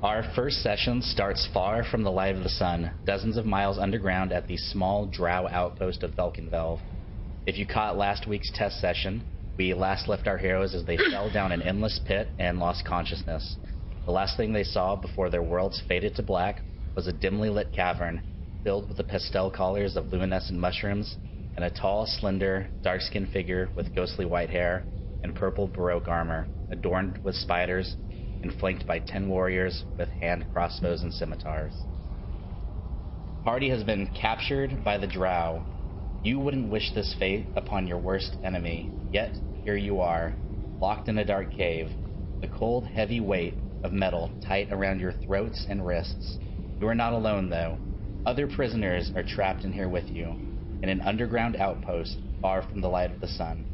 Our first session starts far from the light of the sun, dozens of miles underground at the small drow outpost of Velkynvelve. If you caught last week's test session, we last left our heroes as they fell down an endless pit and lost consciousness. The last thing they saw before their worlds faded to black was a dimly lit cavern filled with the pastel colors of luminescent mushrooms and a tall, slender, dark-skinned figure with ghostly white hair and purple baroque armor, adorned with spiders and flanked by 10 warriors with hand crossbows and scimitars. Party has been captured by the drow. You wouldn't wish this fate upon your worst enemy, yet here you are, locked in a dark cave, the cold, heavy weight of metal tight around your throats and wrists. You are not alone, though. Other prisoners are trapped in here with you, in an underground outpost far from the light of the sun.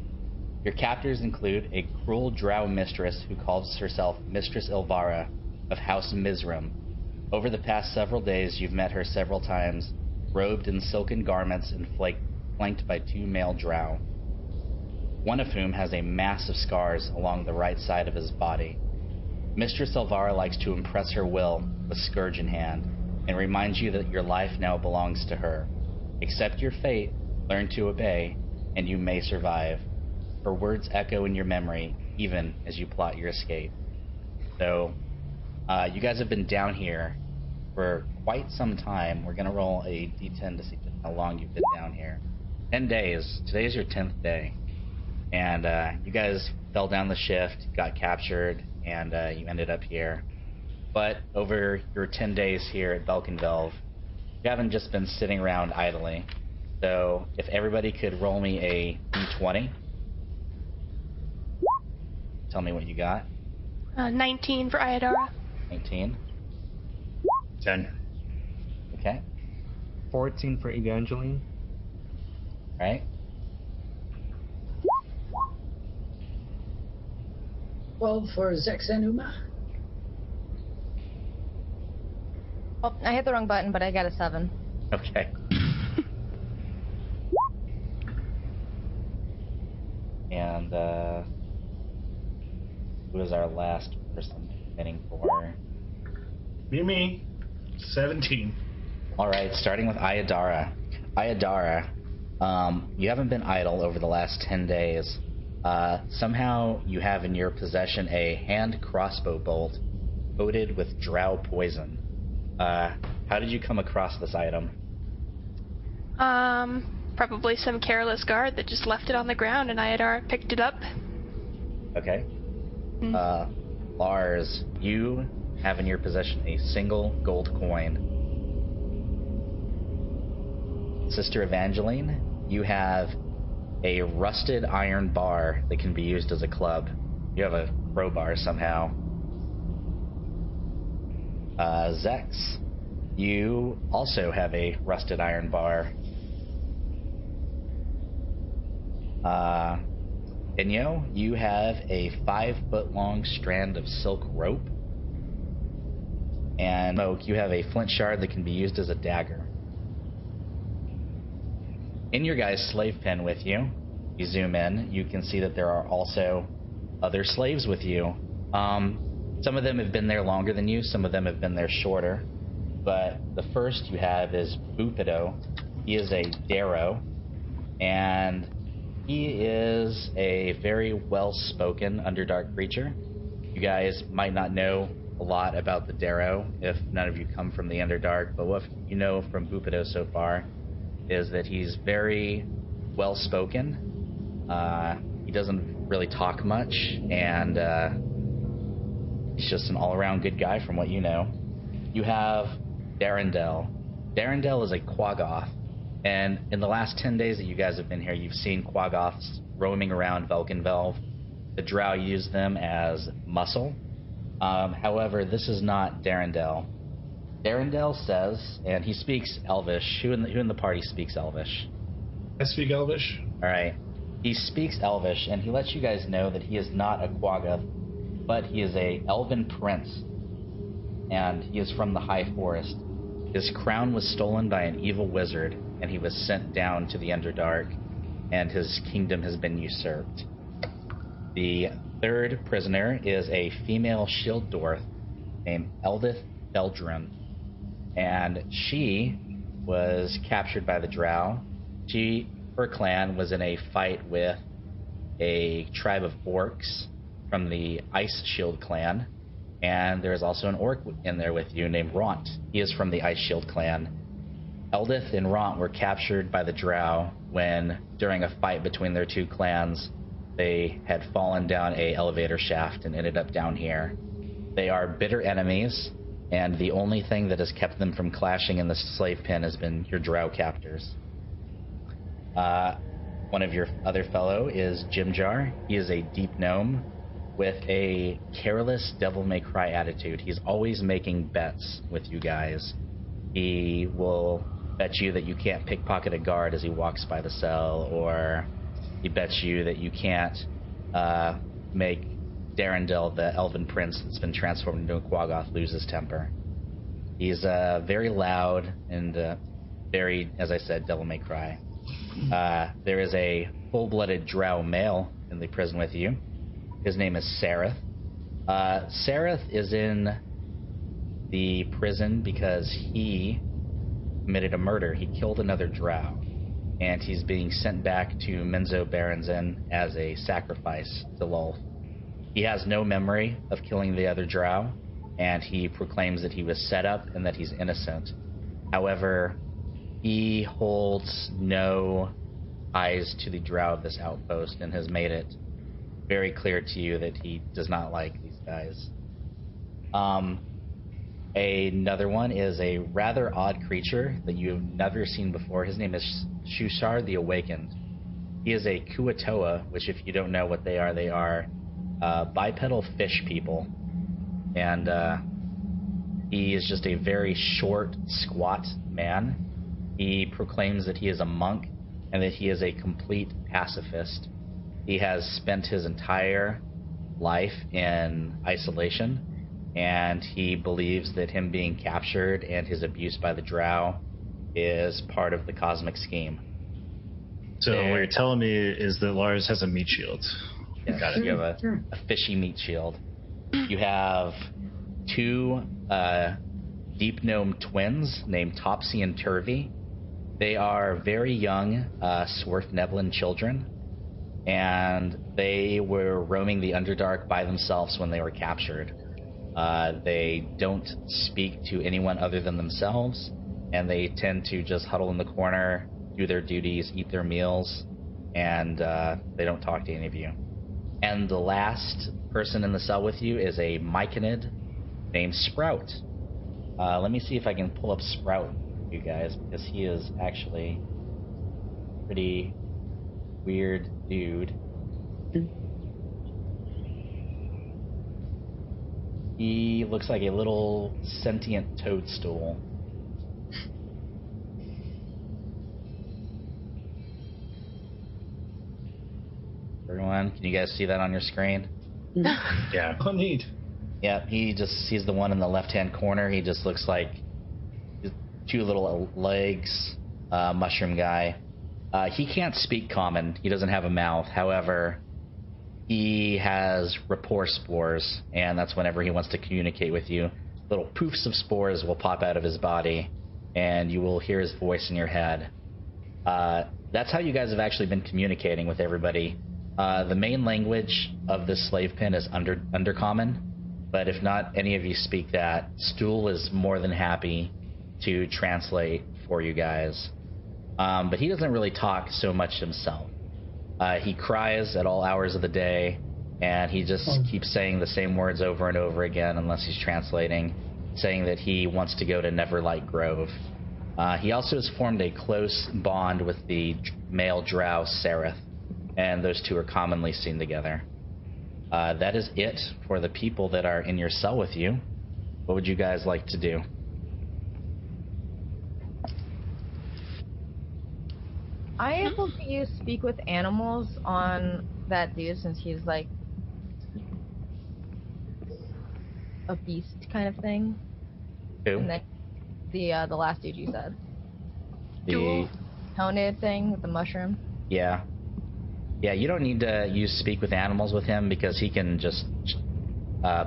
Your captors include a cruel drow mistress who calls herself Mistress Ilvara of House Mizrim. Over the past several days, you've met her several times, robed in silken garments and flanked by 2 male drow, one of whom has a mass of scars along the right side of his body. Mistress Ilvara likes to impress her will with scourge in hand, and reminds you that your life now belongs to her. Accept your fate, learn to obey, and you may survive. Her words echo in your memory, even as you plot your escape. So, you guys have been down here for quite some time. We're going to roll a d10 to see just how long you've been down here. 10 days. Today is your 10th day. And you guys fell down the shift, got captured, and you ended up here. But over your 10 days here at Velkynvelve, you haven't just been sitting around idly. So if everybody could roll me a d20. Tell me what you got. 19 for Iodara. 19. 10. Okay. 14 for Evangeline. Right. 12 for Zex and Uma. Oh, I hit the wrong button, but I got a 7. Okay. And who is our last person hitting for? Me. 17. Alright, starting with Iodara. Iodara, you haven't been idle over the last 10 days. Somehow you have in your possession a hand crossbow bolt coated with drow poison. How did you come across this item? Probably some careless guard that just left it on the ground and Iodara picked it up. Okay. Lars, you have in your possession a single gold coin. Sister Evangeline, you have a rusted iron bar that can be used as a club. You have a crowbar somehow. Zex, you also have a rusted iron bar. Inyo, you have a 5-foot-long strand of silk rope. And Moke, you have a flint shard that can be used as a dagger. In your guys' slave pen with you, you zoom in, you can see that there are also other slaves with you. Some of them have been there longer than you, some of them have been there shorter. But the first you have is Bupido. He is a Darrow, and he is a very well-spoken Underdark creature. You guys might not know a lot about the Darrow if none of you come from the Underdark, but what you know from Bupido so far is that he's very well-spoken. He doesn't really talk much, and he's just an all-around good guy from what you know. You have Darendel. Darendel is a Quaggoth, and in the last 10 days that you guys have been here, you've seen Quaggoths roaming around Velkynvelve. The Drow use them as muscle. However, this is not Darendel. Darendel says, and he speaks Elvish. Who in the party speaks Elvish? I speak Elvish. Alright. He speaks Elvish, and he lets you guys know that he is not a Quaggoth, but he is a elven prince, and he is from the High Forest. His crown was stolen by an evil wizard, and he was sent down to the Underdark, and his kingdom has been usurped. The third prisoner is a female shield dwarf named Eldith Beldrin, and she was captured by the Drow. Her clan was in a fight with a tribe of orcs from the Ice Shield clan, and there's also an orc in there with you named Ront. He is from the Ice Shield clan. Eldith and Ront were captured by the Drow when, during a fight between their two clans, they had fallen down a elevator shaft and ended up down here. They are bitter enemies, and the only thing that has kept them from clashing in the slave pen has been your Drow captors. One of your other fellow is Jimjar. He is a deep gnome with a careless devil-may-cry attitude. He's always making bets with you guys. He will bet you that you can't pickpocket a guard as he walks by the cell, or he bets you that you can't make Darendel, the elven prince that's been transformed into a Quaggoth, lose his temper. He's very loud and very, as I said, devil-may-cry. There is a full-blooded Drow male in the prison with you. His name is Sareth. Sareth is in the prison because he committed a murder. He killed another Drow, and he's being sent back to Menzo Baronzin as a sacrifice to Lolth. He has no memory of killing the other Drow, and he proclaims that he was set up and that he's innocent. However, he holds no ties to the Drow of this outpost and has made it very clear to you that he does not like these guys. Another one is a rather odd creature that you've never seen before. His name is Shushar the Awakened. He is a Kuatoa, which, if you don't know what they are bipedal fish people. And he is just a very short, squat man. He proclaims that he is a monk and that he is a complete pacifist. He has spent his entire life in isolation, and he believes that him being captured and his abuse by the Drow is part of the cosmic scheme. So what you're telling me is that Lars has a meat shield. Yes, Got it. you have a fishy meat shield. You have two deep gnome twins named Topsy and Turvy. They are very young Swarth-Neblin children, and they were roaming the Underdark by themselves when they were captured. They don't speak to anyone other than themselves, and they tend to just huddle in the corner, do their duties, eat their meals, and they don't talk to any of you. And the last person in the cell with you is a Myconid named Sprout. Let me see if I can pull up Sprout for you guys, because he is actually a pretty weird dude. He looks like a little sentient toadstool. Everyone, can you guys see that on your screen? Yeah. Oh, neat. Yeah, he's the one in the left-hand corner. He just looks like two little legs, mushroom guy. He can't speak common. He doesn't have a mouth. However, he has rapport spores, and that's whenever he wants to communicate with you. Little poofs of spores will pop out of his body, and you will hear his voice in your head. That's how you guys have actually been communicating with everybody. The main language of this slave pen is Undercommon, but if not any of you speak that, Stool is more than happy to translate for you guys. But he doesn't really talk so much himself. He cries at all hours of the day, and he just keeps saying the same words over and over again unless he's translating, saying that he wants to go to Neverlight Grove. He also has formed a close bond with the male drow Sareth, and those two are commonly seen together. That is it for the people that are in your cell with you. What would you guys like to do? I able to use speak with animals on that dude since he's like a beast kind of thing. Who? And then the last dude you said. The Tonid thing with the mushroom. Yeah. Yeah, you don't need to use speak with animals with him because he can just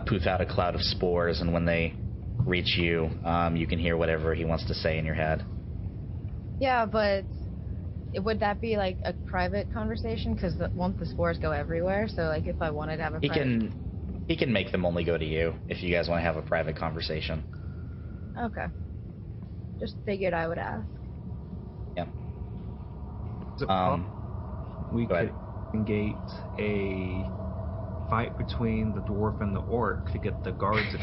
poof out a cloud of spores, and when they reach you, you can hear whatever he wants to say in your head. Yeah, but would that be like a private conversation? Because won't the spores go everywhere? So like, if I wanted to have a He can make them only go to you if you guys want to have a private conversation. Okay. Just figured I would ask. Yeah. We go could ahead. engage a fight between the dwarf and the orc to get the guards.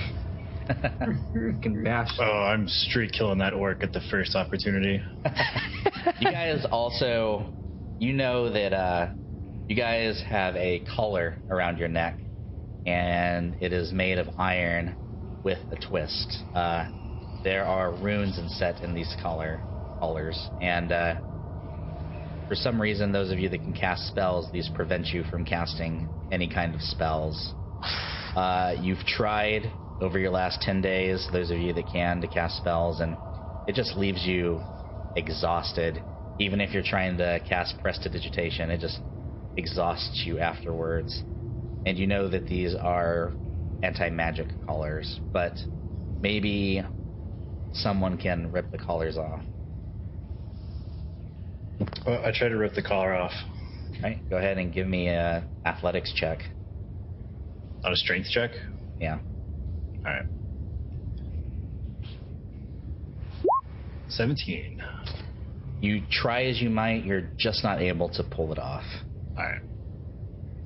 Can bash. Oh, I'm street killing that orc at the first opportunity. You guys also, you know that you guys have a collar around your neck, and it is made of iron with a twist. There are runes inset in these collars, and for some reason, those of you that can cast spells, these prevent you from casting any kind of spells. You've tried over your last 10 days, those of you that can, to cast spells, and it just leaves you exhausted. Even if you're trying to cast prestidigitation, it just exhausts you afterwards. And you know that these are anti-magic collars, but maybe someone can rip the collars off. Well, I try to rip the collar off. Alright, go ahead and give me a athletics check. On a strength check? Yeah. Alright. 17. You try as you might, you're just not able to pull it off. Alright.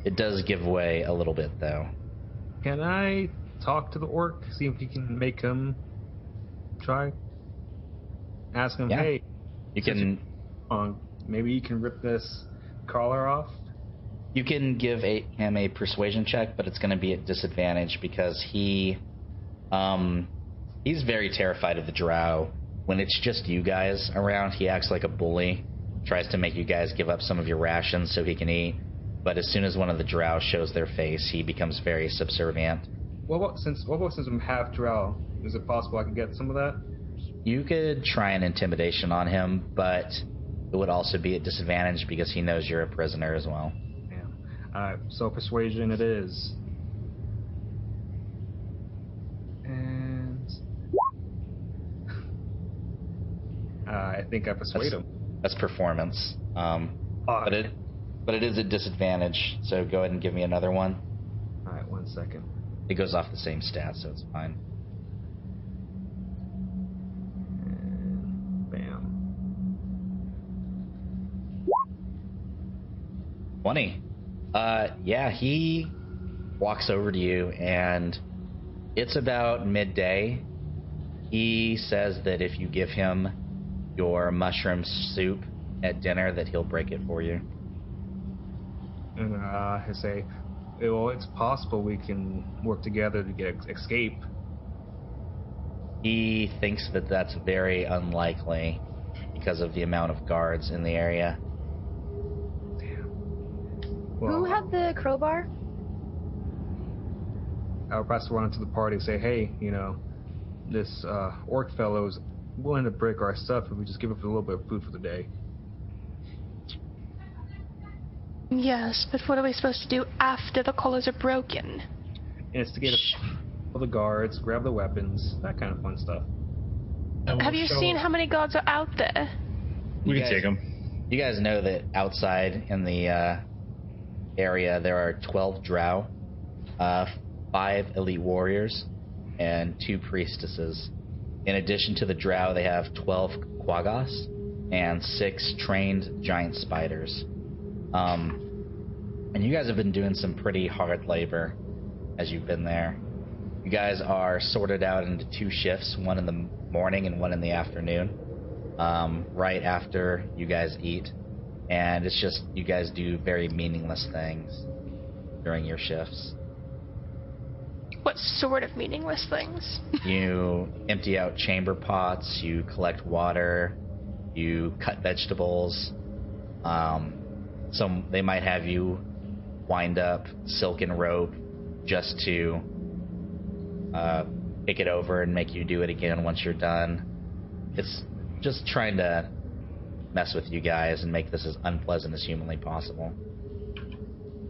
It does give way a little bit, though. Can I talk to the orc? See if he can make him try? Ask him, Yeah. hey, You can maybe you can rip this collar off? You can give him a persuasion check, but it's going to be at disadvantage because he's very terrified of the drow. When it's just you guys around, he acts like a bully, tries to make you guys give up some of your rations so he can eat. But as soon as one of the drow shows their face, he becomes very subservient. Since I'm half drow, is it possible I can get some of that? You could try an intimidation on him, but it would also be at disadvantage because he knows you're a prisoner as well. Alright, so persuasion it is. And I think I persuade him. That's performance. But it is at disadvantage, so go ahead and give me another one. Alright, 1 second. It goes off the same stat, so it's fine. And bam. 20. Yeah, he walks over to you, and it's about midday. He says that if you give him your mushroom soup at dinner, that he'll break it for you. And I say, well, it's possible we can work together to escape. He thinks that that's very unlikely because of the amount of guards in the area. Well, Who had the crowbar? I would pass around to the party and say, hey, this orc fellow's willing to break our stuff if we just give him a little bit of food for the day. Yes, but what are we supposed to do after the collars are broken? Instigate all the guards, grab the weapons, that kind of fun stuff. Have you seen how many guards are out there? We can take them. You guys know that outside in the area there are 12 drow, 5 elite warriors, and 2 priestesses. In addition to the drow, they have 12 quaggas and 6 trained giant spiders. And you guys have been doing some pretty hard labor as you've been there. You guys are sorted out into 2 shifts, one in the morning and one in the afternoon, right after you guys eat. And it's just, you guys do very meaningless things during your shifts. What sort of meaningless things? You empty out chamber pots, you collect water, you cut vegetables. They might have you wind up silken rope just to pick it over and make you do it again once you're done. It's just trying to mess with you guys and make this as unpleasant as humanly possible.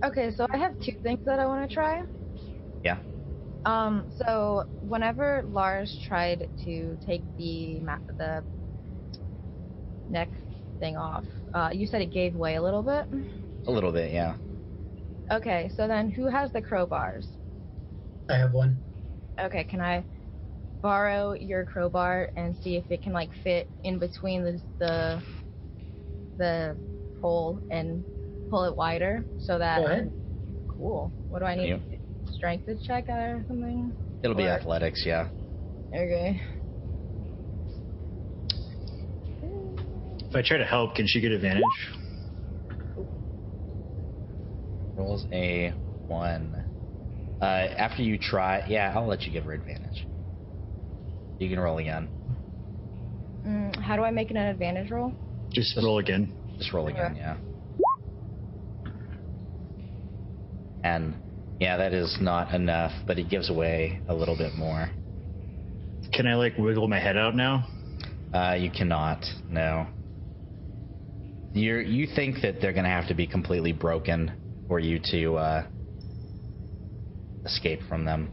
Okay, so I have 2 things that I want to try. Yeah. So whenever Lars tried to take the neck thing off, you said it gave way a little bit? A little bit, yeah. Okay, so then who has the crowbars? I have one. Okay, can I borrow your crowbar and see if it can like fit in between the hole and pull it wider so that Go ahead. Cool. What do I need? Strength to check or something? It'll be athletics, yeah. Okay. If I try to help, can she get advantage? Rolls a 1. After you try, yeah, I'll let you give her advantage. You can roll again. How do I make it an advantage roll? Just roll again. Just roll again, yeah. And yeah, that is not enough, but it gives away a little bit more. Can I like wiggle my head out now? You cannot. No. You think that they're gonna have to be completely broken for you to escape from them.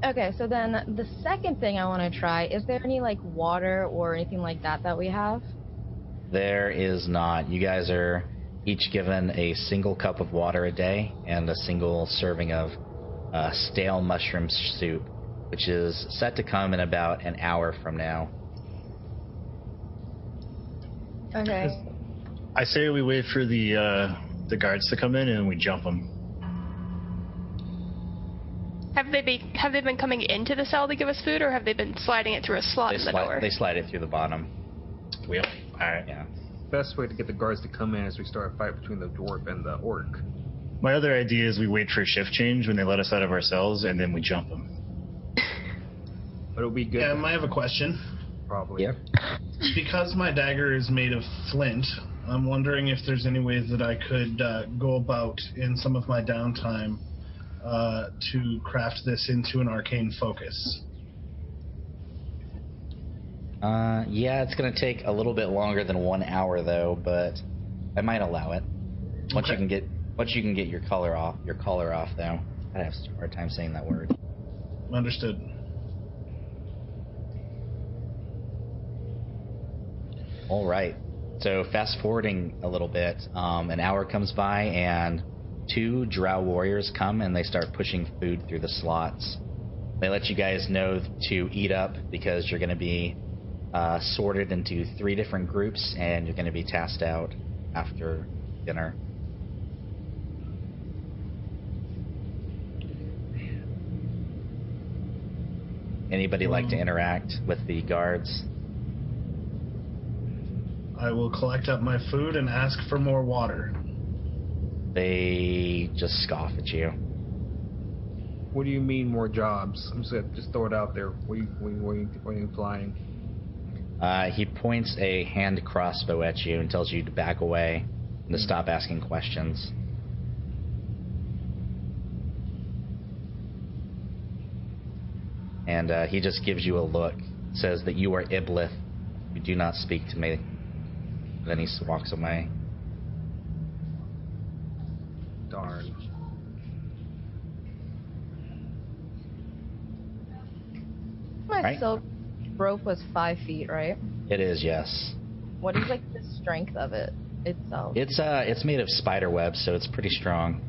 Okay, so then the second thing I want to try, is there any like water or anything like that we have? There is not. You guys are each given a single cup of water a day and a single serving of stale mushroom soup, which is set to come in about an hour from now. Okay. I say we wait for the guards to come in and we jump them. Have they been coming into the cell to give us food, or have they been sliding it through a slot in the door? They slide it through the bottom. Yep. All right. Yeah. Best way to get the guards to come in is we start a fight between the dwarf and the orc. My other idea is we wait for a shift change when they let us out of our cells, and then we jump them. But it'll be good. Yeah, I have a question. Probably. Yep. Because my dagger is made of flint, I'm wondering if there's any way that I could go about in some of my downtime to craft this into an arcane focus. Yeah, it's gonna take a little bit longer than 1 hour though, but I might allow it. Once you can get your collar off though. I have a hard time saying that word. Understood. All right. So fast forwarding a little bit, an hour comes by and 2 drow warriors come and they start pushing food through the slots. They let you guys know to eat up because you're going to be sorted into 3 different groups and you're going to be tasked out after dinner. Anybody like to interact with the guards? I will collect up my food and ask for more water. They just scoff at you. What do you mean more jobs? I'm just gonna throw it out there. What are you implying? He points a hand crossbow at you and tells you to back away and to stop asking questions. And he just gives you a look, says that you are Iblith. You do not speak to me. Then he walks away. Darn. My Right. silk rope was 5 feet, right? It is, yes. What is like the strength of it itself? It's made of spider web, so it's pretty strong.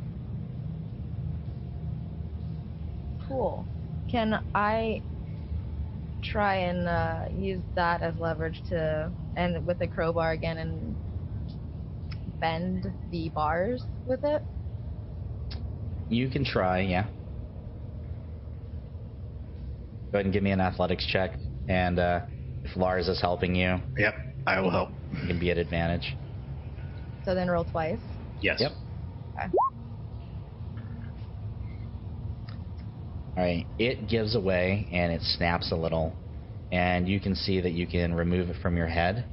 Cool. Can I try and use that as leverage and with the crowbar again and bend the bars with it? You can try, yeah. Go ahead and give me an athletics check, and if Lars is helping you, Yep, I will help. you can be at advantage. So then roll twice. Yes. Yep. Okay. Alright, it gives away and it snaps a little, and you can see that you can remove it from your head.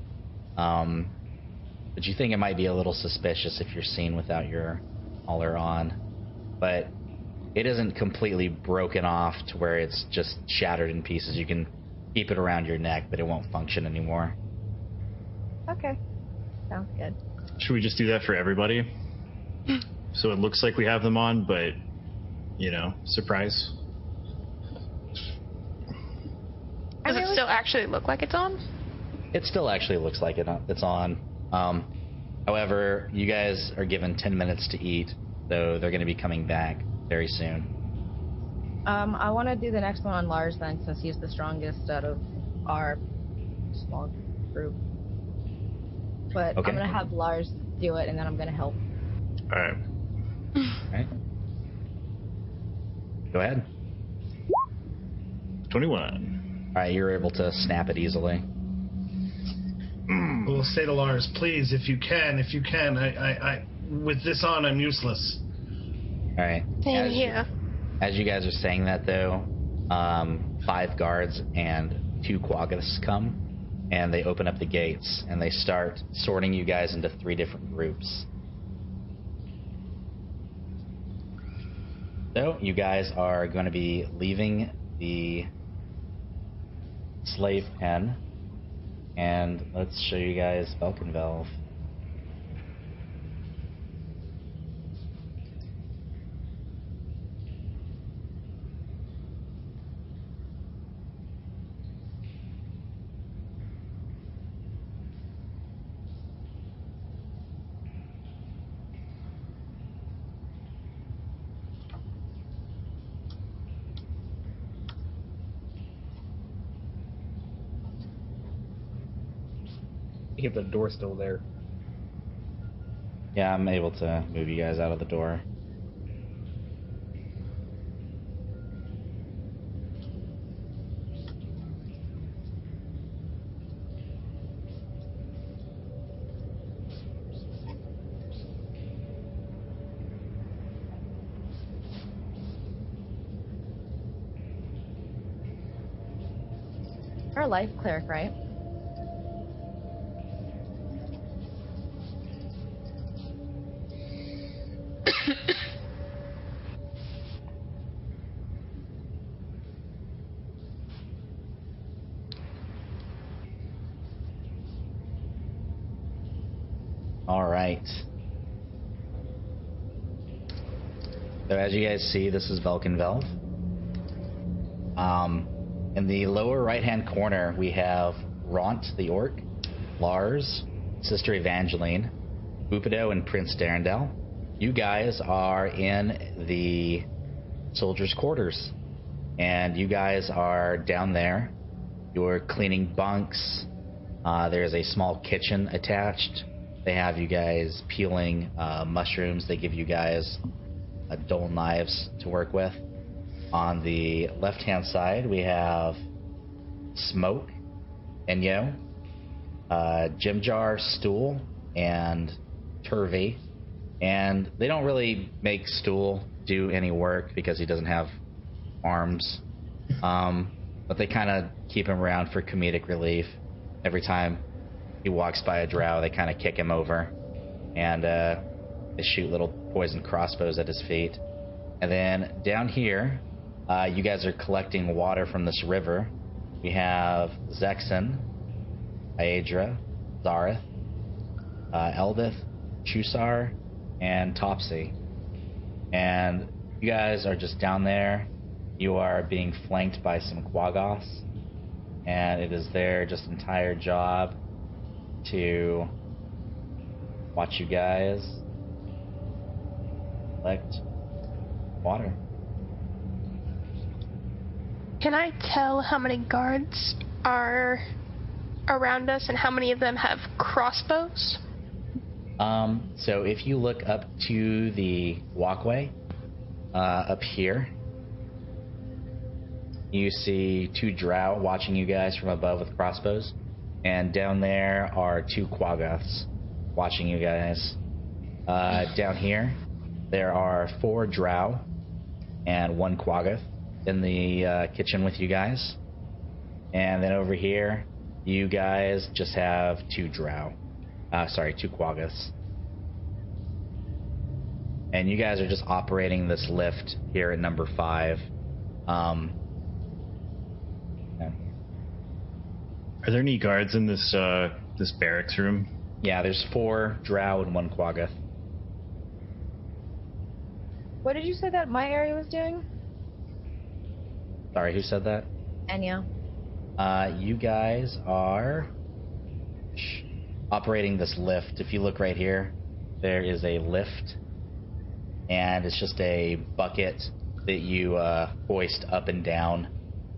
But you think it might be a little suspicious if you're seen without your collar on. But it isn't completely broken off to where it's just shattered in pieces. You can keep it around your neck, but it won't function anymore. Okay. Sounds good. Should we just do that for everybody? So it looks like we have them on, but surprise. Does it still actually look like it's on? It still actually looks like it's on. However, you guys are given 10 minutes to eat, so they're going to be coming back very soon. I want to do the next one on Lars then, since he's the strongest out of our small group. But Okay. I'm going to have Lars do it, and then I'm going to help. All right. Alright. Go ahead. 21. Alright, you're able to snap it easily. We'll say to Lars, please, if you can. I with this on, I'm useless. Alright. Same here. As you guys are saying that, though, 5 guards and 2 Quaggoths come, and they open up the gates, and they start sorting you guys into 3 different groups. So, you guys are going to be leaving the slave pen, and let's show you guys Velkynvelve. If the door's still there. Yeah, I'm able to move you guys out of the door. Our life cleric, right? All right. So as you guys see, this is Velkynvelve. In the lower right-hand corner, we have Ront the Orc, Lars, Sister Evangeline, Bupido, and Prince Darendel. You guys are in the soldiers' quarters, and you guys are down there. You're cleaning bunks. There's a small kitchen attached. They have you guys peeling mushrooms. They give you guys dull knives to work with. On the left-hand side, we have Smoke, Enyo, Jim Jar, Stool, and Turvey. And they don't really make Stool do any work because he doesn't have arms. But they kind of keep him around for comedic relief. Every time he walks by a drow, they kind of kick him over. And they shoot little poison crossbows at his feet. And then down here, you guys are collecting water from this river. We have Zexon, Aedra, Zareth, Eldith, Chusar, and Topsy. And you guys are just down there. You are being flanked by some Quaggoths. And it is their just entire job to watch you guys collect water. Can I tell how many guards are around us and how many of them have crossbows? So if you look up to the walkway, up here, you see 2 drow watching you guys from above with crossbows. And down there are 2 Quaggoths watching you guys. Down here, there are 4 drow and 1 Quaggoth in the kitchen with you guys. And then over here, you guys just have 2 drow. 2 Quaggoths. And you guys are just operating this lift here at number 5. Are there any guards in this this barracks room? Yeah, there's 4 drow and 1 Quaggoth. What did you say that my area was doing? Sorry, who said that? Enya. You guys are operating this lift. If you look right here, there is a lift, and it's just a bucket that you hoist up and down,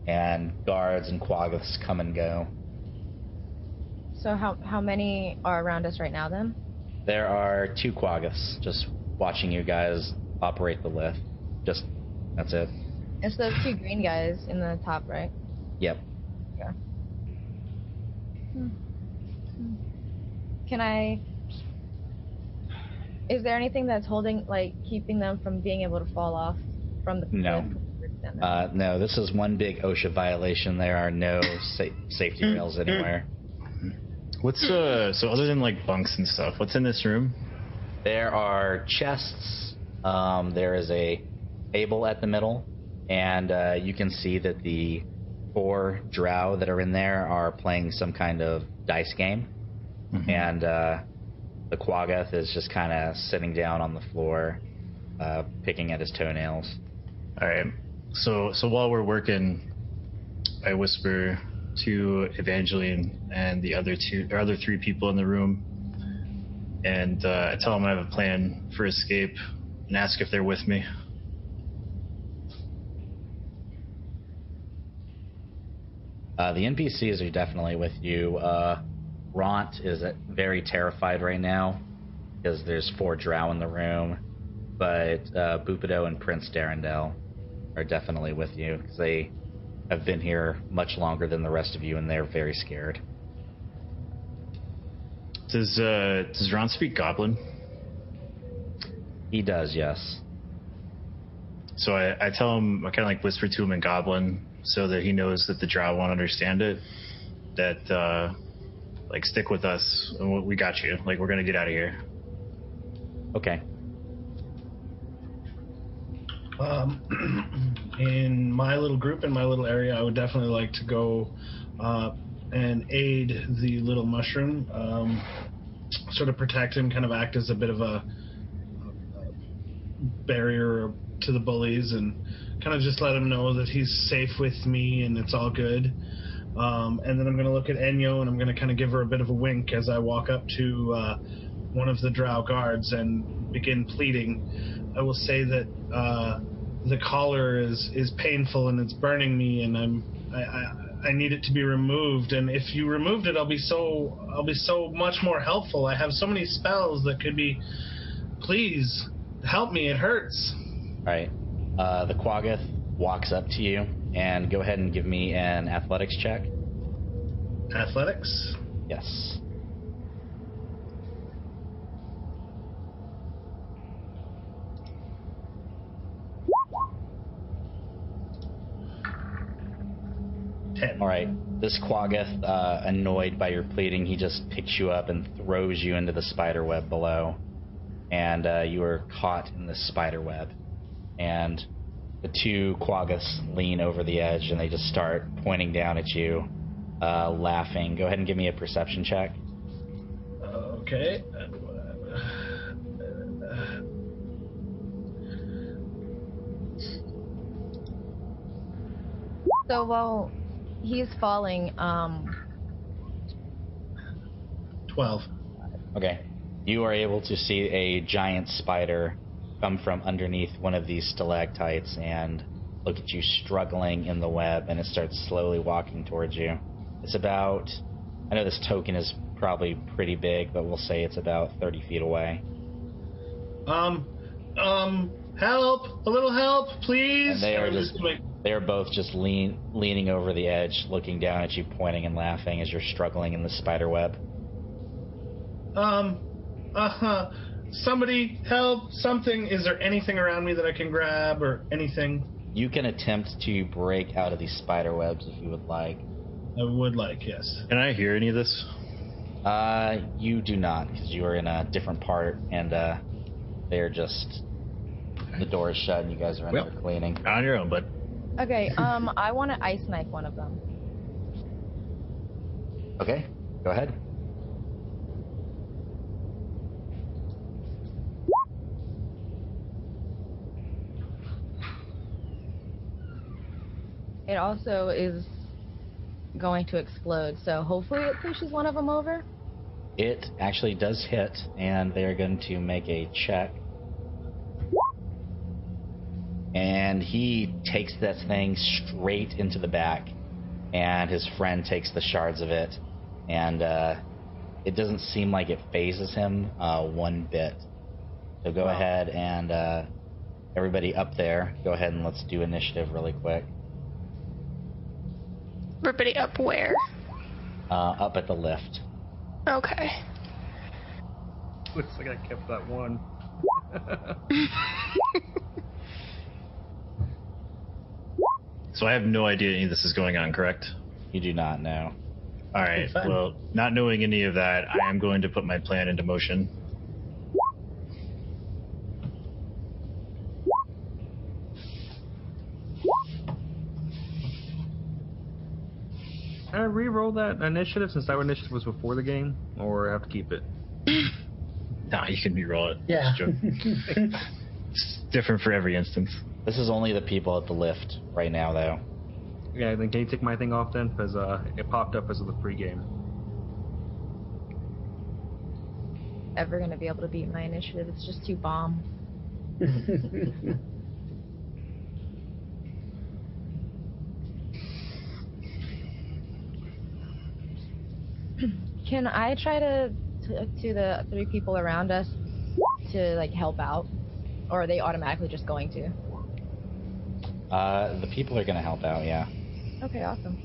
and guards and quaggoths come and go. So how many are around us right now then? There are 2 quaggoths just watching you guys operate the lift. Just, that's it. It's those 2 green guys in the top, right? Yep. Okay. Can I... Is there anything that's holding, like, keeping them from being able to fall off from the cliff? No. No, this is one big OSHA violation. There are no safety rails anywhere. What's so other than like bunks and stuff, what's in this room? There are chests. There is a table at the middle, and you can see that the 4 drow that are in there are playing some kind of dice game, and the quaggoth is just kind of sitting down on the floor, picking at his toenails. All right. So while we're working, I whisper to Evangeline and the other 3 people in the room, and I tell them I have a plan for escape and ask if they're with me. The NPCs are definitely with you. Ront is very terrified right now because there's 4 drow in the room, but Bupido and Prince Darendelle are definitely with you because they have been here much longer than the rest of you, and they're very scared. Does Ron speak Goblin? He does, yes. So I tell him, I kind of like whisper to him in Goblin so that he knows that the drow won't understand it. That like, stick with us, and we got you. Like, we're gonna get out of here. Okay. In my little group, in my little area, I would definitely like to go and aid the little mushroom, sort of protect him, kind of act as a bit of a barrier to the bullies, and kind of just let him know that he's safe with me and it's all good. And then I'm going to look at Enyo, and I'm going to kind of give her a bit of a wink as I walk up to one of the drow guards and begin pleading. I will say that the collar is painful and it's burning me, and I need it to be removed. And if you removed it, I'll be so much more helpful. I have so many spells that could be. Please help me. It hurts. All right. The quaggoth walks up to you, and go ahead and give me an athletics check. Athletics? Yes. All right. This quaggoth, annoyed by your pleading, he just picks you up and throws you into the spider web below. And you are caught in the spider web. And the 2 quaggoths lean over the edge, and they just start pointing down at you, laughing. Go ahead and give me a perception check. Okay. So while he's falling, 12. Okay. You are able to see a giant spider come from underneath one of these stalactites and look at you struggling in the web, and it starts slowly walking towards you. It's about, I know this token is probably pretty big, but we'll say it's about 30 feet away. Help! A little help, please! And they are both just leaning over the edge, looking down at you, pointing and laughing as you're struggling in the spider web. Somebody help, something. Is there anything around me that I can grab or anything? You can attempt to break out of these spider webs if you would like. I would like, yes. Can I hear any of this? You do not, because you are in a different part, and they're just, the door is shut and you guys are in there cleaning. On your own, bud. okay, I want to ice knife one of them. Okay, go ahead. it also is going to explode, so hopefully it pushes one of them over. It actually does hit, and they're going to make a check. And he takes that thing straight into the back, and his friend takes the shards of it, and it doesn't seem like it phases him one bit. So go ahead and everybody up there, go ahead and let's do initiative really quick. Everybody up where? Up at the lift. Okay. Looks like I kept that one. So I have no idea any of this is going on, correct? You do not know. All right. Fun. Well, not knowing any of that, I am going to put my plan into motion. Can I re-roll that initiative since that initiative was before the game, or I have to keep it? Nah, you can re-roll it. Yeah. Just joking. It's different for every instance. This is only the people at the lift right now, though. Yeah, then can you take my thing off then? Because it popped up as of the pregame. Ever gonna be able to beat my initiative? It's just too bomb. Can I try to the three people around us to like help out, or are they automatically just going to? The people are going to help out, yeah. Okay, awesome.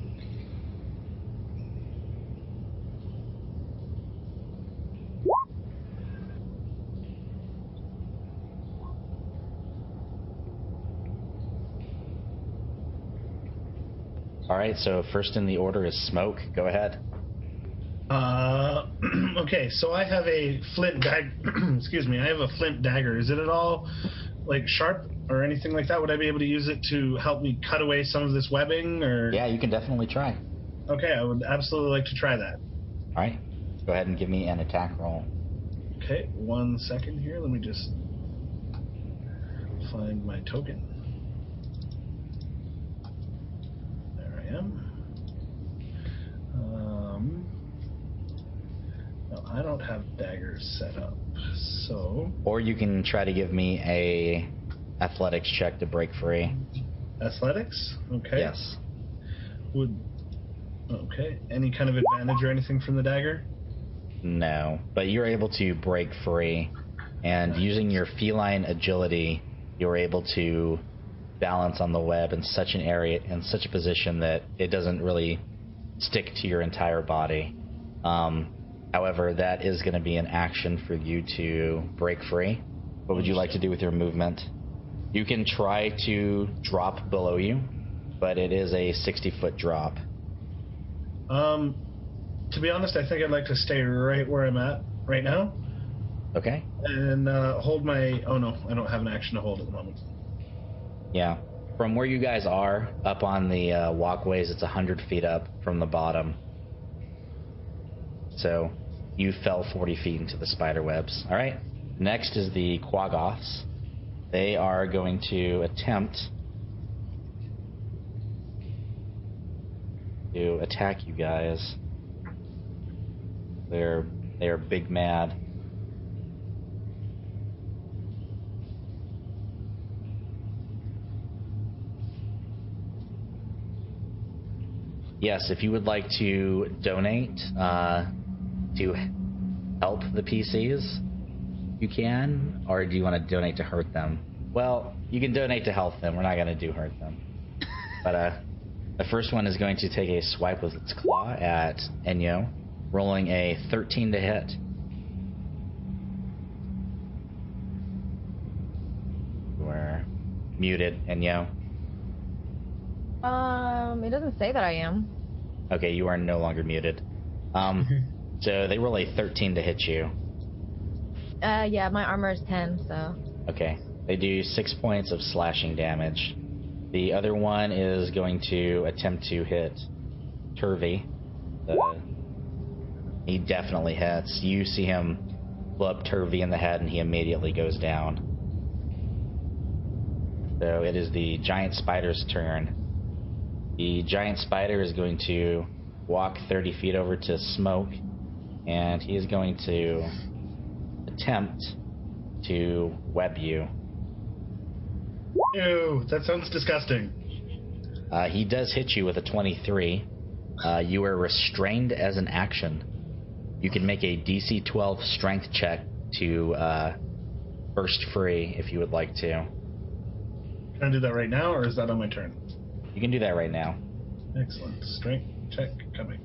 All right, so first in the order is Smoke. Go ahead. Okay, so I have a flint excuse me, I have a flint dagger. Is it at all like sharp or anything like that? Would I be able to use it to help me cut away some of this webbing? Or Yeah, you can definitely try. Okay, I would absolutely like to try that. All right, go ahead and give me an attack roll. Okay, 1 second here. Let me just find my token. There I am. No, I don't have daggers set up, so Or you can try to give me a athletics check to break free. athletics. Okay. Yes. Okay. Any kind of advantage or anything from the dagger? No, but you're able to break free, and using your feline agility, you're able to balance on the web in such an area, in such a position that it doesn't really stick to your entire body. However, that is going to be an action for you to break free. What would you like to do with your movement? You can try to drop below you, but it is a 60-foot drop. To be honest, I think I'd like to stay right where I'm at right now. Okay. And hold my... Oh, no. I don't have an action to hold at the moment. Yeah. From where you guys are, up on the walkways, it's 100 feet up from the bottom. So you fell 40 feet into the spider webs. All right. Next is the Quaggoths. They are going to attempt to attack you guys. They're big mad. Yes, if you would like to donate to help the PCs, you can. Or do you want to donate to hurt them? Well, you can donate to help them. We're not going to do hurt them. But the first one is going to take a swipe with its claw at Enyo, rolling a 13 to hit. We're muted, Enyo. It doesn't say that I am. Okay, you are no longer muted. So they roll a 13 to hit you. Yeah, my armor is 10, so. Okay, they do 6 points of slashing damage. The other one is going to attempt to hit Turvey. He definitely hits. You see him club Turvey in the head, and he immediately goes down. So it is the giant spider's turn. The giant spider is going to walk 30 feet over to Smoke, and he is going to attempt to web you. Ew, that sounds disgusting. He does hit you with a 23. You are restrained as an action. You can make a DC 12 strength check to burst free if you would like to. Can I do that right now, or is that on my turn? You can do that right now. Excellent. Strength check coming.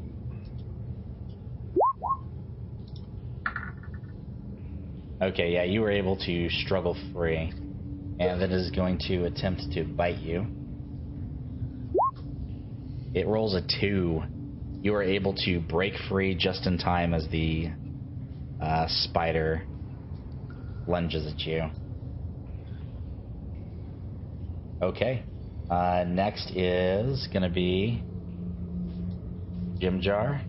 Okay, yeah, you were able to struggle free, and that is going to attempt to bite you. It rolls a 2. You are able to break free just in time as the spider lunges at you. Okay. Next is going to be Jim Jar.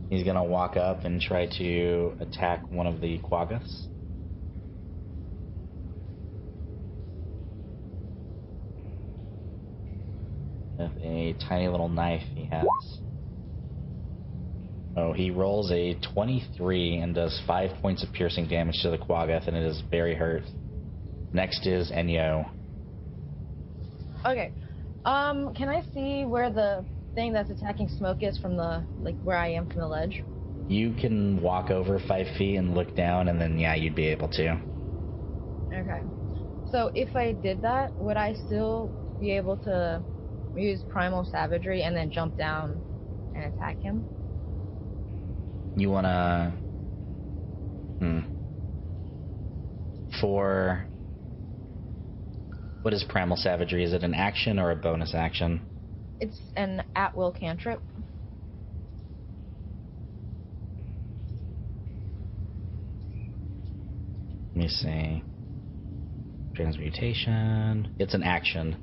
He's going to walk up and try to attack one of the Quaggoths. With a tiny little knife he has. Oh, he rolls a 23 and does 5 points of piercing damage to the Quaggoth, and it is very hurt. Next is Enyo. Okay. Can I see where the thing that's attacking Smoke is from the, like, where I am from the ledge? You can walk over 5 feet and look down, and then, yeah, you'd be able to. Okay. So if I did that, would I still be able to use Primal Savagery and then jump down and attack him? You wanna... For... What is Primal Savagery? Is it an action or a bonus action? It's an at-will cantrip. Let me see. Transmutation. It's an action.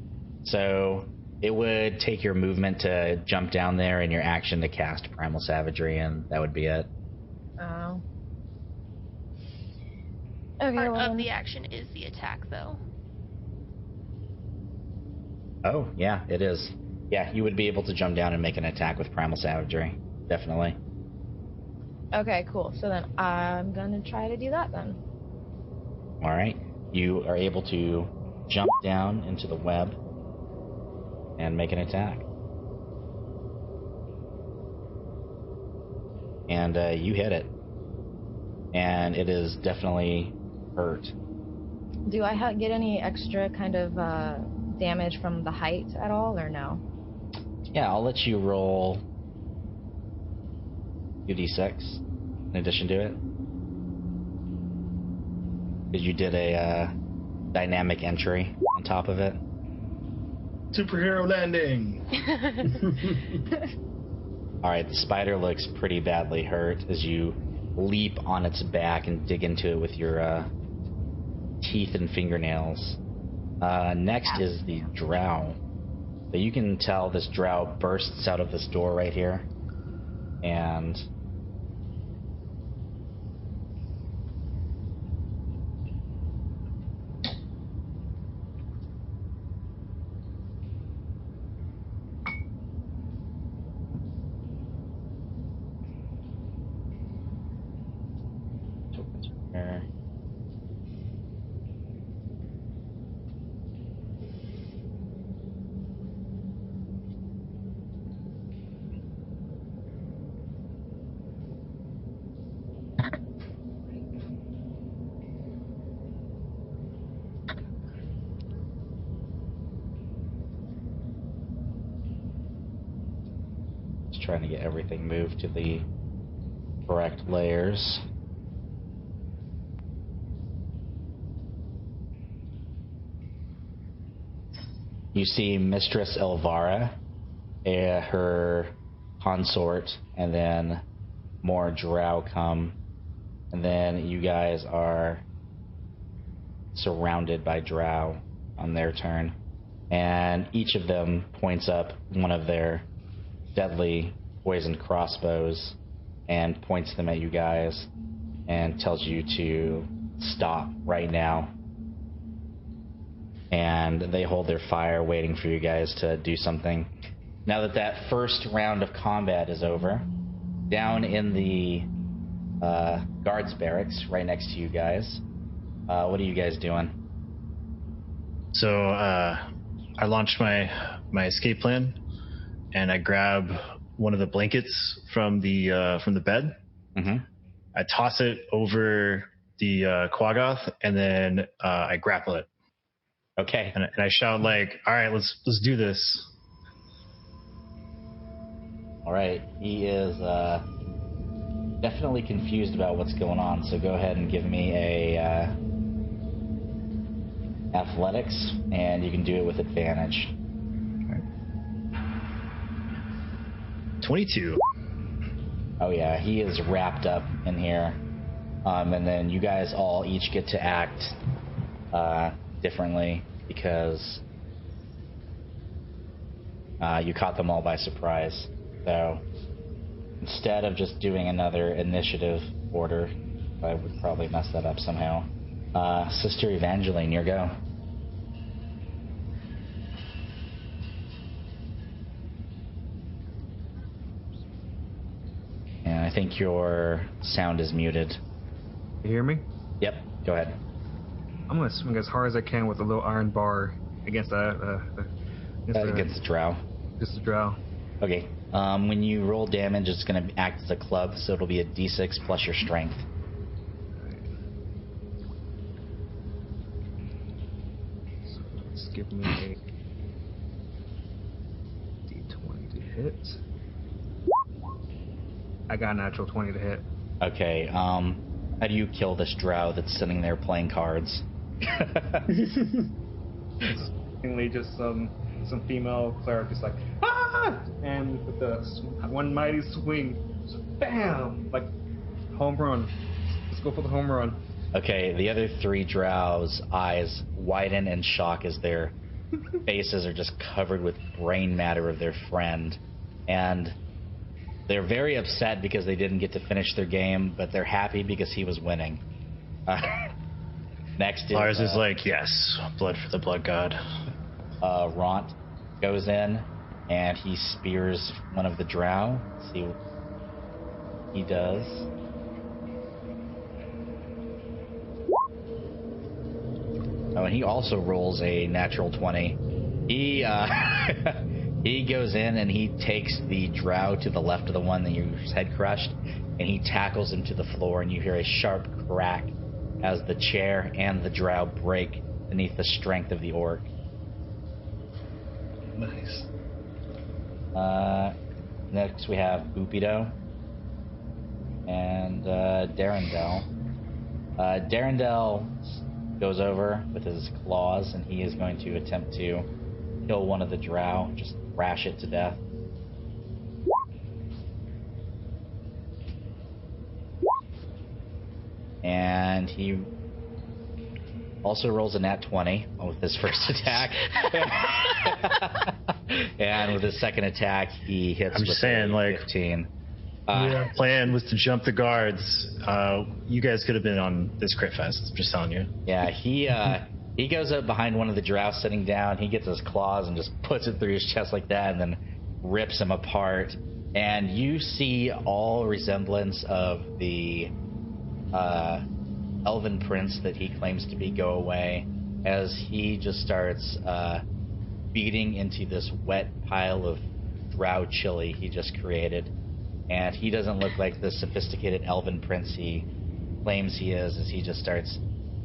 So it would take your movement to jump down there and your action to cast Primal Savagery, and that would be it. Oh. Okay, Part well of then. the action is the attack, though. Oh, yeah, it is. Yeah, you would be able to jump down and make an attack with Primal Savagery. Definitely. Okay, cool. So then I'm gonna try to do that then. Alright. You are able to jump down into the web and make an attack. And you hit it. And it is definitely hurt. Do I get any extra kind of damage from the height at all, or no? Yeah, I'll let you roll 2d6 in addition to it. Because you did a dynamic entry on top of it. Superhero landing! Alright, the spider looks pretty badly hurt as you leap on its back and dig into it with your teeth and fingernails. Next is the drow. So you can tell this drow bursts out of this door right here. And just trying to get everything moved to the correct layers. You see Mistress Elvara, her consort, and then more drow come. And then you guys are surrounded by drow on their turn. And each of them points up one of their deadly poisoned crossbows and points them at you guys and tells you to stop right now. and they hold their fire waiting for you guys to do something. Now that first round of combat is over, down in the guards barracks right next to you guys, what are you guys doing? So I launch my escape plan, and I grab one of the blankets from the bed. Mm-hmm. I toss it over the Quaggoth, and then I grapple it. Okay. And I shout like, "All right, let's do this." All right. He is definitely confused about what's going on. So go ahead and give me a athletics, and you can do it with advantage. 22. Oh yeah, he is wrapped up in here. And then you guys all each get to act differently because you caught them all by surprise. So instead of just doing another initiative order, I would probably mess that up somehow. Sister Evangeline, your go. And I think your sound is muted. You hear me? Yep, go ahead. I'm gonna swing as hard as I can with a little iron bar against Against the drow. Just the drow. Okay. When you roll damage, it's going to act as a club, so it'll be a d6 plus your strength. So let's give me a d20 to hit. I got a natural 20 to hit. Okay. How do you kill this drow that's sitting there playing cards? It's mainly just some female cleric just like, ah! And with the one mighty swing, just bam! Like, home run. Let's go for the home run. Okay, the other three drows' eyes widen in shock as their faces are just covered with brain matter of their friend. And they're very upset because they didn't get to finish their game, but they're happy because he was winning. Next is... Lars is like, yes, blood for the blood god. Ront goes in and he spears one of the drow. Let's see what he does. Oh, and he also rolls a natural 20. He he goes in and he takes the drow to the left of the one that your head crushed, and he tackles him to the floor, and you hear a sharp crack as the chair and the drow break beneath the strength of the orc. Nice. Next we have Bupido and Darendel. Darendel goes over with his claws, and he is going to attempt to kill one of the drow, just thrash it to death. And he also rolls a nat 20 with his first attack. And with his second attack, he hits I'm with just saying, a like, 15. Plan was to jump the guards. You guys could have been on this crit fest. I'm just telling you. Yeah, he goes up behind one of the drow sitting down. He gets his claws and just puts it through his chest like that, and then rips him apart. And you see all resemblance of the elven prince that he claims to be go away, as he just starts beating into this wet pile of drow chili he just created. And he doesn't look like the sophisticated elven prince he claims he is, as he just starts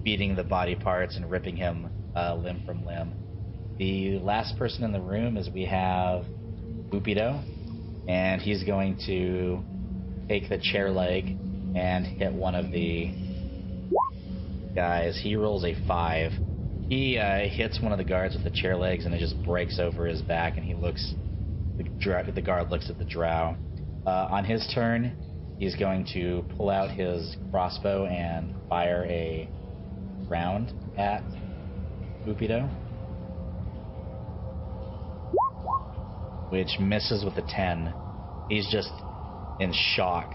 beating the body parts and ripping him limb from limb. The last person in the room is we have Bupido, and he's going to take the chair leg and hit one of the guys. He rolls a 5. He hits one of the guards with the chair legs, and it just breaks over his back, and he looks... The guard looks at the drow. On his turn, he's going to pull out his crossbow and fire a round at Bupido, which misses with a 10. He's just in shock.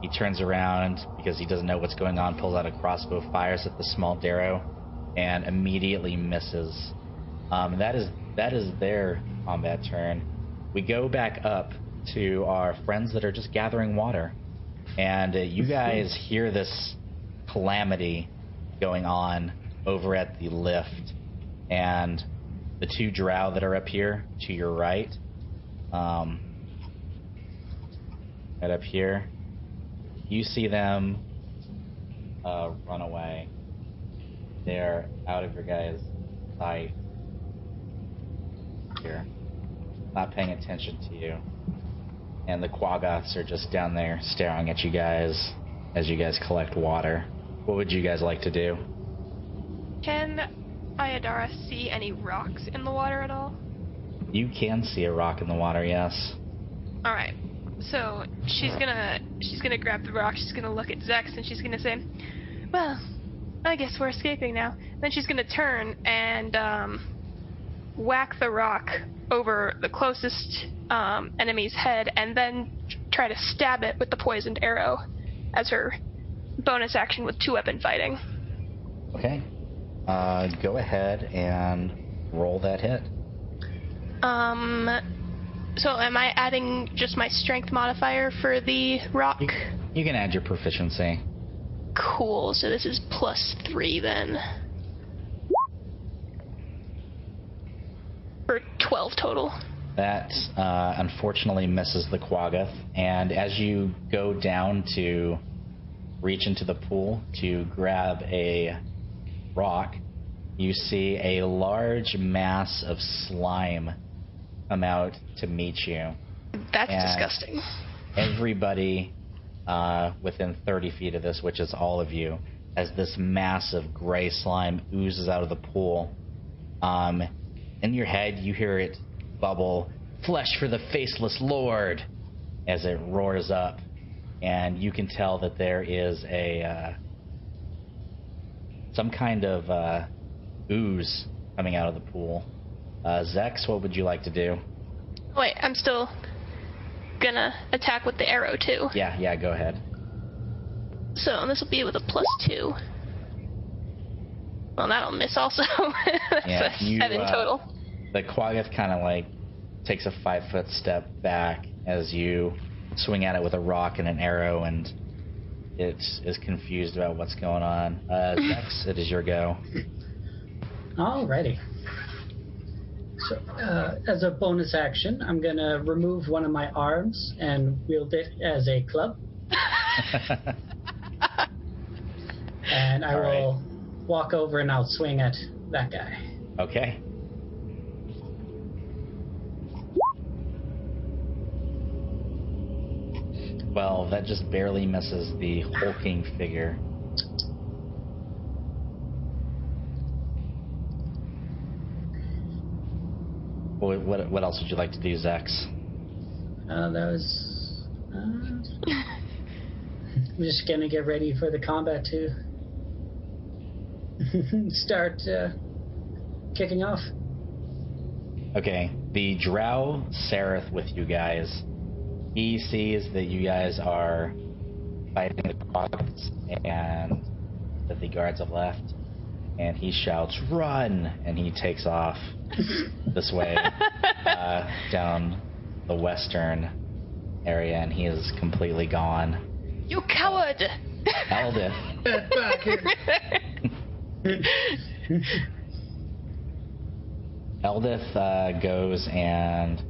He turns around because he doesn't know what's going on, pulls out a crossbow, fires at the small darrow, and immediately misses. That is their combat turn. We go back up to our friends that are just gathering water, and you guys hear this calamity going on over at the lift, and the two drow that are up here to your right, right up here, you see them run away. They're out of your guys' sight here, not paying attention to you. And the Quaggoths are just down there staring at you guys as you guys collect water. What would you guys like to do? Can Ayadara see any rocks in the water at all? You can see a rock in the water, yes. All right. So she's gonna grab the rock. She's gonna look at Zex and she's gonna say, "Well, I guess we're escaping now." Then she's gonna turn and whack the rock over the closest enemy's head, and then try to stab it with the poisoned arrow as her bonus action with 2-weapon fighting. Okay. Go ahead and roll that hit. So am I adding just my strength modifier for the rock? You can add your proficiency. Cool, so this is +3 then. For 12 total. That unfortunately misses the Quaggoth, and as you go down to reach into the pool to grab a rock, you see a large mass of slime come out to meet you. That's and disgusting. Everybody within 30 feet of this, which is all of you, as this massive gray slime oozes out of the pool. In your head, you hear it bubble, "Flesh for the faceless lord," as it roars up, and you can tell that there is a some kind of ooze coming out of the pool. Zex, what would you like to do? Wait, I'm still gonna attack with the arrow too. Yeah, go ahead. So this will be with a +2. Well, that'll miss also. That's Yeah, a 7 total. The Quaggoth kind of like takes a 5-foot step back as you swing at it with a rock and an arrow, and it is confused about what's going on. Zex, it is your go. Alrighty. So, as a bonus action, I'm going to remove one of my arms and wield it as a club. And I will walk over and I'll swing at that guy. Okay. Well, that just barely misses the hulking figure. What else would you like to do, Zex? That was... I'm just going to get ready for the combat to start kicking off. Okay, the drow Sereth with you guys. He sees that you guys are fighting the Quaggoths and that the guards have left, and he shouts, "Run!" and he takes off this way down the western area, and he is completely gone. You coward! Eldith. Get back here. Eldith goes and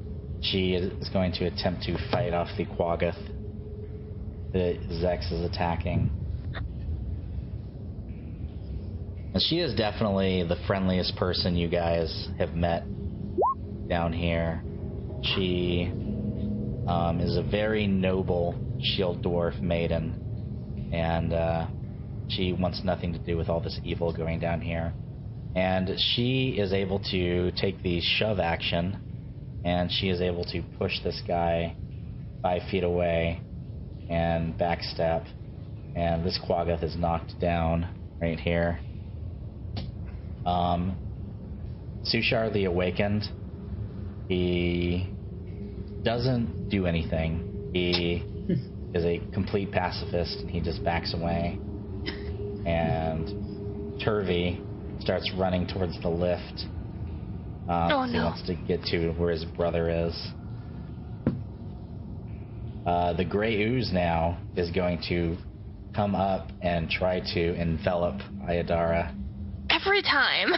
she is going to attempt to fight off the Quaggoth that Zex is attacking. And she is definitely the friendliest person you guys have met down here. She is a very noble shield dwarf maiden, and she wants nothing to do with all this evil going down here. And she is able to take the shove action, and she is able to push this guy 5 feet away and backstep, and this Quaggoth is knocked down right here. Sushar the Awakened, he doesn't do anything. He is a complete pacifist, and he just backs away. And Turvy starts running towards the lift. Oh, He no. wants to get to where his brother is. The gray ooze now is going to come up and try to envelop Ayadara. Every time.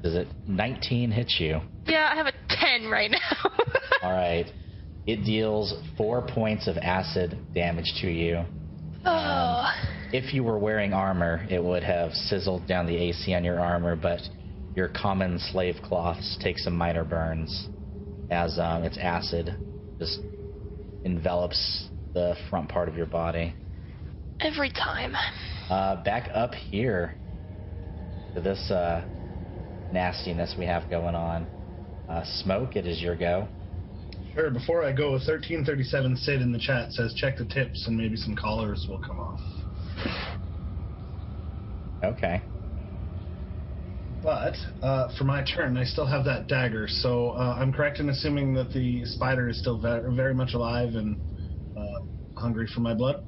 Does it 19 hit you? Yeah, I have a 10 right now. Alright. It deals 4 points of acid damage to you. Oh. If you were wearing armor, it would have sizzled down the AC on your armor, but your common slave cloths take some minor burns as its acid just envelops the front part of your body. Every time. Back up here to this nastiness we have going on. Smoke, it is your go. Sure, before I go, 1337 Sid in the chat says check the tips and maybe some collars will come off. Okay. But for my turn, I still have that dagger, so I'm correct in assuming that the spider is still very much alive and hungry for my blood?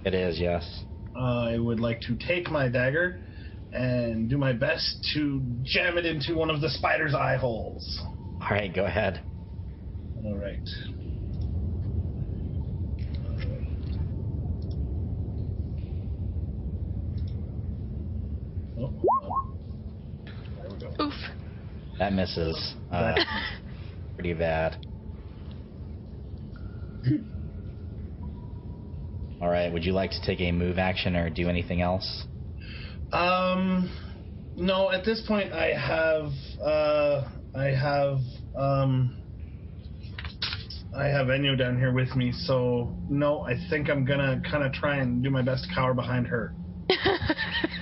It is, yes. I would like to take my dagger and do my best to jam it into one of the spider's eye holes. Alright, go ahead. All right. Oh, hold on. There we go. Oof. That misses. Pretty bad. Alright, would you like to take a move action or do anything else? No, at this point I have Enyo down here with me, so no, I think I'm gonna kind of try and do my best to cower behind her.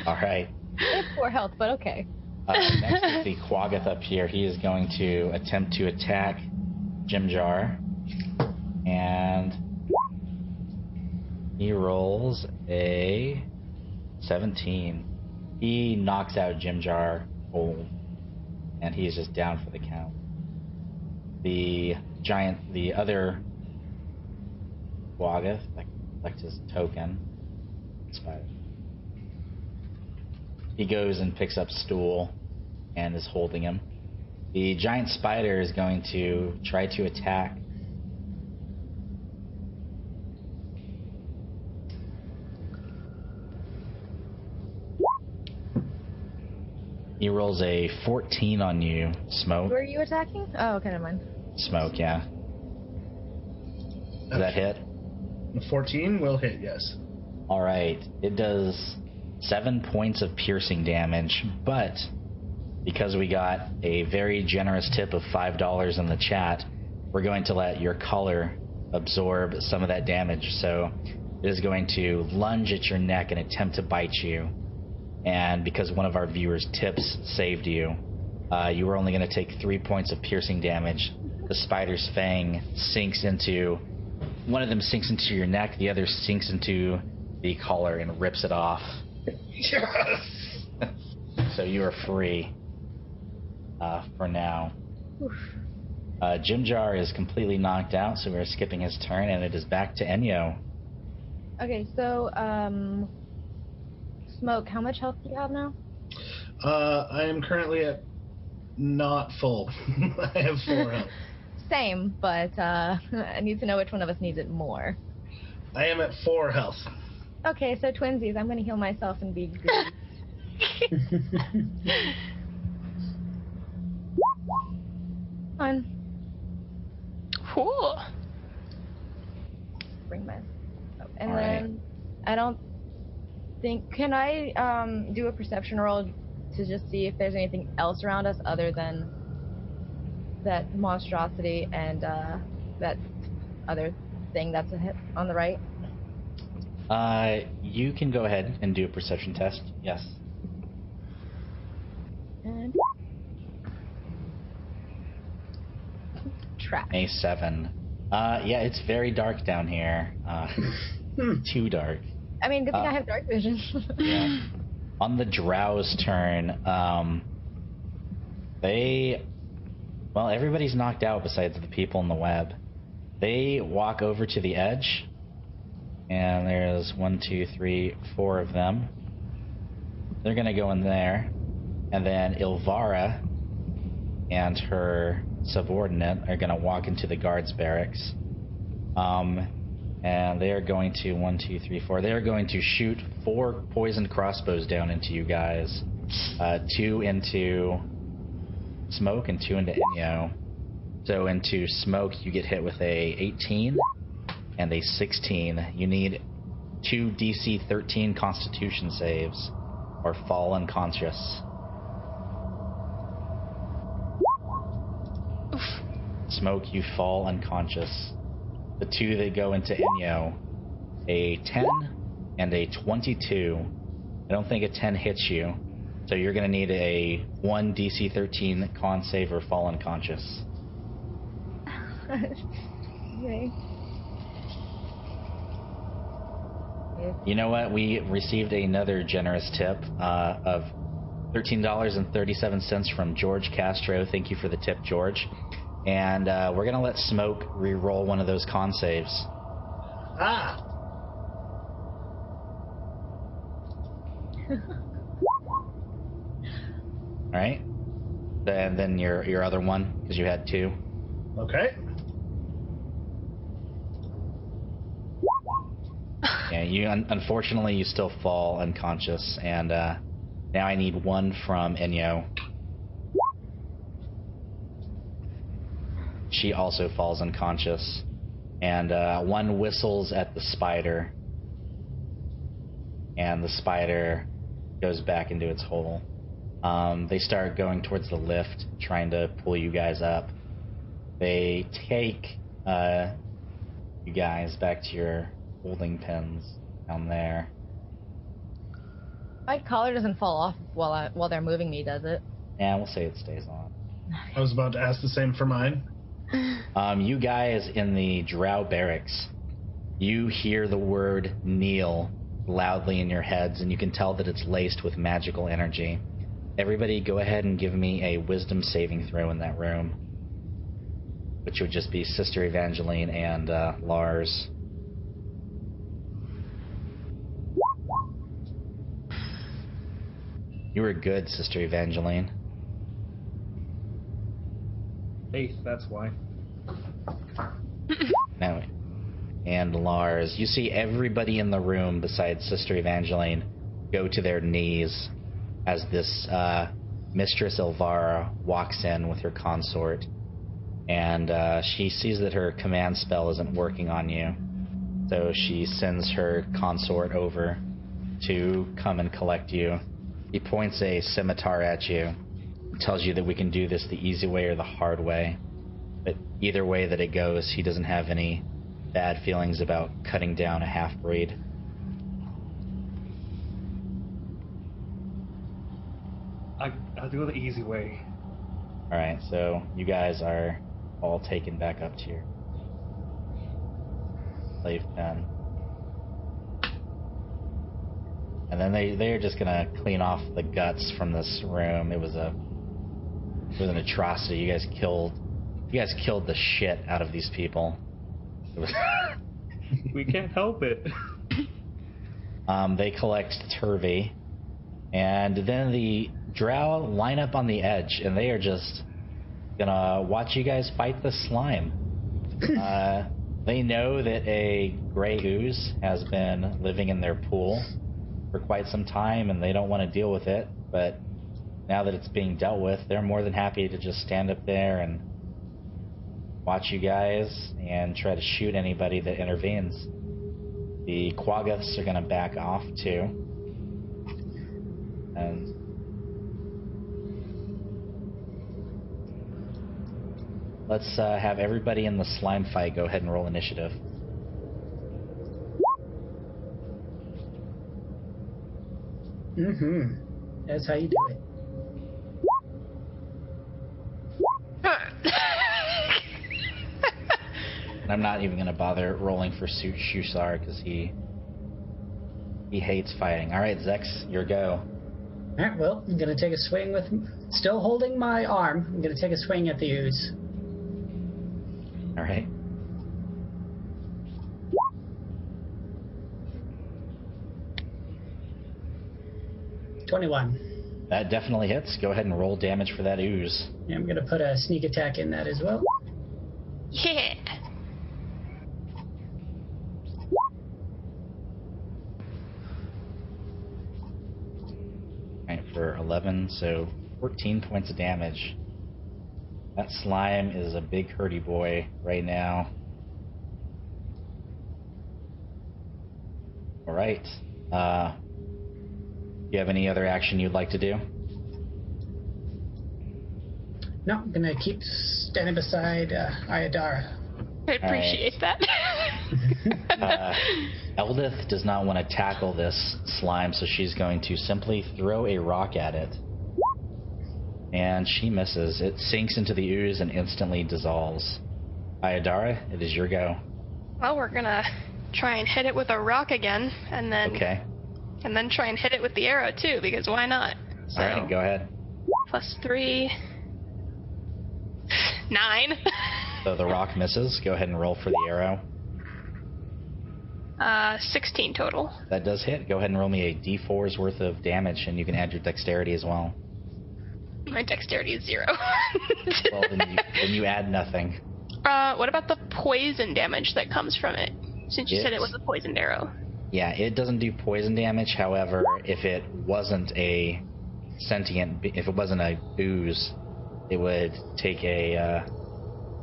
Alright. It's 4 health, but okay. Next is the Quaggoth up here. He is going to attempt to attack Jimjar. And he rolls a 17. He knocks out Jimjar whole, and he is just down for the count. The other Quaggoth, like his token, spider. He goes and picks up stool and is holding him. The giant spider is going to try to attack. He rolls a 14 on you, Smoke. Who are you attacking? Oh, okay, never mind. Smoke, yeah. Does that hit? The 14 will hit, yes. Alright, it does 7 points of piercing damage, but because we got a very generous tip of $5 in the chat, we're going to let your collar absorb some of that damage. So it is going to lunge at your neck and attempt to bite you. And because one of our viewers' tips saved you, you were only going to take 3 points of piercing damage. The spider's fang sinks into... One of them sinks into your neck, the other sinks into the collar and rips it off. Yes! So you are free for now. Jimjar is completely knocked out, so we're skipping his turn, and it is back to Enyo. Okay, so, Smoke, how much health do you have now? I am currently at not full. I have 4 health. Same, but I need to know which one of us needs it more. I am at 4 health. Okay, so twinsies, I'm gonna heal myself and be good. Fun. Cool. Bring my... Oh, and All then, I don't think... Can I do a perception roll to just see if there's anything else around us other than that monstrosity and that other thing that's a hit on the right? You can go ahead and do a perception test. Yes. And... Trap. A 7. Yeah, it's very dark down here. Too dark. I mean, good thing I have dark vision. Yeah. On the Drow's turn, everybody's knocked out besides the people in the web. They walk over to the edge, And there's 1, 2, 3, 4 of them. They're gonna go in there. And then Ilvara and her subordinate are gonna walk into the guards barracks. And they are going to 1, 2, 3, 4. They are going to shoot 4 poisoned crossbows down into you guys. 2 into Smoke and 2 into Inyo. So into Smoke, you get hit with a 18 and a 16. You need 2 DC 13 Constitution saves or fall unconscious. Oof. Smoke, you fall unconscious. The 2 that go into Inyo, a 10 and a 22. I don't think a 10 hits you, so you're going to need a 1 DC 13 con save or fall unconscious. Okay. You know what? We received another generous tip of $13.37 from George Castro. Thank you for the tip, George. And we're going to let Smoke re-roll one of those con saves. Ah! Alright? And then your other one, because you had 2. Okay. Yeah, you unfortunately you still fall unconscious, and now I need 1 from Inyo. She also falls unconscious, and 1 whistles at the spider, and the spider goes back into its hole. They start going towards the lift, trying to pull you guys up. They take you guys back to your holding pens down there. My collar doesn't fall off while they're moving me, does it? Yeah, we'll say it stays on. I was about to ask the same for mine. You guys in the Drow barracks, you hear the word kneel loudly in your heads, and you can tell that it's laced with magical energy. Everybody go ahead and give me a wisdom saving throw in that room, which would just be Sister Evangeline and Lars. You were good, Sister Evangeline. Faith, that's why. No. And Lars, you see everybody in the room besides Sister Evangeline go to their knees as this Mistress Elvara walks in with her consort. And she sees that her command spell isn't working on you. So she sends her consort over to come and collect you. He points a scimitar at you. Tells you that we can do this the easy way or the hard way. But either way that it goes, he doesn't have any bad feelings about cutting down a half-breed. I'll do it the easy way. Alright, so you guys are all taken back up to your slave pen. And then they're just gonna clean off the guts from this room. It was an atrocity. You guys killed the shit out of these people. It was We can't help it. They collect Turvey, and then the Drow line up on the edge, and they are just gonna watch you guys fight the slime. They know that a gray ooze has been living in their pool for quite some time, and they don't want to deal with it, but now that it's being dealt with, they're more than happy to just stand up there and watch you guys and try to shoot anybody that intervenes. The Quaggoths are going to back off too. And let's have everybody in the slime fight go ahead and roll initiative. Mm-hmm. That's how you do it. And I'm not even going to bother rolling for Shusar because he hates fighting. All right, Zex, your go. All right, well, I'm going to take a swing with... Still holding my arm. I'm going to take a swing at the ooze. All right. 21. That definitely hits. Go ahead and roll damage for that ooze. Yeah, I'm gonna put a sneak attack in that as well. Yeah. Alright, for 11, so 14 points of damage. That slime is a big hurty boy right now. Alright. Do you have any other action you'd like to do? No, I'm gonna keep standing beside Ayadara. I appreciate that. Eldith does not want to tackle this slime, so she's going to simply throw a rock at it. And she misses. It sinks into the ooze and instantly dissolves. Ayadara, it is your go. Well, we're gonna try and hit it with a rock again, and then and then try and hit it with the arrow too, because why not? So, Alright, go ahead. +3, 9. So the rock misses. Go ahead and roll for the arrow. 16 total. That does hit. Go ahead and roll me a d4's worth of damage, and you can add your dexterity as well. My dexterity is 0. Well, then you add nothing. What about the poison damage that comes from it? Since you said it was a poisoned arrow. Yeah, it doesn't do poison damage. However, if it wasn't a if it wasn't a ooze, it would take a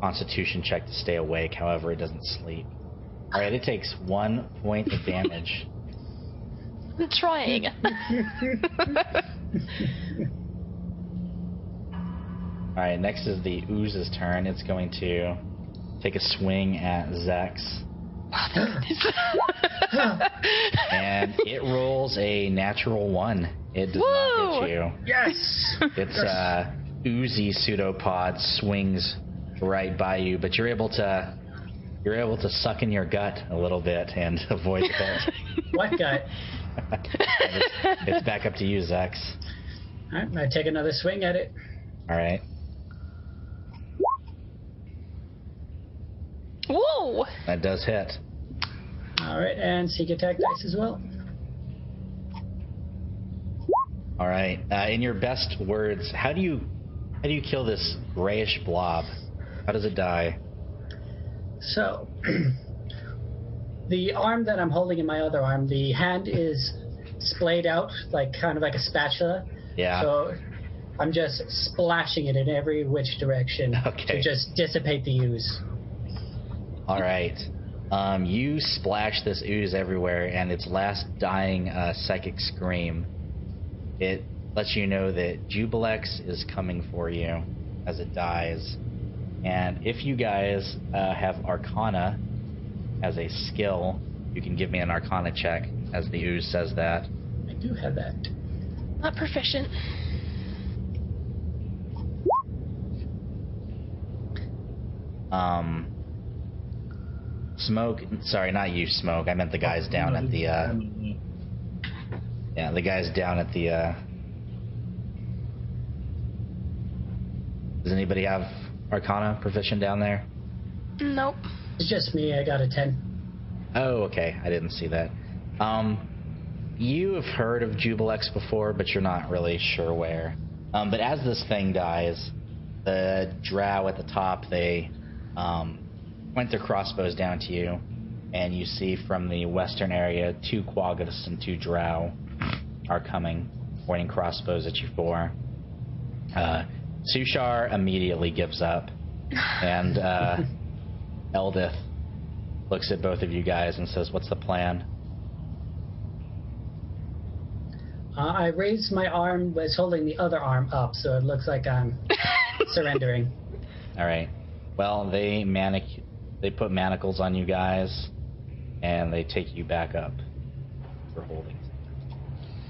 Constitution check to stay awake. However, it doesn't sleep. All right, it takes 1 point of damage. I'm trying. All right, next is the ooze's turn. It's going to take a swing at Zex. And it rolls a natural 1. It does not hit you. Yes! Its oozy pseudopod swings right by you, but you're able to suck in your gut a little bit and avoid the hit. What gut? It's back up to you, Zex. Alright, I take another swing at it. All right. Whoa! That does hit. Alright, and sneak attack dice as well. All right. In your best words, how do you kill this grayish blob? How does it die? So, the arm that I'm holding in my other arm, the hand is splayed out, kind of like a spatula. Yeah. So, I'm just splashing it in every which direction to just dissipate the ooze. All right. You splash this ooze everywhere, and its last dying psychic scream, it lets you know that Jubilex is coming for you as it dies. And if you guys have Arcana as a skill, you can give me an Arcana check, as the ooze says that. I do have that. Not proficient. Smoke, sorry, not you, Smoke. I meant the guys down at the, yeah, the guys down at the, Does anybody have Arcana proficient down there? Nope. It's just me, I got a 10. Oh, okay. I didn't see that. You have heard of Jubilex before, but you're not really sure where. But as this thing dies, the drow at the top, they point their crossbows down to you, and you see from the western area 2 Quaggas and 2 drow are coming, pointing crossbows at you 4. Sushar immediately gives up, and Eldith looks at both of you guys and says, "What's the plan?" I raised my arm, was holding the other arm up, so it looks like I'm surrendering. All right. Well, they put manacles on you guys, and they take you back up for holding.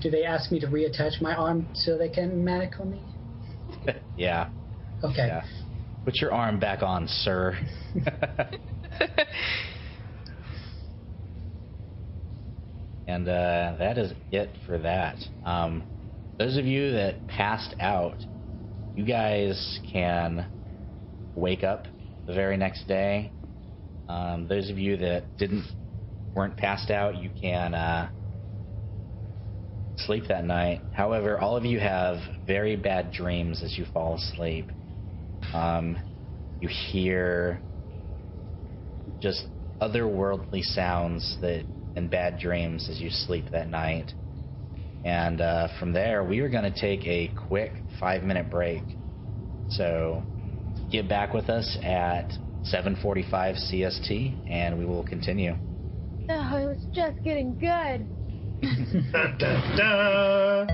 Do they ask me to reattach my arm so they can manacle me? Yeah. Okay. Yeah. Put your arm back on, sir. And that is it for that. Those of you that passed out, you guys can wake up the very next day. Those of you that weren't passed out, you can sleep that night. However, all of you have very bad dreams as you fall asleep. You hear just otherworldly sounds and bad dreams as you sleep that night. And from there, we are going to take a quick 5-minute break. So get back with us at 7:45 CST, and we will continue. Oh, it was just getting good. Da, da, da.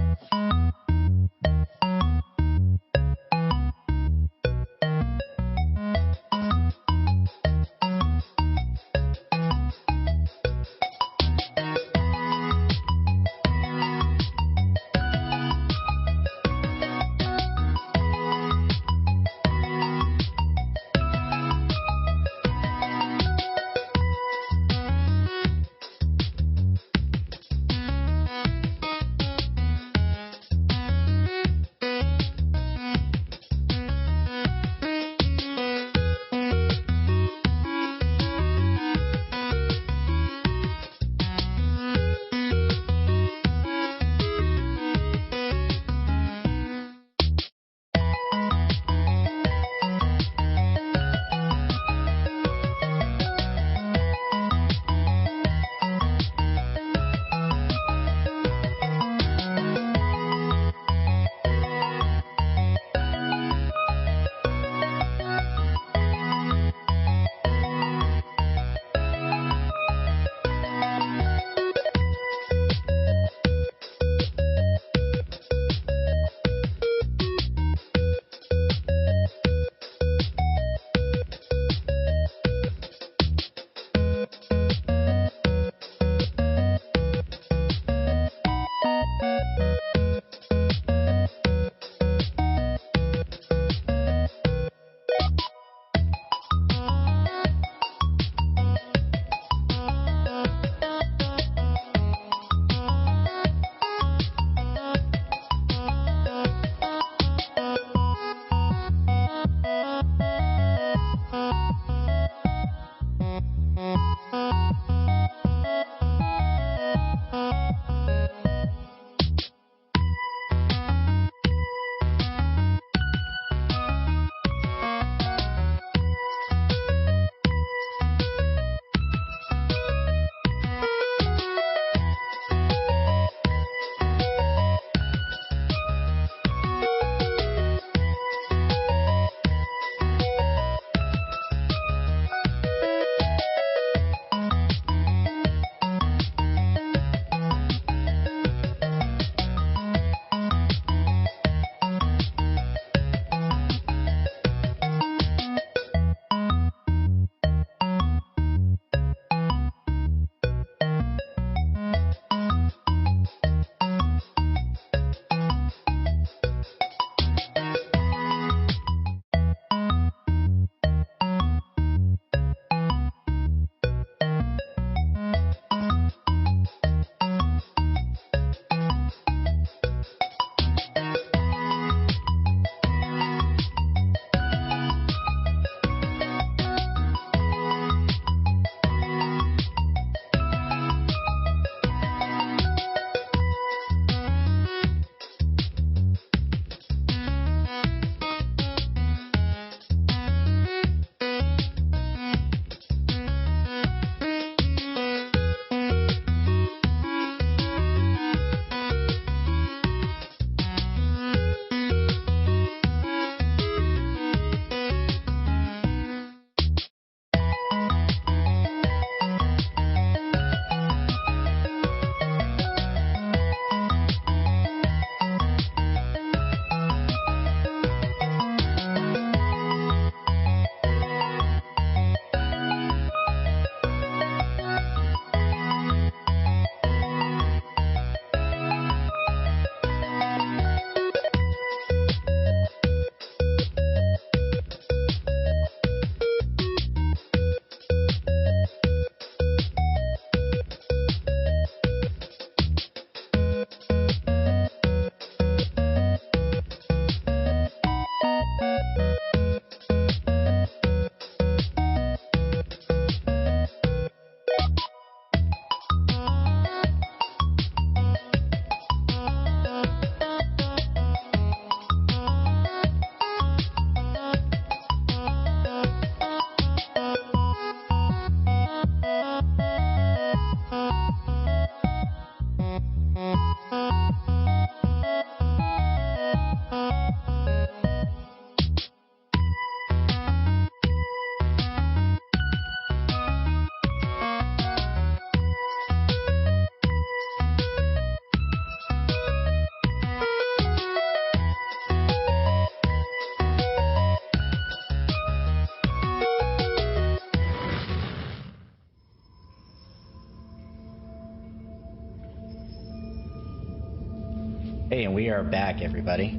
Hey, and we are back, everybody.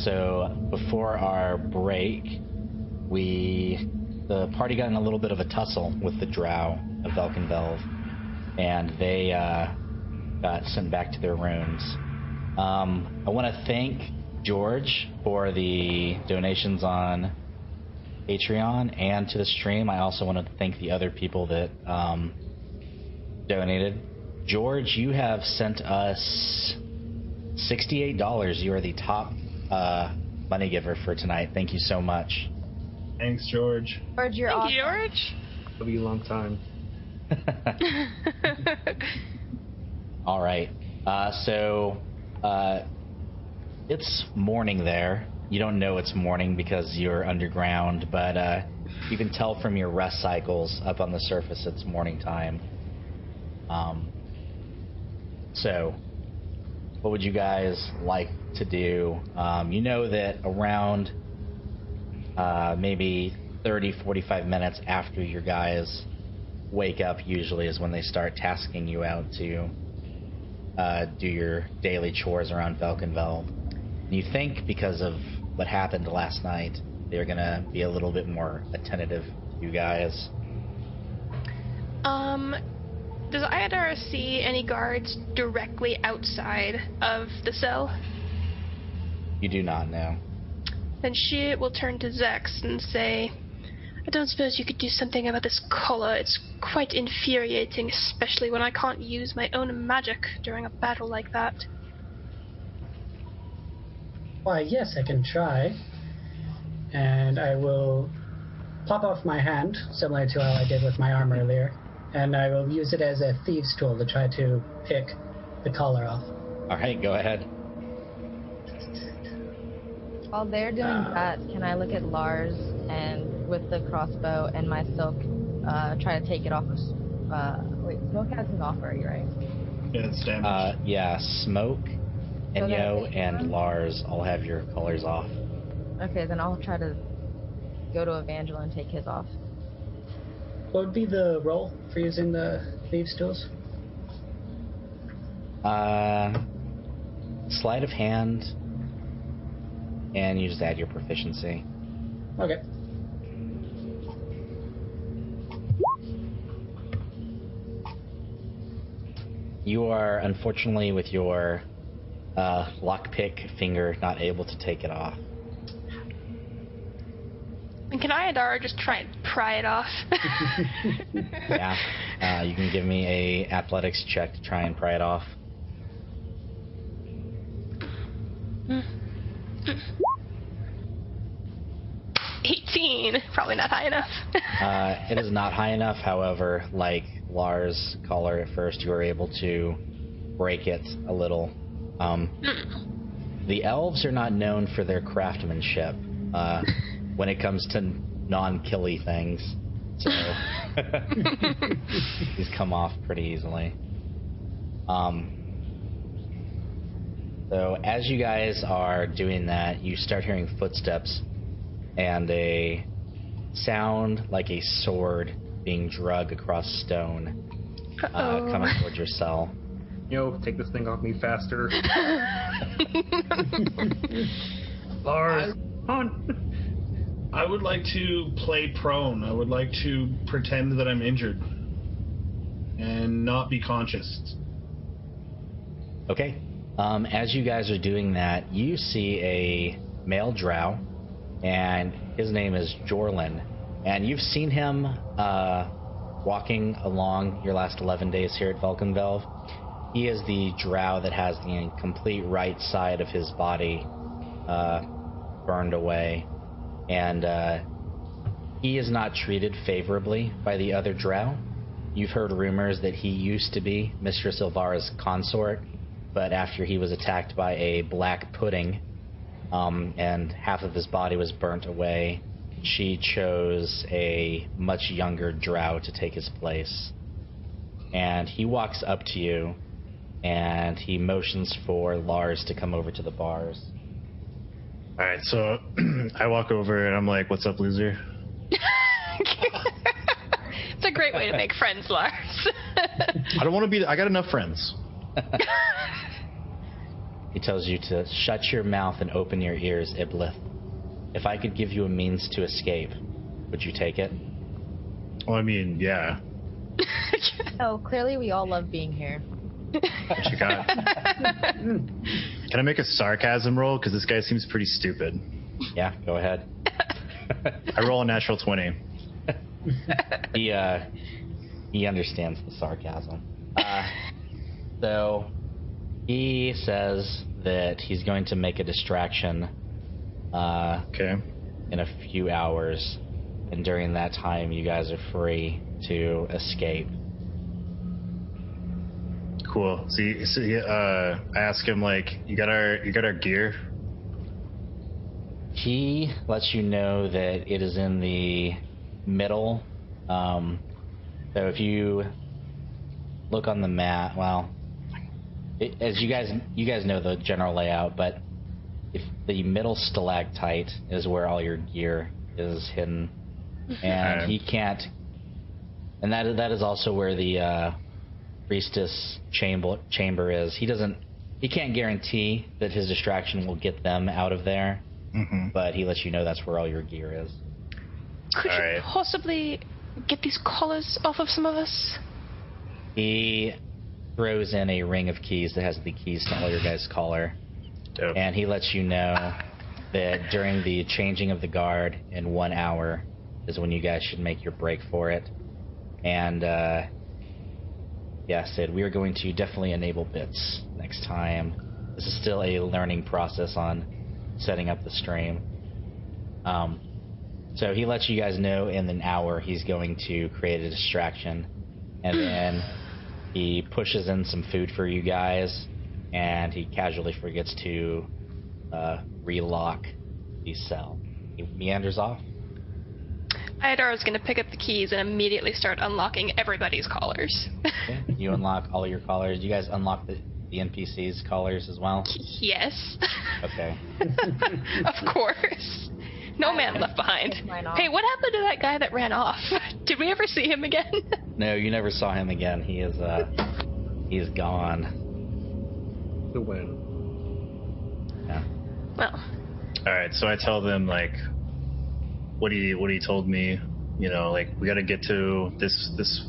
So before our break, the party got in a little bit of a tussle with the drow of Velkynvelve, and they got sent back to their rooms. I want to thank George for the donations on Patreon and to the stream. I also want to thank the other people that donated. George, you have sent us $68. You are the top money giver for tonight. Thank you so much. Thanks, George. George, you're Thank awesome. you, George. It'll be a long time. All right. So it's morning there. You don't know it's morning because you're underground, but you can tell from your rest cycles up on the surface it's morning time. So what would you guys like to do? You know that around maybe 30-45 minutes after your guys wake up usually is when they start tasking you out to do your daily chores around Velkynvelve. You think because of what happened last night, they're going to be a little bit more attentive to you guys. Does Iodara see any guards directly outside of the cell? You do not know. Then she will turn to Zex and say, I don't suppose you could do something about this collar. It's quite infuriating, especially when I can't use my own magic during a battle like that. Why, yes, I can try. And I will pop off my hand, similar to how I did with my arm earlier, and I will use it as a thieves' tool to try to pick the collar off. All right, go ahead. While they're doing that, can I look at Lars and with the crossbow and my silk, try to take it off? Wait, Smoke has his off already, right? Yeah, it's damaged. Yeah, Smoke, So Enyo, that's and one? Lars all have your colors off. Okay, then I'll try to go to Evangel and take his off. What would be the roll for using the thieves' tools? Sleight of hand, and you just add your proficiency. Okay. You are, unfortunately, with your lockpick finger, not able to take it off. And can Iodara just try and pry it off? Yeah. You can give me a athletics check to try and pry it off. 18. Probably not high enough. It is not high enough, however, like Lars' collar at first, you were able to break it a little. The elves are not known for their craftsmanship when it comes to non-killy things. So these come off pretty easily. So as you guys are doing that, you start hearing footsteps and a sound like a sword being dragged across stone coming towards your cell. Yo, take this thing off me faster. Lars, on. I would like to play prone. I would like to pretend that I'm injured and not be conscious. Okay. As you guys are doing that, you see a male drow, and his name is Jorlin. And you've seen him walking along your last 11 days here at Velkynvelve. He is the drow that has the complete right side of his body burned away. And he is not treated favorably by the other drow. You've heard rumors that he used to be Mistress Ilvara's consort, but after he was attacked by a black pudding and half of his body was burnt away, she chose a much younger drow to take his place. And he walks up to you and he motions for Lars to come over to the bars. All right, so I walk over and I'm like, "What's up, loser?" It's a great way to make friends, Lars. I don't want to be. I got enough friends. He tells you to shut your mouth and open your ears, Iblis. If I could give you a means to escape, would you take it? Well, I mean, yeah. Oh, clearly we all love being here. What you got? Can I make a sarcasm roll? Because this guy seems pretty stupid. Yeah, go ahead. I roll a natural 20. He understands the sarcasm. So he says that he's going to make a distraction Okay. in a few hours, and during that time you guys are free to escape. Cool. I ask him, like, you got our gear? He lets you know that it is in the middle. So if you look on the map, well, as you guys know the general layout, but if the middle stalactite is where all your gear is hidden, and he can't, and that is also where the priestess chamber is. He can't guarantee that his distraction will get them out of there, but he lets you know that's where all your gear is. Could All you right. possibly get these collars off of some of us? He throws in a ring of keys that has the keys to all your guys' collar. Dope. And he lets you know that during the changing of the guard in 1 hour is when you guys should make your break for it. And, yeah, Sid, we are going to definitely enable bits next time. This is still a learning process on setting up the stream. So he lets you guys know in an hour he's going to create a distraction. And then he pushes in some food for you guys, and he casually forgets to relock the cell. He meanders off. Iodar is going to pick up the keys and immediately start unlocking everybody's collars. Okay. You unlock all your collars. You guys unlock the NPC's collars as well? Yes. Okay. Of course. No man left behind. Mine off. Hey, what happened to that guy that ran off? Did we ever see him again? No, you never saw him again. He is gone. The win. Yeah. Well, All right, so I tell them, like, what he told me. You know, like, we got to get to this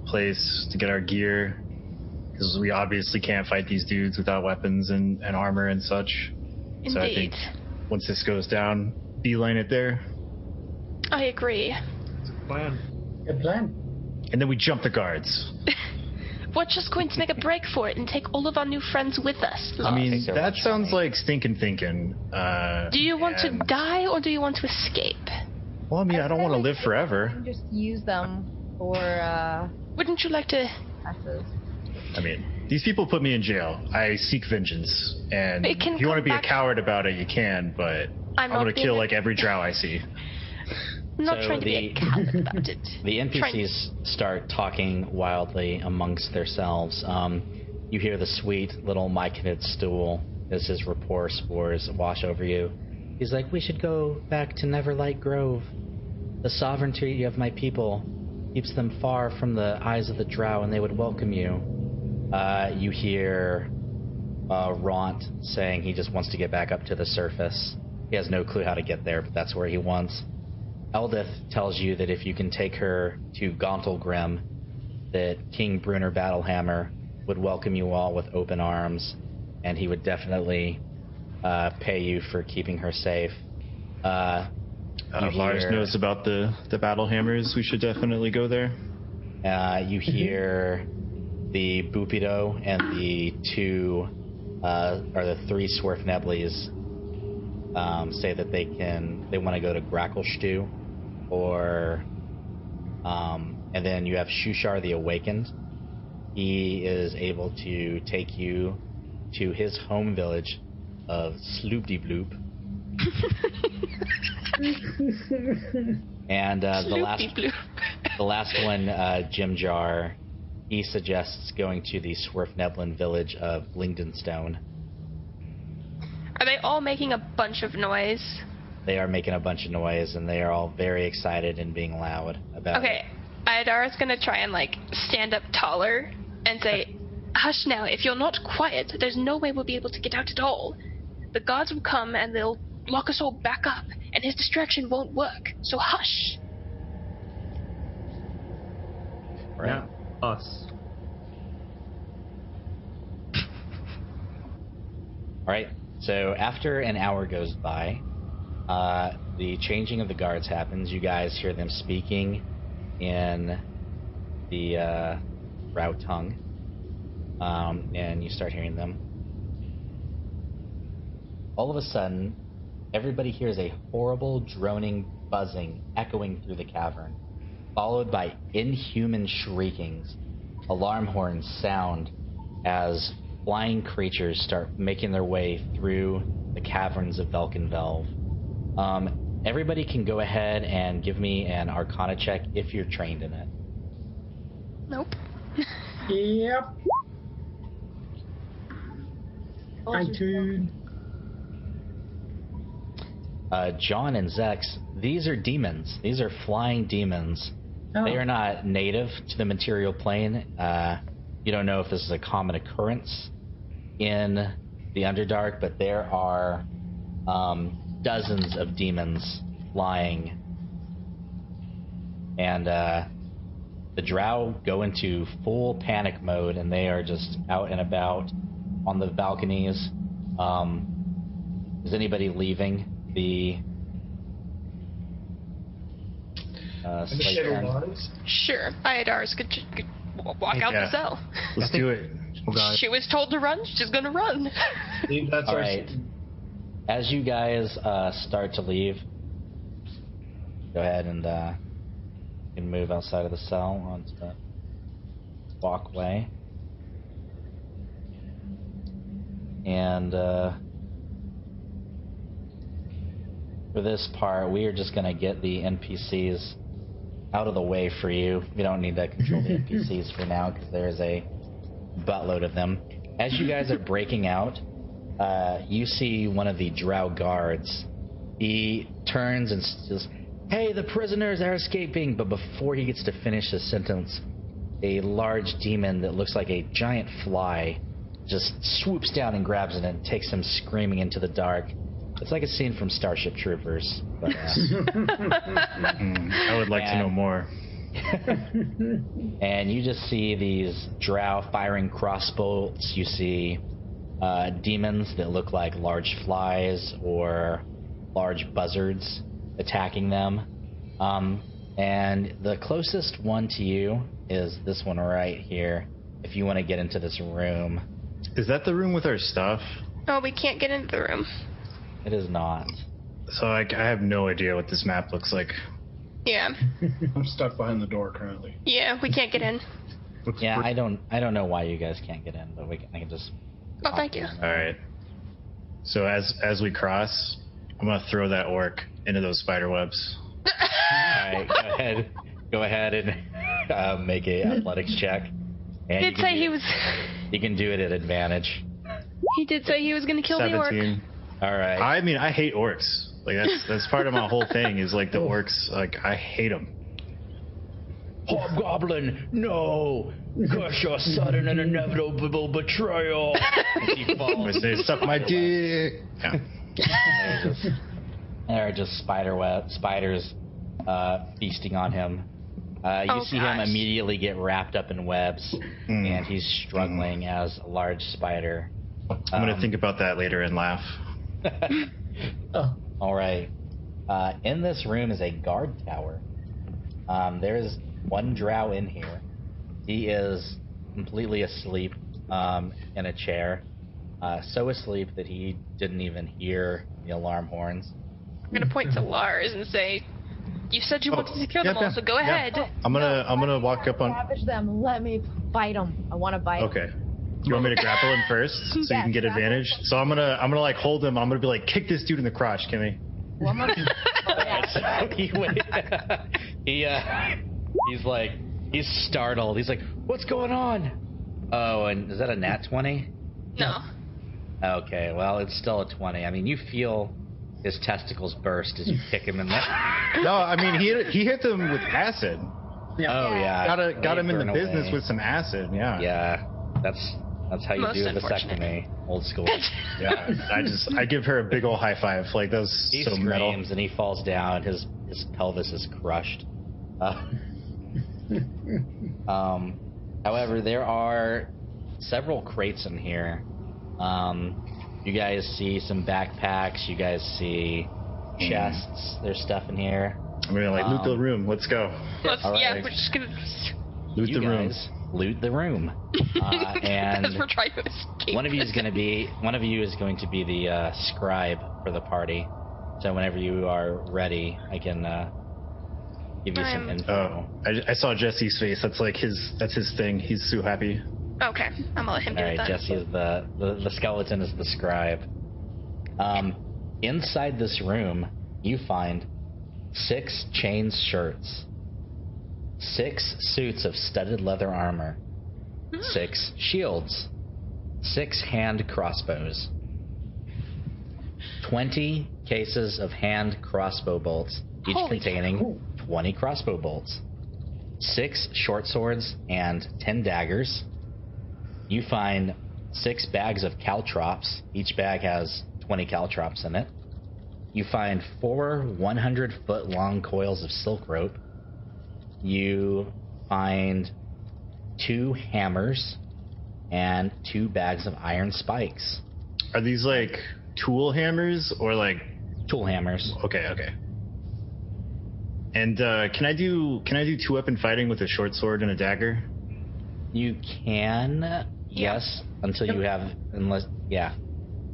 place to get our gear, because we obviously can't fight these dudes without weapons and armor and such. indeed. So I think once this goes down, beeline it there, I agree. It's a plan. Good plan. and then we jump the guards. We're just going to make a break for it and take all of our new friends with us. I mean, Take their that lunch sounds money. like stinking thinking. Do you want to and- die or do you want to escape? Well, I mean, I don't want to live We forever. can just use them for Wouldn't you like to... passes. I mean, these people put me in jail. I seek vengeance, and It can if you want to come be back- a coward about it, you can. But I'm not gonna being kill a- like every drow I see. I'm not So trying to be a the- coward about it. The Trying- NPCs start talking wildly amongst themselves. You hear the sweet little myconid stool as his rapport spores wash over you. He's like, we should go back to Neverlight Grove. The sovereignty of my people keeps them far from the eyes of the drow, and they would welcome you. You hear Raunt saying he just wants to get back up to the surface. He has no clue how to get there, but that's where he wants. Eldith tells you that if you can take her to Gauntlgrim, that King Brunner Battlehammer would welcome you all with open arms, and he would definitely pay you for keeping her safe. You Lars hear- knows about the battle hammers. We should definitely go there. You hear the Bupido and the three Swerfnebblies say that they want to go to Gracklstew, or and then you have Shushar the Awakened. He is able to take you to his home village of Sloopdibloop. And the last one, Jim Jar, he suggests going to the Swerfneblin village of Blingdenstone. Are they all making a bunch of noise? They are making a bunch of noise, and they are all very excited and being loud about Okay, Iodar is gonna try and like stand up taller and say, Hush now. If you're not quiet, there's no way we'll be able to get out at all. The guards will come and they'll lock us all back up, and his distraction won't work. So hush. Right. Yeah, us. All right. So after an hour goes by, the changing of the guards happens. You guys hear them speaking in the Drow tongue, and you start hearing them. All of a sudden, everybody hears a horrible droning buzzing echoing through the cavern, followed by inhuman shriekings. Alarm horns sound as flying creatures start making their way through the caverns of Velkynvelve. Everybody can go ahead and give me an Arcana check if you're trained in it. Nope. Yep. 19. John and Zex, these are demons. These are flying demons. Oh. They are not native to the material plane. You don't know if this is a common occurrence in the Underdark, but there are dozens of demons flying. And the Drow go into full panic mode, and they are just out and about on the balconies. Is anybody leaving the slate pen? Sure. Iodars could walk out the cell. Let's do it. Oh God. She was told to run. She's gonna run. That's All our right. As you guys start to leave, go ahead and you can move outside of the cell onto the walkway. And for this part, we are just going to get the NPCs out of the way for you. We don't need to control the NPCs for now because there's a buttload of them. As you guys are breaking out, you see one of the Drow guards. He turns and says, "Hey, the prisoners are escaping!" But before he gets to finish his sentence, a large demon that looks like a giant fly just swoops down and grabs it and takes him screaming into the dark. It's like a scene from Starship Troopers. But, I would like to know more. And you just see these Drow firing crossbolts. You see demons that look like large flies or large buzzards attacking them. And the closest one to you is this one right here, if you want to get into this room. Is that the room with our stuff? Oh, we can't get into the room. It is not. So I have no idea what this map looks like. Yeah. I'm stuck behind the door currently. Yeah, we can't get in. Yeah, I don't know why you guys can't get in, but I can just. Oh, thank you. All right. So as we cross, I'm gonna throw that orc into those spider webs. All right, go ahead and make a athletics check. And He did say he was. You can do it at advantage. He did say he was going to kill the orc. 17. All right. I mean, I hate orcs. Like that's part of my whole thing is like the orcs. Like I hate them. Hobgoblin, no! Curse your sudden and inevitable betrayal. As he falls. They suck my dick. Yeah. There are just spiders feasting on him. You see him immediately get wrapped up in webs, and he's struggling as a large spider. I'm gonna think about that later and laugh. All right. In this room is a guard tower. There is one Drow in here. He is completely asleep in a chair. So asleep that he didn't even hear the alarm horns. I'm going to point to Lars and say, "You said you wanted to kill them all, so go ahead." I'm gonna walk up on. Ravage them. Let me bite them. I want to bite. Okay. You want me to grapple him first so you can get advantage? So I'm gonna like hold him. I'm gonna be like, kick this dude in the crotch, Kimmy. Well, I'm gonna... He's startled. He's like, "What's going on?" Oh, and is that a nat 20? No. Okay, well, it's still a 20. I mean, you feel his testicles burst as you kick him in there. No, I mean he hit them with acid. Yeah. Oh yeah. Got him in the Burn business away. with some acid. Yeah. Yeah. That's how you Most do a unfortunate. vasectomy, old school. Yeah, I give her a big ol' high five. Like that was He so screams metal. and he falls down. His pelvis is crushed. However, there are several crates in here. You guys see some backpacks. You guys see chests. There's stuff in here. I'm gonna like loot the room. Let's go. All Yeah, right. we're just gonna. Loot You the room. guys loot the room. And Because we're trying to escape. one of you is going to be the scribe for the party. So whenever you are ready, I can give you some info. Oh, I saw Jesse's face. That's like that's his thing. He's so happy. Okay, I'm gonna let him do All it right, then. Jesse is the skeleton is the scribe. Inside this room, you find 6 chains shirts, 6 suits of studded leather armor, 6 shields, 6 hand crossbows, 20 cases of hand crossbow bolts, each Holy containing 20 crossbow bolts, 6 short swords, and 10 daggers. You find 6 bags of caltrops. Each bag has 20 caltrops in it. You find 4 100-foot long coils of silk rope. You find 2 hammers and 2 bags of iron spikes. Are these like tool hammers or like? Tool hammers. Okay. And can I do 2-weapon fighting with a short sword and a dagger? You can, yes, until you have, unless, yeah.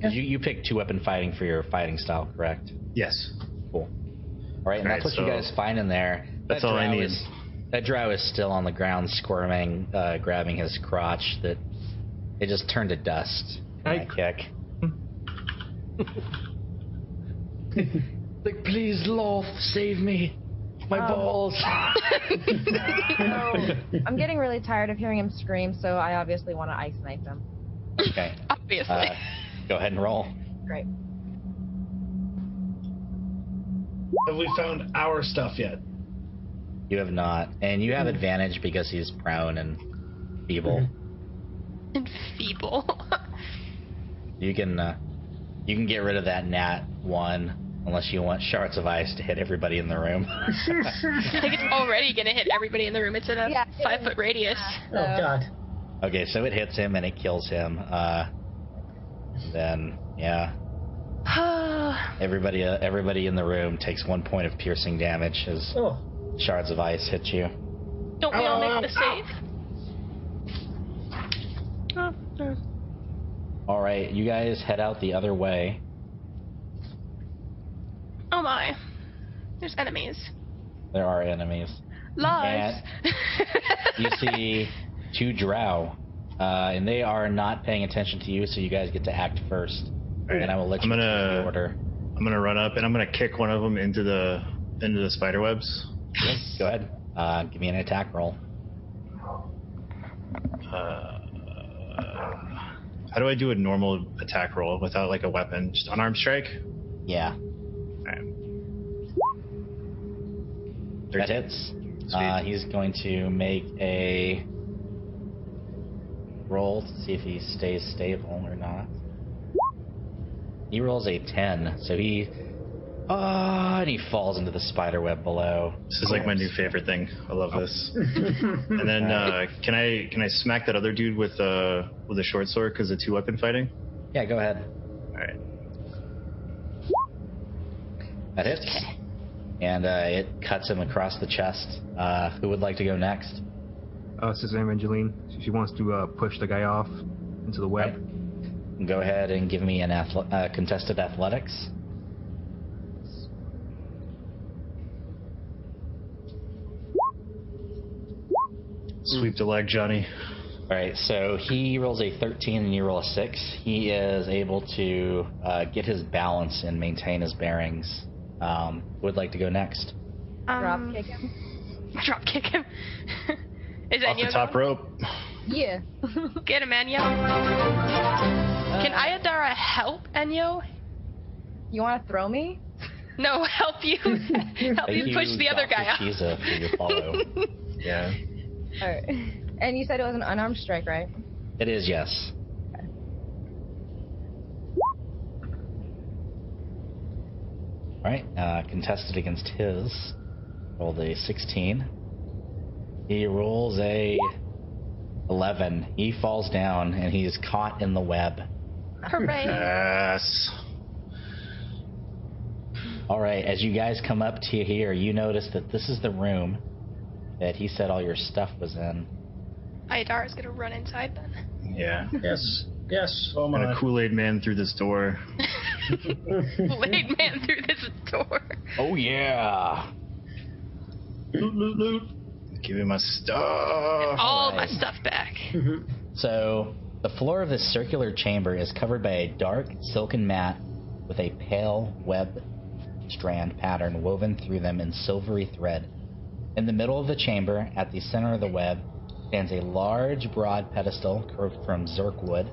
'Cause you picked 2-weapon fighting for your fighting style, correct? Yes. Cool. All right, and All that's right, what you so guys find in there. that's That all I drow need. That drow is still on the ground, squirming, grabbing his crotch. That it just turned to dust. I- That kick. Like, please, Loth, save me. My balls. So, I'm getting really tired of hearing him scream, so I obviously want to ice knife him. Okay. Obviously. Go ahead and roll. Great. Have we found our stuff yet? You have not, and you have advantage because he's prone and feeble. And feeble. You can get rid of that nat 1 unless you want shards of ice to hit everybody in the room. I think it's already gonna hit everybody in the room. It's in a 5-foot radius. Oh God. Okay, so it hits him and it kills him. Then yeah, everybody in the room takes 1 point of piercing damage as Oh. shards of ice hit you. Don't we all make the save? All right, you guys head out the other way. Oh my. There's enemies. There are enemies. Lies. You see 2 drow, and they are not paying attention to you, so you guys get to act first. And I will let you choose the order. I'm gonna run up and I'm gonna kick one of them into the spider webs. Go ahead. Give me an attack roll. How do I do a normal attack roll without like a weapon? Just unarmed strike? Yeah, Alright. that hits. Sweet. He's going to make a roll to see if he stays stable or not. He rolls a 10, so and he falls into the spider web below. This is like my new favorite thing. I love this. And then can I smack that other dude with a short sword because of 2-weapon fighting? Yeah, go ahead. All right. That hits. And it cuts him across the chest. Who would like to go next? Sister Evangeline, she wants to push the guy off into the web. Right. Go ahead and give me an contested athletics. Sweep the leg, Johnny. All right, so he rolls a 13 and you roll a 6. He is able to get his balance and maintain his bearings. Who would like to go next? Drop kick him. Drop kick him. Is Off Enyo the top going? rope. Yeah. Get him, Enyo. Can Ayadara help Enyo? You want to throw me? No, help you. Help you push the other guy off. Shiza for your follow. Yeah. Alright. And you said it was an unarmed strike, right? It is, yes. Okay. Alright, contested against his. Rolled a 16. He rolls a 11. He falls down and he is caught in the web. Hooray! Yes. Alright, as you guys come up to here, you notice that this is the room that he said all your stuff was in. Ayadara's gonna run inside then. Yeah. Yes. Yes. Oh And my. a Kool-Aid man through this door. Blade man through this door. Oh yeah! Loot, loot, loot. Give me my stuff. All Alright. my stuff back. So, the floor of this circular chamber is covered by a dark silken mat with a pale web strand pattern woven through them in silvery thread. In the middle of the chamber, at the center of the web, stands a large, broad pedestal curved from zirk wood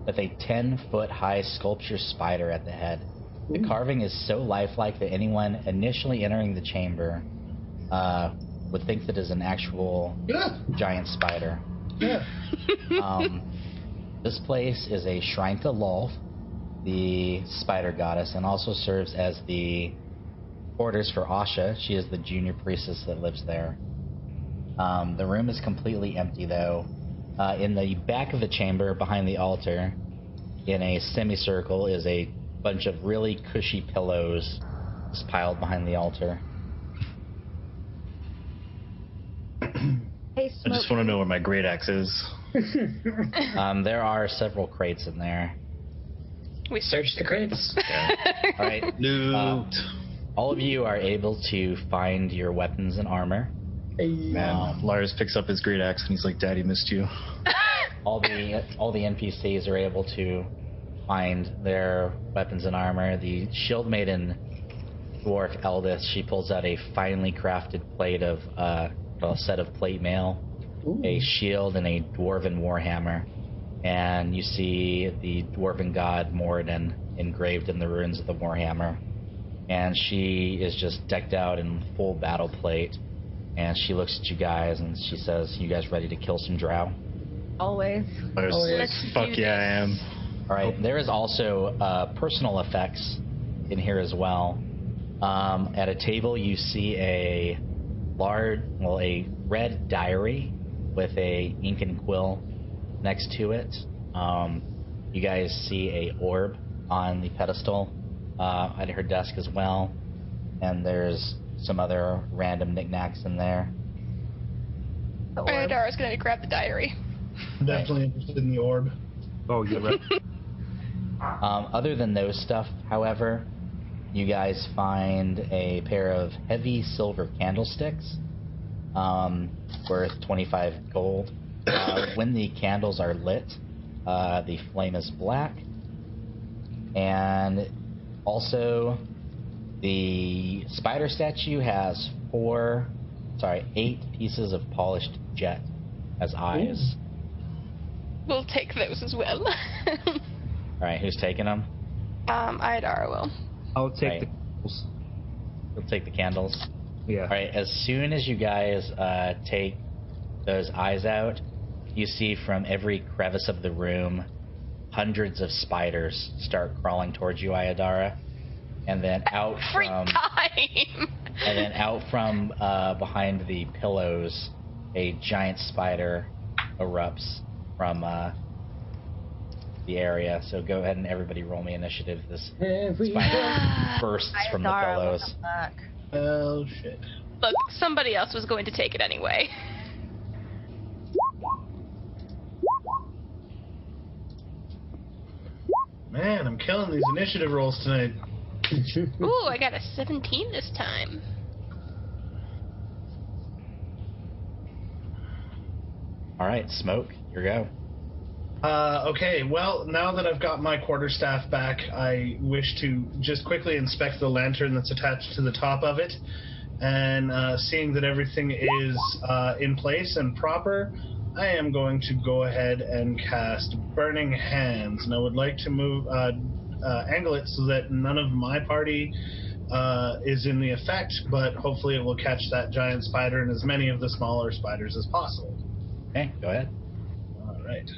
with a 10-foot high sculpture spider at the head. The carving is so lifelike that anyone initially entering the chamber would think that it is an actual Yeah. giant spider. Yeah. This place is a shrine to Lolth, the spider goddess, and also serves as the quarters for Asha. She is the junior priestess that lives there. The room is completely empty, though. In the back of the chamber, behind the altar, in a semicircle, is a bunch of really cushy pillows just piled behind the altar. Hey, I Smoke. just want to know where my great axe is. There are several crates in there. We Search the crates. All right. Loot. All of you are able to find your weapons and armor. Man, Lars picks up his great axe and he's like, "Daddy missed you." All the NPCs are able to find their weapons and armor. The shield maiden dwarf Eldith, she pulls out a finely crafted plate of a set of plate mail, a shield, and a dwarven warhammer. And you see the dwarven god Moradin engraved in the runes of the warhammer. And she is just decked out in full battle plate. And she looks at you guys and she says, "You guys ready to kill some drow?" Always. Lars Oh, says, let's "Fuck do yeah, I this." am." All right. There is also personal effects in here as well. At a table, you see a red diary with a ink and quill next to it. You guys see a orb on the pedestal at her desk as well, and there's some other random knickknacks in there. The orb. Ayadara's gonna grab the diary. Definitely interested in the orb. Oh, yeah, right. Other than those stuff, however, you guys find a pair of heavy silver candlesticks worth 25 gold. When the candles are lit, the flame is black. And also, the spider statue has 8 pieces of polished jet as eyes. We'll take those as well. Alright, who's taking them? Ayadara will. I'll take Right. the candles. You'll take the candles. Yeah. Alright, as soon as you guys take those eyes out, you see from every crevice of the room hundreds of spiders start crawling towards you, Ayadara. And then out Free from time! behind the pillows, a giant spider erupts from the area. So go ahead and everybody roll me initiative. This spider bursts from the Ayadara, pillows. welcome back. Oh shit. Look, somebody else was going to take it anyway. Man, I'm killing these initiative rolls tonight. Ooh, I got a 17 this time. Alright, Smoke, your go. Okay, well, now that I've got my quarterstaff back, I wish to just quickly inspect the lantern that's attached to the top of it. And seeing that everything is in place and proper, I am going to go ahead and cast Burning Hands. And I would like to angle it so that none of my party is in the effect, but hopefully it will catch that giant spider and as many of the smaller spiders as possible. Okay, go ahead. right.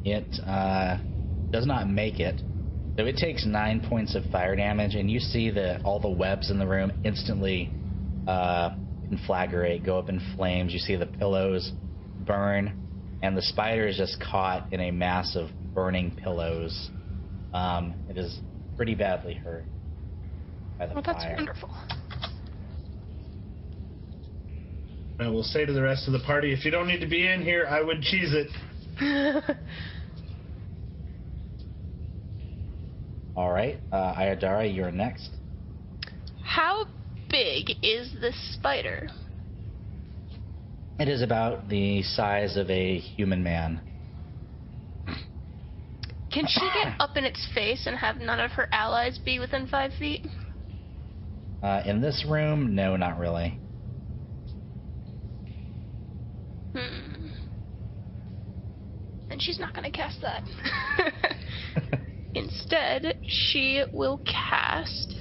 It does not make it. So it takes 9 points of fire damage, and you see that all the webs in the room instantly conflagrate, go up in flames. You see the pillows burn, and the spider is just caught in a mass of burning pillows. It is pretty badly hurt by the Well, that's fire. wonderful. I will say to the rest of the party, if you don't need to be in here, I would cheese it. All right, Ayadara, you're next. How big is this spider? It is about the size of a human man. Can she get up in its face and have none of her allies be within 5 feet? In this room, no, not really. And she's not going to cast that. Instead, she will cast...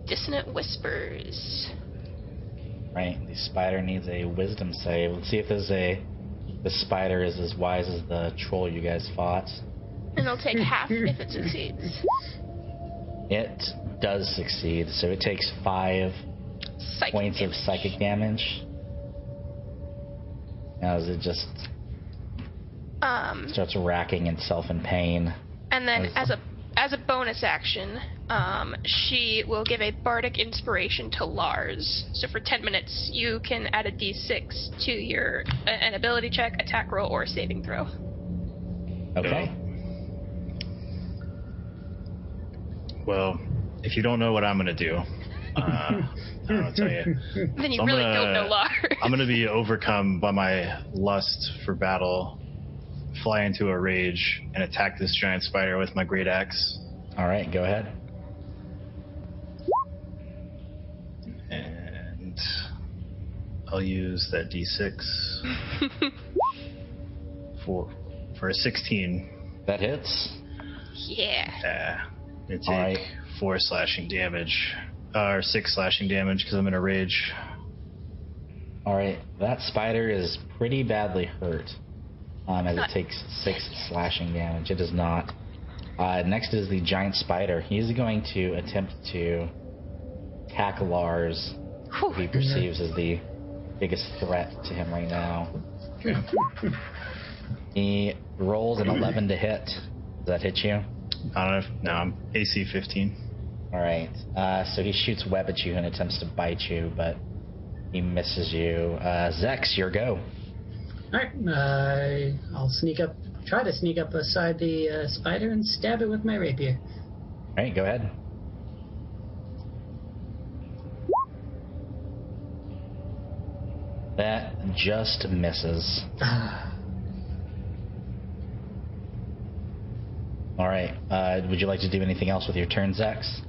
Dissonant Whispers. Right, the spider needs a wisdom save. Let's see if the spider is as wise as the troll you guys fought. And it'll take half if it succeeds. It does succeed, so it takes 5 Psychic points damage. of psychic damage. As it just starts racking itself in pain. And then as a bonus action, she will give a bardic inspiration to Lars. So for 10 minutes, you can add a d6 to your an ability check, attack roll, or saving throw. Okay. Well, if you don't know what I'm gonna do, I'll tell you. Then you So I'm really gonna- don't know Lars. I'm gonna be overcome by my lust for battle, fly into a rage, and attack this giant spider with my great axe. All right, go ahead. And I'll use that d6 for a 16. That hits. Yeah. It take All right. 4 slashing damage, or 6 slashing damage because I'm in a rage. All right, that spider is pretty badly hurt. As it takes 6 slashing damage. It does not. Next is the giant spider. He's going to attempt to attack Lars, who he perceives as the biggest threat to him right now. He rolls an 11 to hit. Does that hit you? I don't know if, no, I'm AC 15. All right. So he shoots web at you and attempts to bite you, but he misses you. Zex, your go. Alright, I'll try to sneak up beside the spider and stab it with my rapier. All right, go ahead. That just misses. All right. Would you like to do anything else with your turn, Zex?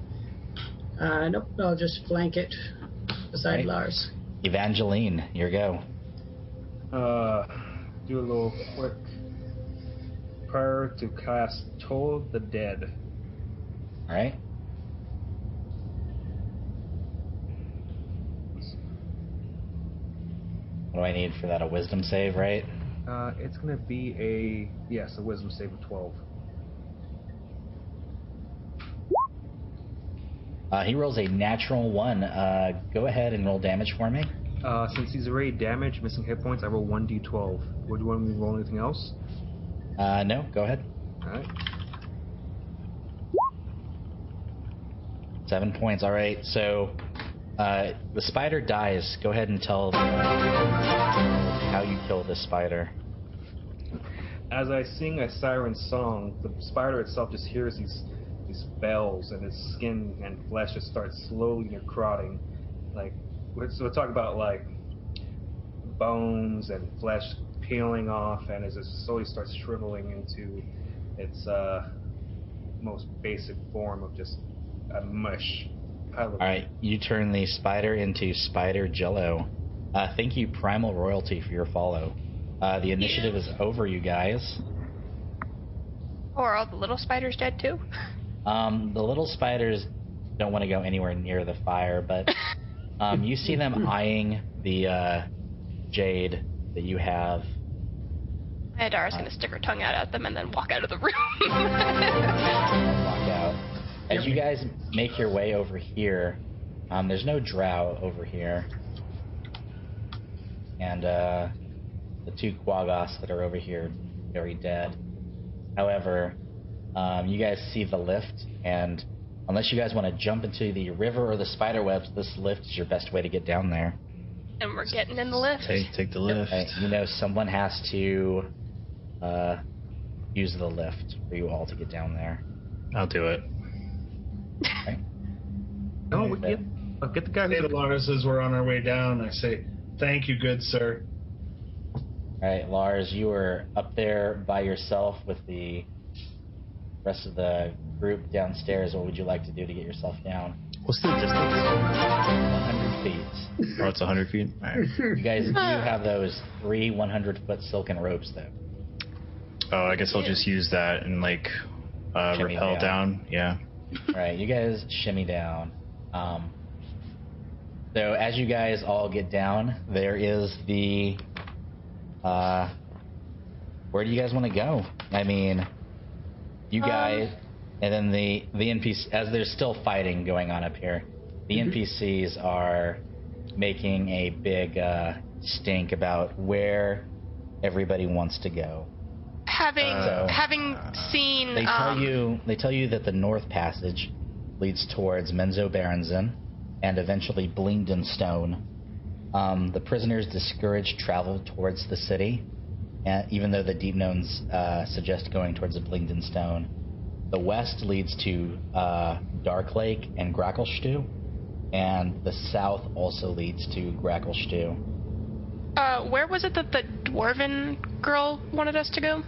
Nope, I'll just flank it beside Right. Lars. Evangeline, your go. Do a little quick prayer to cast Toll the Dead. All right. What do I need for that? A wisdom save, right? It's gonna be a wisdom save of 12. He rolls a natural 1. Go ahead and roll damage for me. Since he's already damaged, missing hit points, I roll 1d12. Would you want me to roll anything else? No, go ahead. Alright. 7 points. All right. So the spider dies. Go ahead and tell how you kill this spider. As I sing a siren song, the spider itself just hears these bells, and its skin and flesh just starts slowly necroting. Like, so we're talking about like bones and flesh peeling off, and as it slowly starts shriveling into its most basic form of just a mush pile of. All right. You turn the spider into spider jello. Thank you, Primal Royalty, for your follow. The initiative is over, you guys. Oh, are all the little spiders dead too? The little spiders don't want to go anywhere near the fire, but you see them eyeing the jade that you have. Ayadara's gonna stick her tongue out at them and then walk out of the room. Walk out. As you guys make your way over here, there's no drow over here. And the 2 quaggas that are over here are very dead. However, you guys see the lift, and unless you guys want to jump into the river or the spider webs, this lift is your best way to get down there. And we're getting in the lift. Take the lift. Right, you know someone has to use the lift for you all to get down there. I'll do it. Okay. No, I'll get the guy. Say to Lars as we're on our way down, I say, "Thank you, good sir." All right, Lars, you are up there by yourself with the rest of the group downstairs. What would you like to do to get yourself down? What's the distance? 100 feet. Oh, it's 100 feet? All right. You guys do have those 3 100-foot silken ropes, though. Oh, I guess I'll just use that and, Shimmy rappel down. Yeah. All right, you guys shimmy down. So as you guys all get down, there is the... where do you guys want to go? I mean, you guys... And then the NPC... As there's still fighting going on up here, the NPCs are making a big stink about where everybody wants to go. Having seen... They tell you that the North Passage leads towards Menzo Berenzen and eventually Blingden Stone. The prisoners discourage travel towards the city, even though the Deep Gnomes suggest going towards the Blingden Stone. The west leads to Dark Lake and Gracklestew, and the south also leads to Gracklestew. Where was it that the dwarven girl wanted us to go?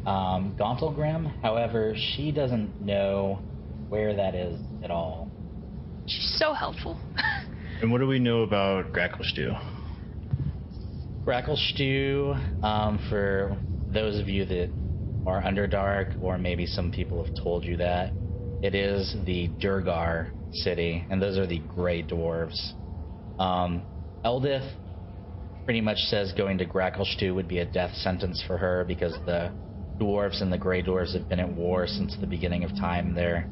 Gauntlgram, however, she doesn't know where that is at all. She's so helpful. And what do we know about Gracklestew? Gracklestew, for those of you that are Underdark, or maybe some people have told you that, it is the Durgar city, and those are the Grey Dwarves. Eldith pretty much says going to Gracklestew would be a death sentence for her because the dwarves and the Grey Dwarves have been at war since the beginning of time. They're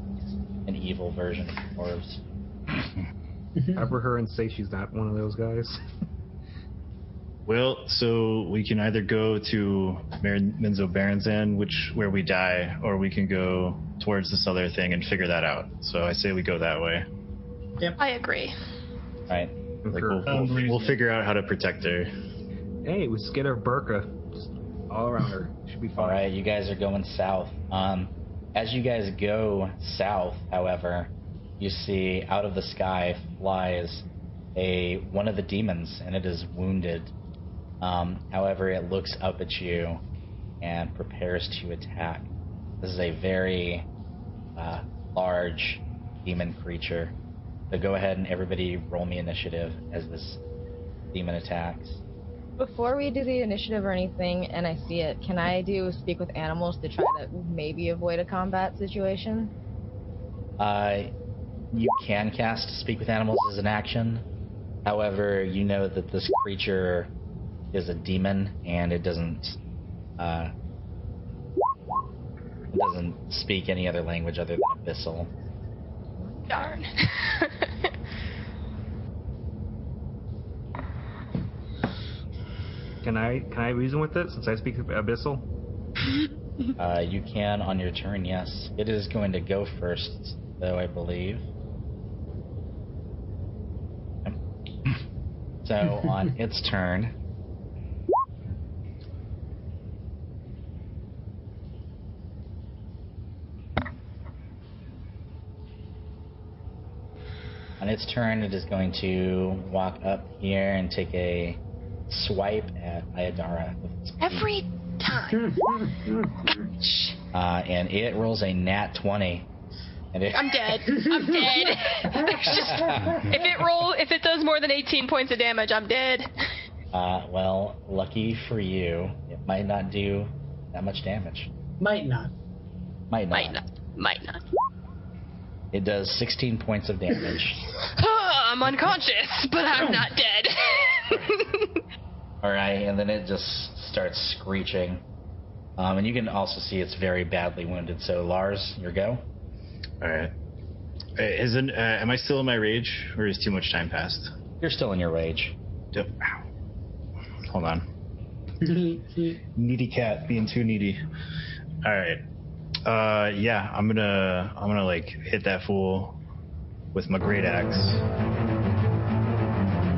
an evil version of dwarves. Have her and say she's not one of those guys. Well, so we can either go to Menzo Berenzen, where we die, or we can go towards this other thing and figure that out. So I say we go that way. Yep. I agree. Right. We'll figure out how to protect her. Hey, we just get her burqa just all around her. Should be fine. All right, you guys are going south. As you guys go south, however, you see out of the sky flies one of the demons, and it is wounded. However, it looks up at you and prepares to attack. This is a very large demon creature. So go ahead and everybody roll me initiative as this demon attacks. Before we do the initiative or anything, and I see it, can I do speak with animals to try to maybe avoid a combat situation? You can cast Speak with Animals as an action. However, you know that this creature is a demon, and it doesn't speak any other language other than Abyssal. Darn. Can I reason with it since I speak Abyssal? You can on your turn, yes. It is going to go first, though, I believe. So on its turn, it is going to walk up here and take a swipe at Ayadara with its beak. Every time. And it rolls a nat 20. And I'm dead. I'm dead. If it does more than 18 points of damage, I'm dead. Well, lucky for you, it might not do that much damage. Might not. Might not. Might not. Might not. It does 16 points of damage. I'm unconscious, but I'm not dead. Alright, and then it just starts screeching. And you can also see it's very badly wounded. So, Lars, your go. Alright. Am I still in my rage, or is too much time passed? You're still in your rage. Yep. Ow. Hold on. Needy cat, being too needy. Alright. Yeah, I'm gonna like hit that fool with my great axe.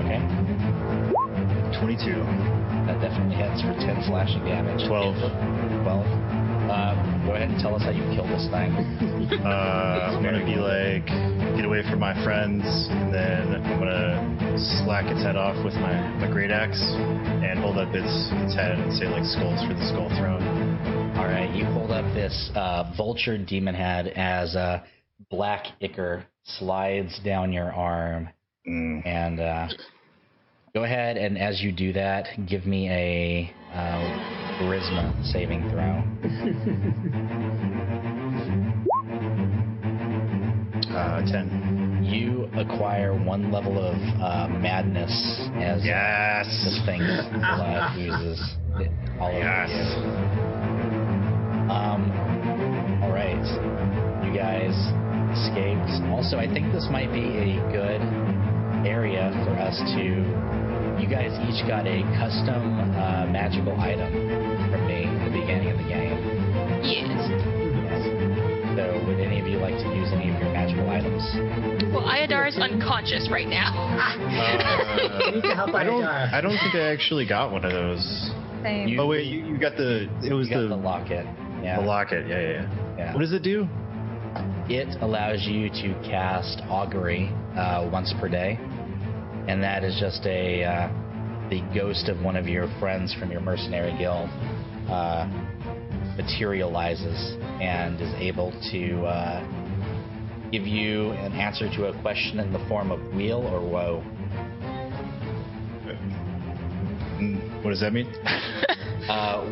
Okay. 22. That definitely hits for 10 slashing damage. 12. 12. Go ahead and tell us how you kill this thing. I'm gonna be like, get away from my friends, and then I'm gonna slack its head off with my great axe, and hold up its head and say like skulls for the skull throne. Alright, you hold up this vulture demon head as black ichor slides down your arm. And go ahead, and as you do that, give me a charisma saving throw. 10. You acquire 1 level of madness as this thing oozes all over you. All right, you guys escaped. Also, I think this might be a good area for us to. You guys each got a custom magical item from me at the beginning of the game. Yes. So, would any of you like to use any of your magical items? Well, Iodar is unconscious right now. We need to help I Iodar. don't think I actually got one of those. Same. Oh wait, you got the. It was You got the locket. Yeah. The locket. Yeah. Yeah. What does it do? It allows you to cast augury once per day, and that is just the ghost of one of your friends from your mercenary guild materializes and is able to give you an answer to a question in the form of weal or woe. What does that mean?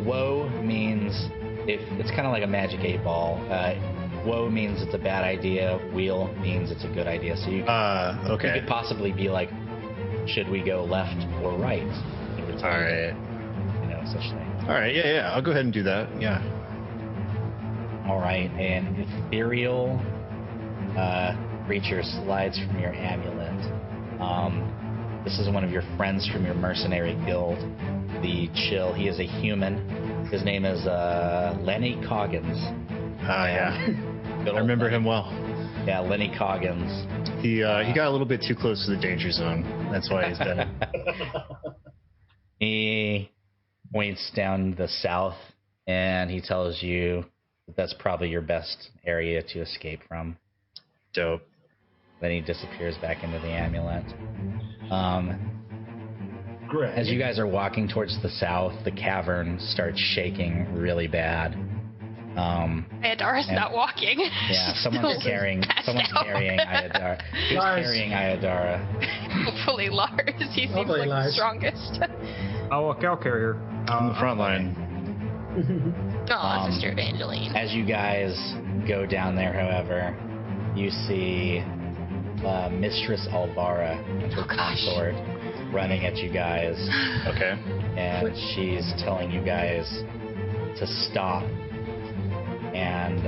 Woe means it's kind of like a magic 8-ball. Woe means it's a bad idea. Weal means it's a good idea. So you okay. could possibly be like, should we go left or right? All right. You know, such thing. All right. Yeah. I'll go ahead and do that. Yeah. All right. An ethereal creature slides from your amulet. This is one of your friends from your mercenary guild, the Chill. He is a human. His name is Lenny Coggins. Yeah. Good I remember him well. Yeah, Lenny Coggins. He got a little bit too close to the danger zone. That's why he's been. He points down the south, and he tells you that that's probably your best area to escape from. Dope. Then he disappears back into the amulet. Great. As you guys are walking towards the south, the cavern starts shaking really bad. Iodar is not walking. Yeah, someone's carrying Iodara. Who's Lars. carrying Iodara? Hopefully Lars. He seems Hopefully like the Lars. strongest. I'll carry her. On the front line. Oh, Sister Evangeline. As you guys go down there, however, you see Mistress Alvara and her consort running at you guys, Okay. and she's telling you guys to stop. And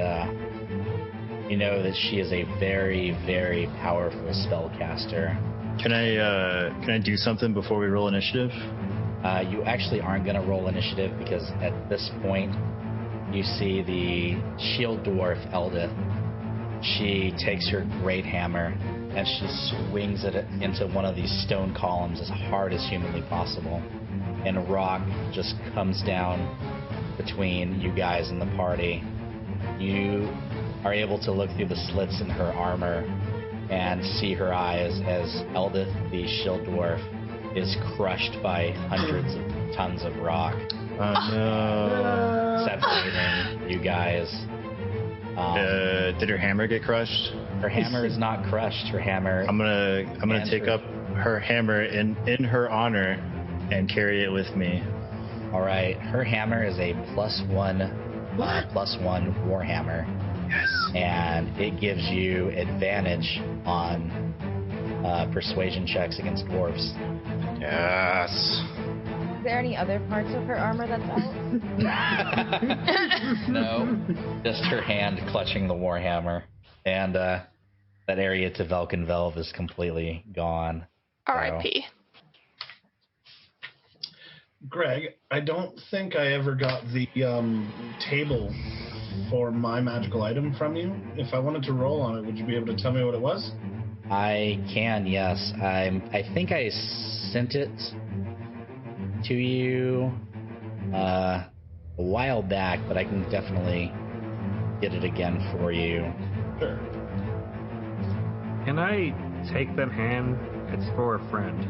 you know that she is a very, very powerful spellcaster. Can I do something before we roll initiative? You actually aren't going to roll initiative because at this point you see the shield dwarf Eldith. She takes her great hammer and she swings it into one of these stone columns as hard as humanly possible. And a rock just comes down between you guys and the party. You are able to look through the slits in her armor and see her eyes as Eldith, the shield dwarf, is crushed by hundreds of tons of rock, No. separating you guys. Did her hammer get crushed? Her hammer is not crushed. Her hammer. I'm gonna take up her hammer in her honor and carry it with me. All right. Her hammer is a +1 warhammer. Yes. And it gives you advantage on persuasion checks against dwarves. Yes. Is there any other parts of her armor that's out? No, just her hand clutching the warhammer, and that area to Velkynvelve is completely gone. R.I.P. Greg, I don't think I ever got the table for my magical item from you. If I wanted to roll on it, would you be able to tell me what it was? I can, yes. I think I sent it to you a while back, but I can definitely get it again for you. Sure. Can I take that hand? It's for a friend.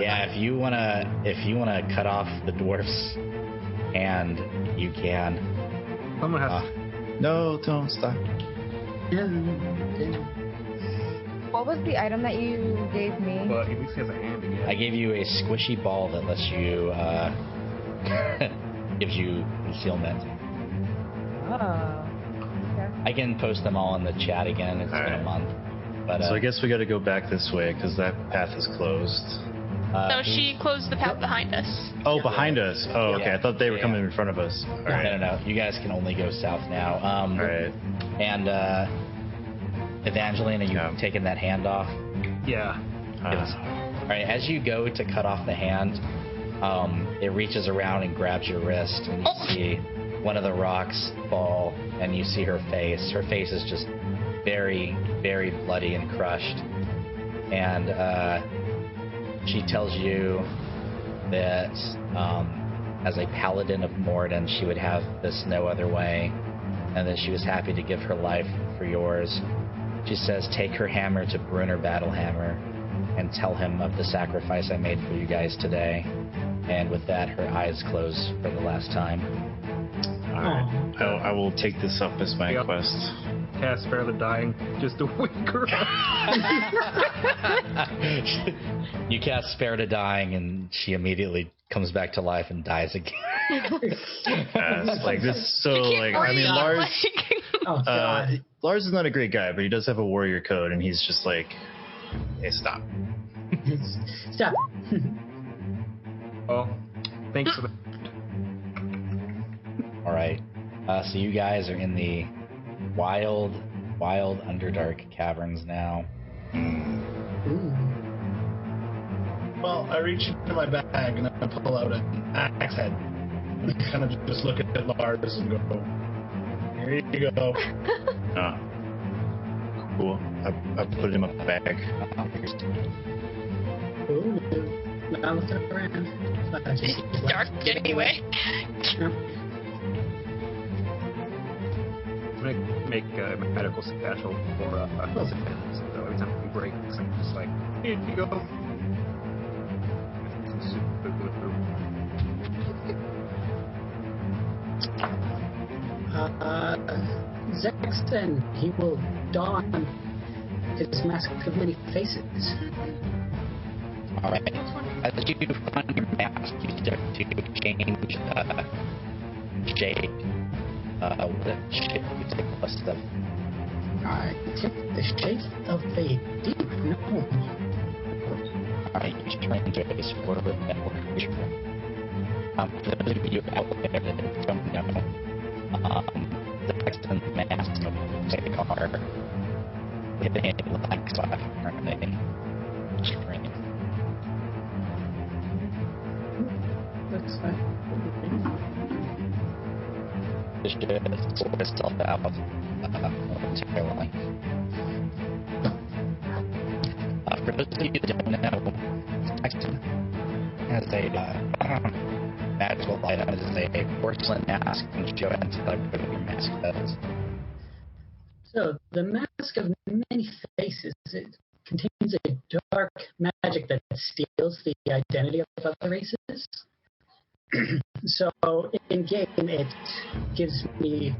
Yeah, if you wanna cut off the dwarf's hand, you can. Someone has. No, don't stop. What was the item that you gave me? Well, at least he has a hand again. I gave you a squishy ball that lets you gives you concealment. Oh. Okay. I can post them all in the chat again. It's been a Alright. month. But So I guess we got to go back this way because that path is closed. No, she closed the path behind us. Oh, behind us. Oh, okay. Yeah. I thought they were Yeah. coming in front of us. All right. No. You guys can only go south now. All right. And Evangeline, are you taking that hand off? Yeah. Yes. All right. As you go to cut off the hand, it reaches around and grabs your wrist, and you see one of the rocks fall, and you see her face. Her face is just very, very bloody and crushed. And she tells you that as a paladin of Morden, she would have this no other way, and that she was happy to give her life for yours. She says, take her hammer to Brunner Battlehammer and tell him of the sacrifice I made for you guys today. And with that, her eyes close for the last time. All right. I will take this up as my Yep. quest. Cast Spare the Dying just to wake her up. You cast Spare to Dying, and she immediately comes back to life and dies again. It's like this. So She can't like, I mean, breathe, Lars. like- Oh god. Lars is not a great guy, but he does have a warrior code, and he's just like, hey, stop. Stop. Oh, thanks for that. All right. So you guys are in the wild Underdark caverns now. Ooh. Well, I reach into my bag and I pull out an axe head. And kind of just look at Lars and go, here you go. Oh. Cool. I put it in my bag. Ooh. Now look around. It's dark anyway. I'm gonna make a medical satchel for civilians. So every time we break, I'm just like, here you go. Zexton, he will don his mask of many faces. All right. As you find your mask, you start to change shape. What shape you take plus the I take the shape of a deep gnome. Alright, you turn into a sort of metal creature. For those of you out there that don't know, the Texan mask they are within a black spot currently. Screen. Looks like. This should sort itself out momentarily. For those of you that don't know, Texan has a magical item. It is a porcelain mask, and show and tell everybody what your mask does. So, the mask of many faces, it contains a dark magic that steals the identity of other races. So, in game, it gives me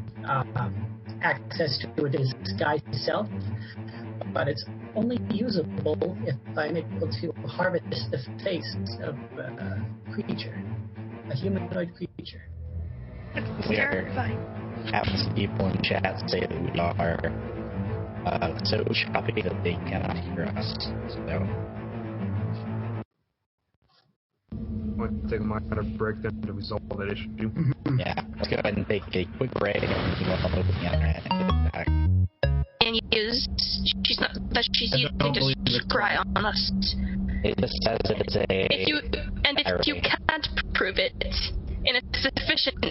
access to a disguised self, but it's only usable if I'm able to harvest the face of a creature, a humanoid creature. It's We are terrifying. having some people in chat say that we are so choppy that they cannot hear us. So We'll take a minor break then to resolve that issue. yeah, let's go ahead and take a quick break and we'll open the internet and get back. And use she's not that she's I using don't believe to it's scry on us. It just says that it's a. If you can't prove it in a sufficient,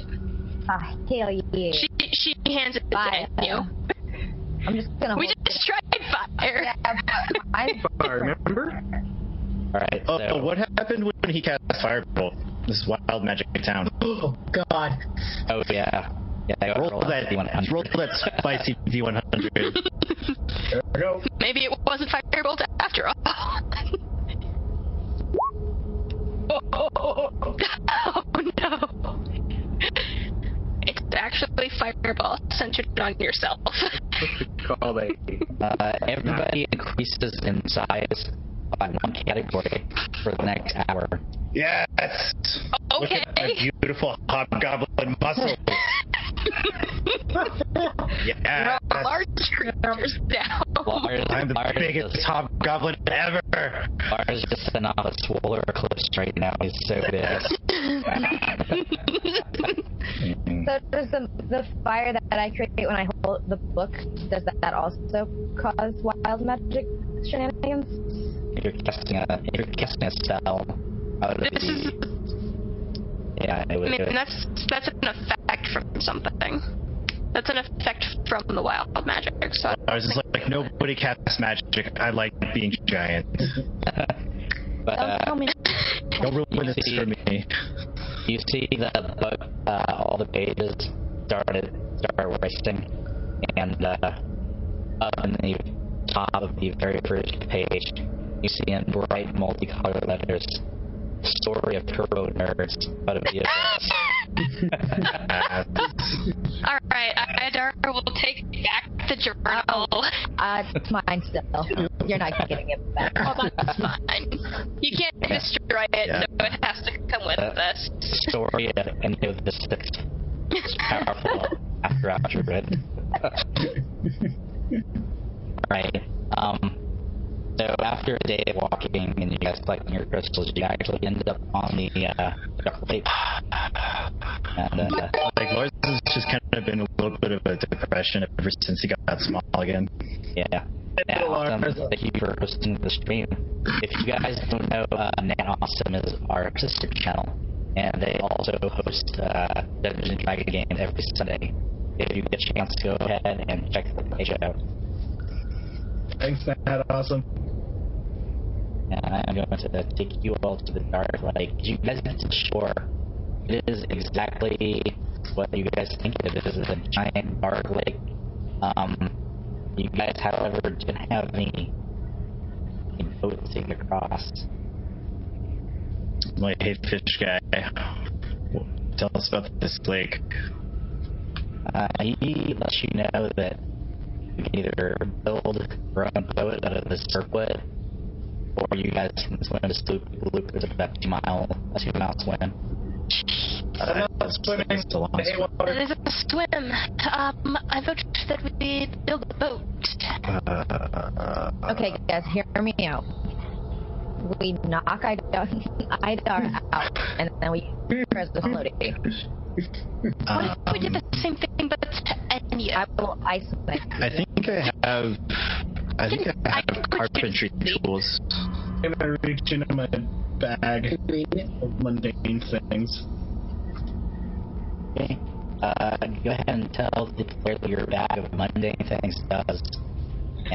Ah, hell yeah. she hands it Fire. to you. I'm just gonna We hold just tried fire. I'm Fire, remember? All right. Oh, So what happened when he cast Firebolt? This wild magic town. Oh God! oh yeah, yeah. Roll that spicy V100. There we go. Maybe it wasn't firebolt after all. Oh no! It's actually fireball centered on yourself. Call that. Everybody increases in size by one category for the next hour. Yes! Look Okay. at my beautiful hobgoblin muscles. Yeah. Large creatures down. Lars, I'm the Lars biggest is- hobgoblin ever. Lars is just sitting off a swoller cliffs right now. He's so big. So does the fire that I create when I hold the book, does that also cause wild magic shenanigans? If you're casting a spell, out of This is, yeah, it I would. mean, that's an effect from something. That's an effect from the wild magic. So I was just like, nobody casts magic. I like being giant. But Don't tell me. Don't ruin this for me. you see the book, all the pages start racing, and up in the top of the very first page, you see in bright multicolored letters, "Story of Turbo Nerds," out of the address. all right, Idar will take back the journal. It's mine still. You're not getting it back. Oh, that's fine. You can't destroy it, Yeah. so it has to come with us. Story of any of the six powerful after read. Right. So after a day of walking and you guys collecting your crystals, you actually end up on the Dark Lake. And Like, Lars has just kind of been a little bit of a depression ever since he got small again. yeah. Nat Awesome, thank you for hosting the stream. If you guys don't know, Nat Awesome is our sister channel, and they also host Dungeons and Dragons games every Sunday. If you get a chance, go ahead and check the page out. Thanks, Nat. Awesome. And I'm going to take you all to the Dark Lake. You guys get to the shore. It is exactly what you guys think it is. It's a giant dark lake. You guys, however, don't have any boats to get across. I'm like, hey, fish guy, tell us about this lake. He lets you know that you can either build your own boat out of this circlet, or you guys can swim to Sloop Loop. There's about a 2 mile swim. I'm not swimming. It's a long Hey, swim. water. It is a swim. I vote that we build a boat. Okay, guys, hear me out. We knock Idar out, and then we press the floaty. What if we did the same thing, but to Enya? I will isolate. I think I have carpentry tools. I'm gonna reach into my bag of mundane things. Okay. Go ahead and tell the player what your bag of mundane things does.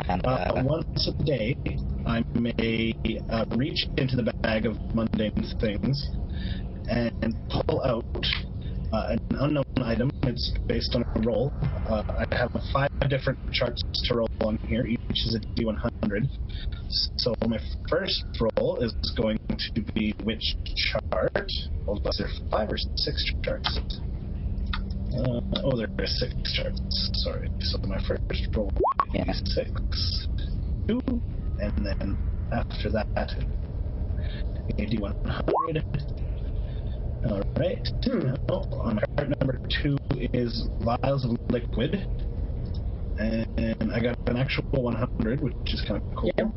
And Once a day, I may reach into the bag of mundane things and pull out an unknown item. It's based on a roll. I have 5 different charts to roll on here. Each is a D100. So my first roll is going to be which chart? Well, is there 5 or 6 charts? There are 6 charts. Sorry. So my first roll is 6. and then after that, a D100. All right. On card number 2 is vials of liquid, and I got an actual 100, which is kind of cool. Yep.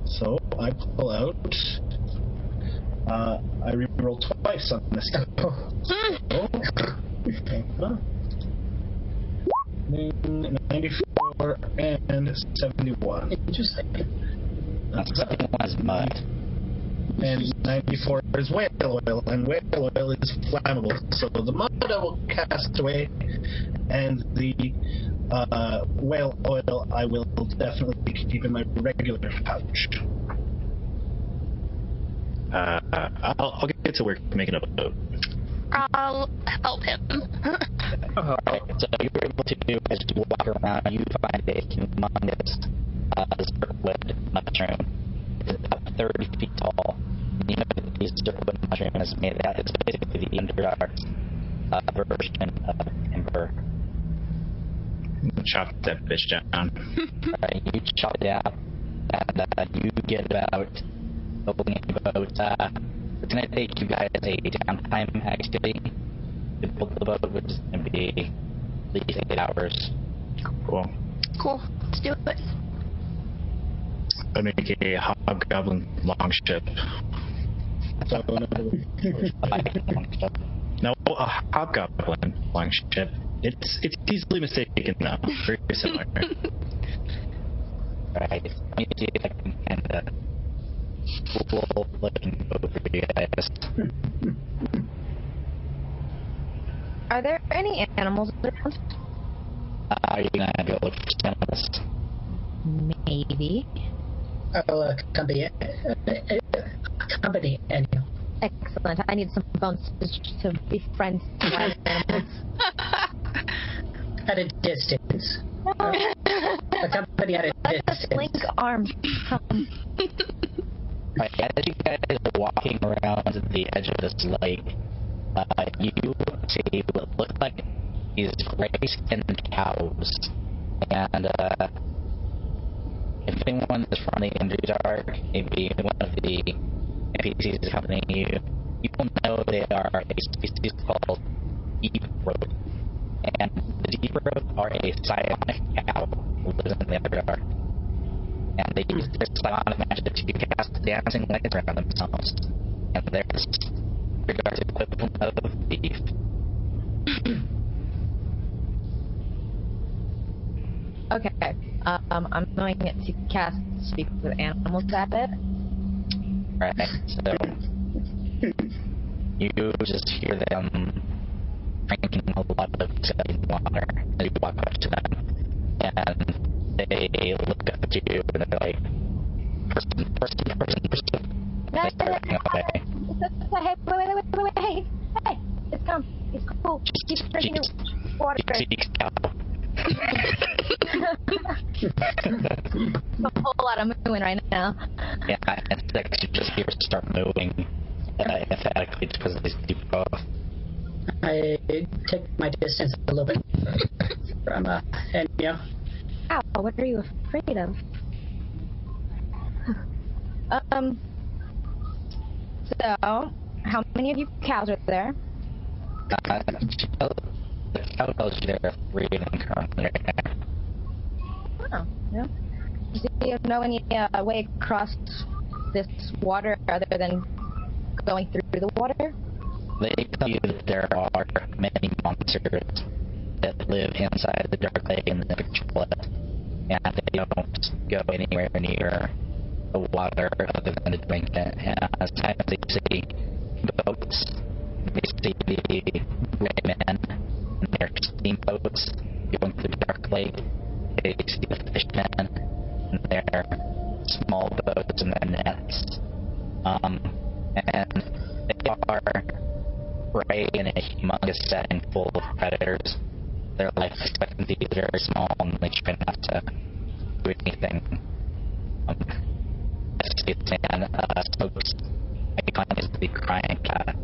So I pull out. I reroll twice on this. So, 94 and 71. Interesting. Second one is mud. And 94 is whale oil, and whale oil is flammable. So the mud I will cast away, and the whale oil I will definitely keep in my regular pouch. I'll get to work making up a boat. I'll help him. Alright, so you're able to, as you walk around, you find a humongous zircwood mushroom. It's about 30 feet tall. You know that the zircwood mushroom is made out. It's basically the Underdark's version of Ember. Chop that bitch down. Right, you chop it down, and you get about building a boat. It's going to take you guys a downtime activity to build the boat, which is going to be at least 8 hours. Cool. Cool. Let's do it. I make a hobgoblin longship. No, a hobgoblin longship. It's easily mistaken though. Very similar. Alright, let me see if I can find a cool looking boat for you guys. Are there any animals around? Are you going to go look for animals? Maybe. I'll accompany Enya. Excellent. I need some bones to befriend wild animals. At a distance. Accompany at a distance. Link arms. Come. Right, as you guys are walking around the edge of this lake, you see what look like these gray-skinned cows. And if anyone is from the Underdark, maybe one of the NPCs accompanying you, you will know they are a species called deep rope. And the deep rope are a psionic cow who lives in the Underdark. And they use their psionic magic to cast dancing lights around themselves. And their Underdark's equivalent of beef. Okay. I'm going to cast Speak with Animals at it. Right, so you just hear them drinking a lot of exciting water as you walk up to them. And they look up at you and they're like, person. And they start running away. Hey, wait. Hey, it's calm. It's cool. Keep drinking your water. Cheeks cow. A whole lot of moving right now. Yeah, and next you just hear it start moving emphatically because of these deep rope. I take my distance a little bit from Enya. Ow, what are you afraid of? So, how many of you cows are there? The cow tells you there are 3 of them currently right now. Oh, yeah. Do you know any way across this water other than going through the water? They tell you that there are many monsters that live inside the dark lake and they control it. And they don't go anywhere near the water other than to drink it. And as time as they see boats, they see the gray men and their steamboats going through the dark lake. They see the fishmen and their small boats and their nets. And they are prey in a humongous setting full of predators. Their life expectancy is very small and they try not to do anything. And smokes icon is the crying cat.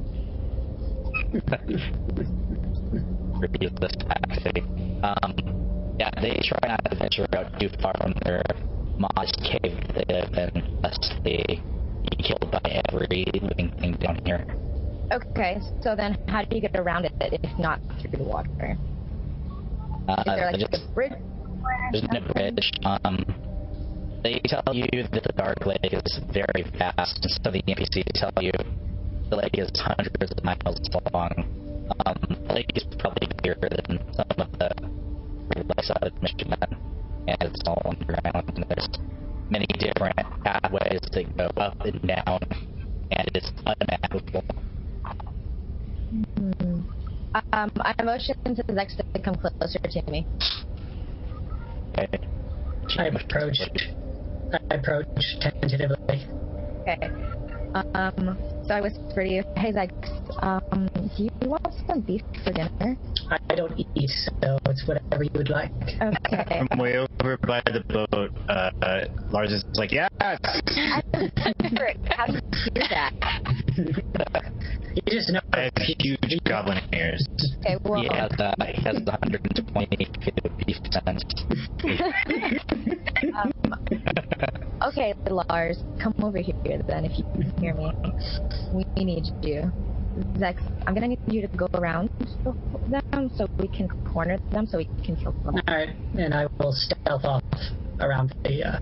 Ridiculous actually. Yeah, they try not to venture out too far from their modest cave they live in, lest they be killed by every living thing down here. Okay, so then how do you get around it if not through the water? Is there like a bridge? There's no bridge. They tell you that the Dark Lake is very vast, and so the NPCs tell you the lake is hundreds of miles long. The lake is probably bigger than some of the lakes out of Michigan, and it's all underground, and there's many different pathways that go up and down, and it's unmappable. I motion to Zex to come closer to me. Okay. I approach tentatively. Okay. So I whisper to you, hey Zex, do you want some beef for dinner? I don't eat, so it's whatever you would like. Okay. From way over by the boat, Lars is like, yes! How do you do that? You just know. I have huge goblin ears. Okay, well... He has 120 feet of beef sense. Okay, Lars, come over here then if you can hear me. We need you. Zex, I'm gonna need you to go around them so we can corner them so we can kill them. Alright, and I will stealth off around the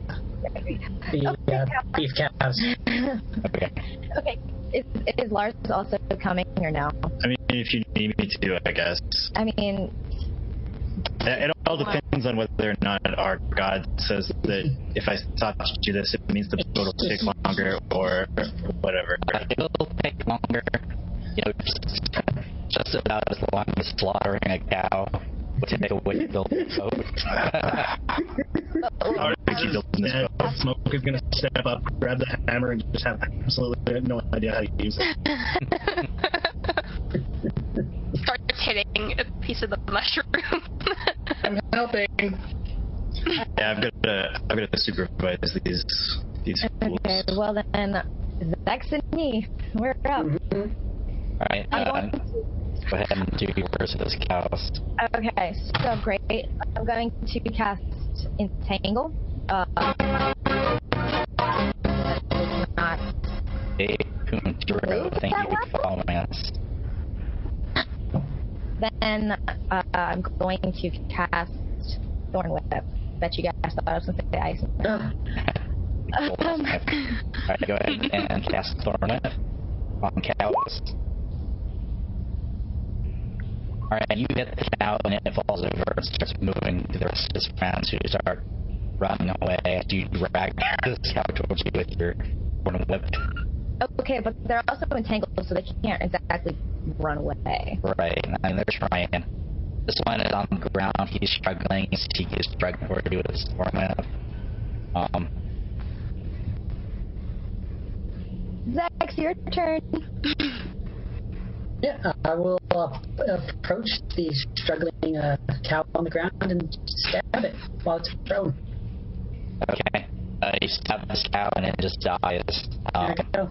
beef cows. Okay. Okay, is Lars also coming or no? I mean, if you need me to, I guess. I mean... It all depends on whether or not our god says that if I stop to do this, it means the boat will take longer or whatever. It'll take longer, just about as long as slaughtering a cow would take a way to build a boat. Smoke is gonna step up, grab the hammer, and just have absolutely no idea how to use it. Starts hitting a piece of the mushroom. I'm helping. Yeah, I've got to supervise these fools. Okay, well then, Zex and me, we're up. Mm-hmm. Alright, go ahead and do your verse of those cows. Okay, so great. I'm going to cast Entangle. Hey, Kunturo, thank you for following us. Then I'm going to cast Thorn Whip. Bet you guys thought I was going to say Ice. Alright, go ahead and cast Thorn Whip on cows. Alright, you hit the cow and it falls over and starts moving to the rest of its friends who start running away as you drag this cow towards you with your Thorn Whip. Okay, but they're also entangled, so they can't exactly run away. Right, and they're trying. This one is on the ground, he's struggling, he is struggling for you with his Thorn Whip. Zex, your turn. Yeah, I will approach the struggling cow on the ground and stab it while it's prone. Okay, you stab this cow and it just dies. There we go.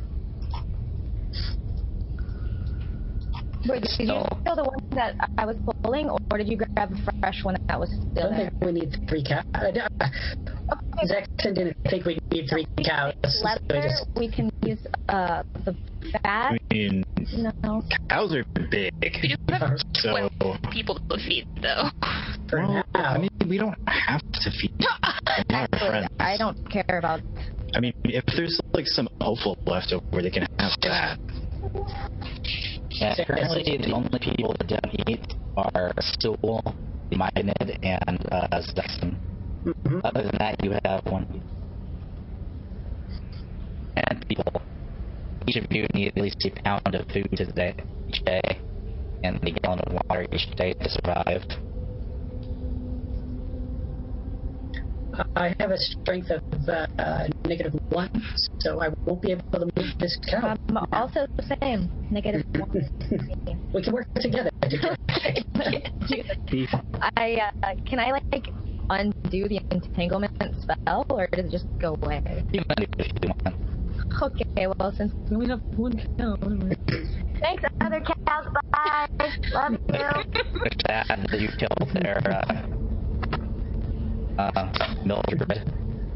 Wait, did you kill the one that I was pulling, or did you grab the fresh one that was I still don't there? think we need 3 cows. Zaxton didn't think we need 3 cows. Leather, So just, we can use the fat. I mean, No. cows are big, We just have so 12 people to feed, though. for well, now. I mean, we don't have to feed our friends. I don't care about. I mean, if there's like some offal left over, they can have that. Yeah, currently the only people that don't eat are Stool, the Mydinid, and Zexton. Mm-hmm. Other than that, you have 1 and people. Each of you need at least a pound of food each day, and a gallon of water each day to survive. I have a strength of -1, so I won't be able to move this cow. I'm also the same. -1. We can work together. Can I like undo the entanglement spell, or does it just go away? You can do it if you want. Okay, well since we only have 1 cow. Thanks, other cows. Bye. Love you. With that, you killed their Mildred.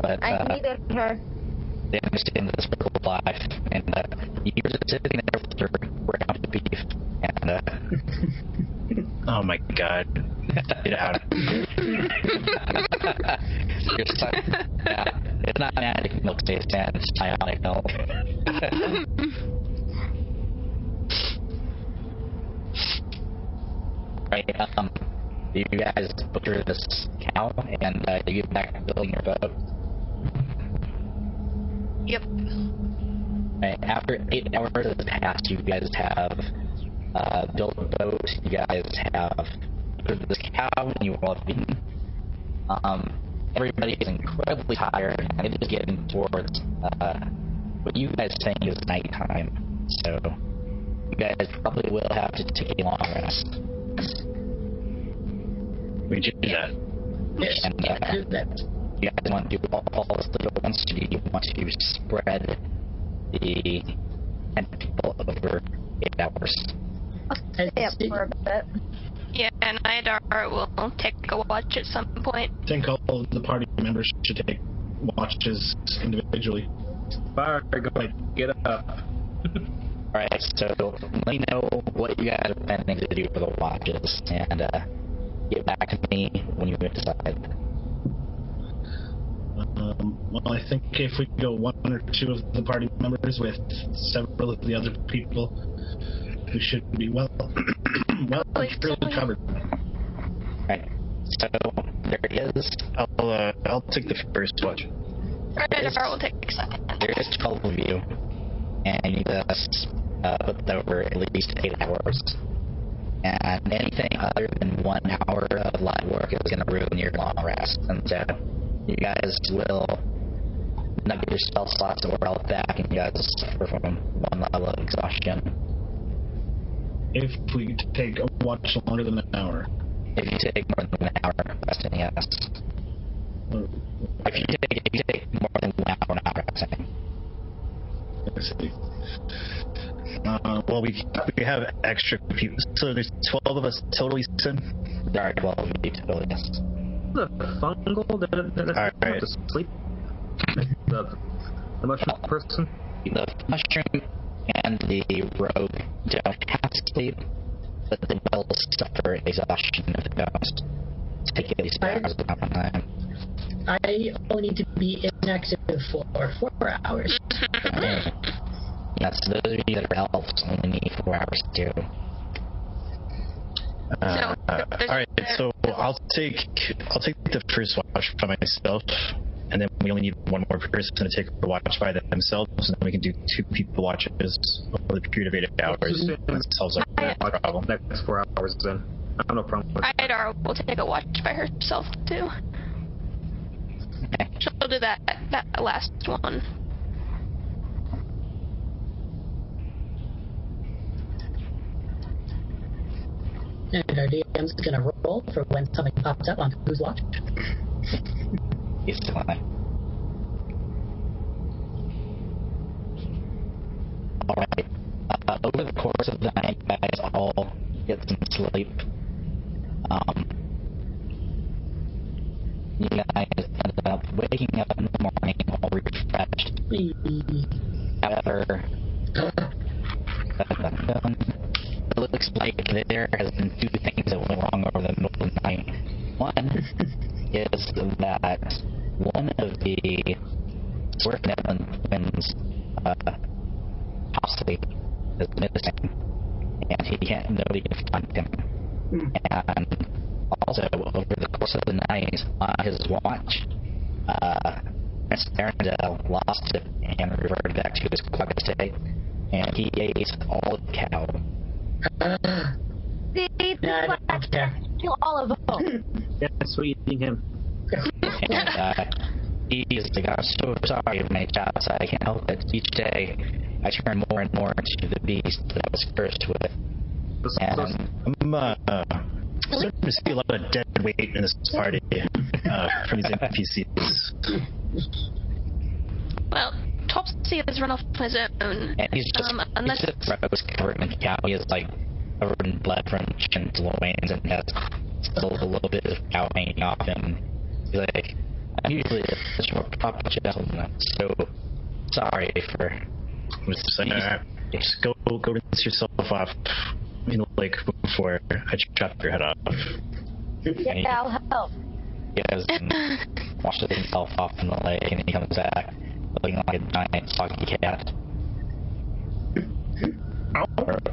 But I needed her. they understand the circle of life, and you're just sitting there with your round of beef, and Oh my god. Get out. you're stuck. Yeah, it's not magic milk taste, and it's ionic milk. Right, you guys butcher this cow, and you get back to building your boat. Yep. Right, after 8 hours has passed, you guys have built a boat, you guys have butchered this cow, and you all have eaten. Everybody is incredibly tired, and it is getting towards what you guys think is nighttime. So, you guys probably will have to take a long rest. We should do that. Yes, And, do that. You guys want to fall asleep at once, or do you want to spread the 10 people over 8 hours? I'll stay up for a bit. Yeah, and Iadar will take a watch at some point. I think all of the party members should take watches individually. Fire, go ahead. Get up. Alright, so let me know what you guys are planning to do for the watches, and get back to me when you decide. Well, I think if we go 1 or 2 of the party members with several of the other people, we should be well and truly covered. Right, so there is I'll take the first watch. Iadar will take a second. there is 12 of you, and you need to put over at least 8 hours. And anything other than 1 hour of light work is going to ruin your long rest. And so you guys will not get your spell slots or health back, and you guys will suffer from 1 level of exhaustion. If we take a watch longer than an hour. If you take more than 1 hour resting, yes. If you take more than 1 hour not resting. Let's see. Well, we have extra people, so there's 12 of us total, you said? There are 12 of you total, yes. The fungal that Alright. to sleep. The mushroom person. The mushroom and the rogue don't have to sleep, but they will suffer exhaustion if they don't take at least 4 hours of time. I only need to be inactive for 4 hours. Yes, those of you that are elves only need 4 hours too. Alright, so I'll take the first watch by myself, and then we only need 1 more person to take a watch by themselves, and then we can do 2 people watches over the period of 8 hours. That solves our problem. Next 4 hours then. I have no problem with that. Iadar will take a watch by herself too. Okay. She'll do that last one. And our DM's gonna roll for when something pops up on whose watch. He's still alive. Alright. Over the course of the night, you guys all get some sleep. You guys ended up waking up in the morning all refreshed. However, it looks like there has been 2 things that went wrong over the middle of the night. One is that one of the Velkynvelve twins, possibly, is missing, and nobody can find him. And also, over the course of the night, on his watch, Prince Arendelle lost it and reverted back to his clock state, and he ate all the cow. See, I don't care. kill all of them. Yes, we're eating him. And he's like, I'm so sorry, my child, so I can't help it. Each day, I turn more and more into the beast that I was cursed with. And I'm starting to see a lot of dead weight in this party from these NPCs. Well, Topsy has run off on his own. And he's just, unless he's just gross, covered in cow. He is like covered in blood from chin to loins and has still a little bit of cow hanging off him. He's like, I'm usually such a proper gentleman, so sorry for... Just go rinse yourself off in the lake before I chop your head off. Yeah, I'll help. He goes and washes himself off in the lake, and he comes back looking like a giant soggy cat.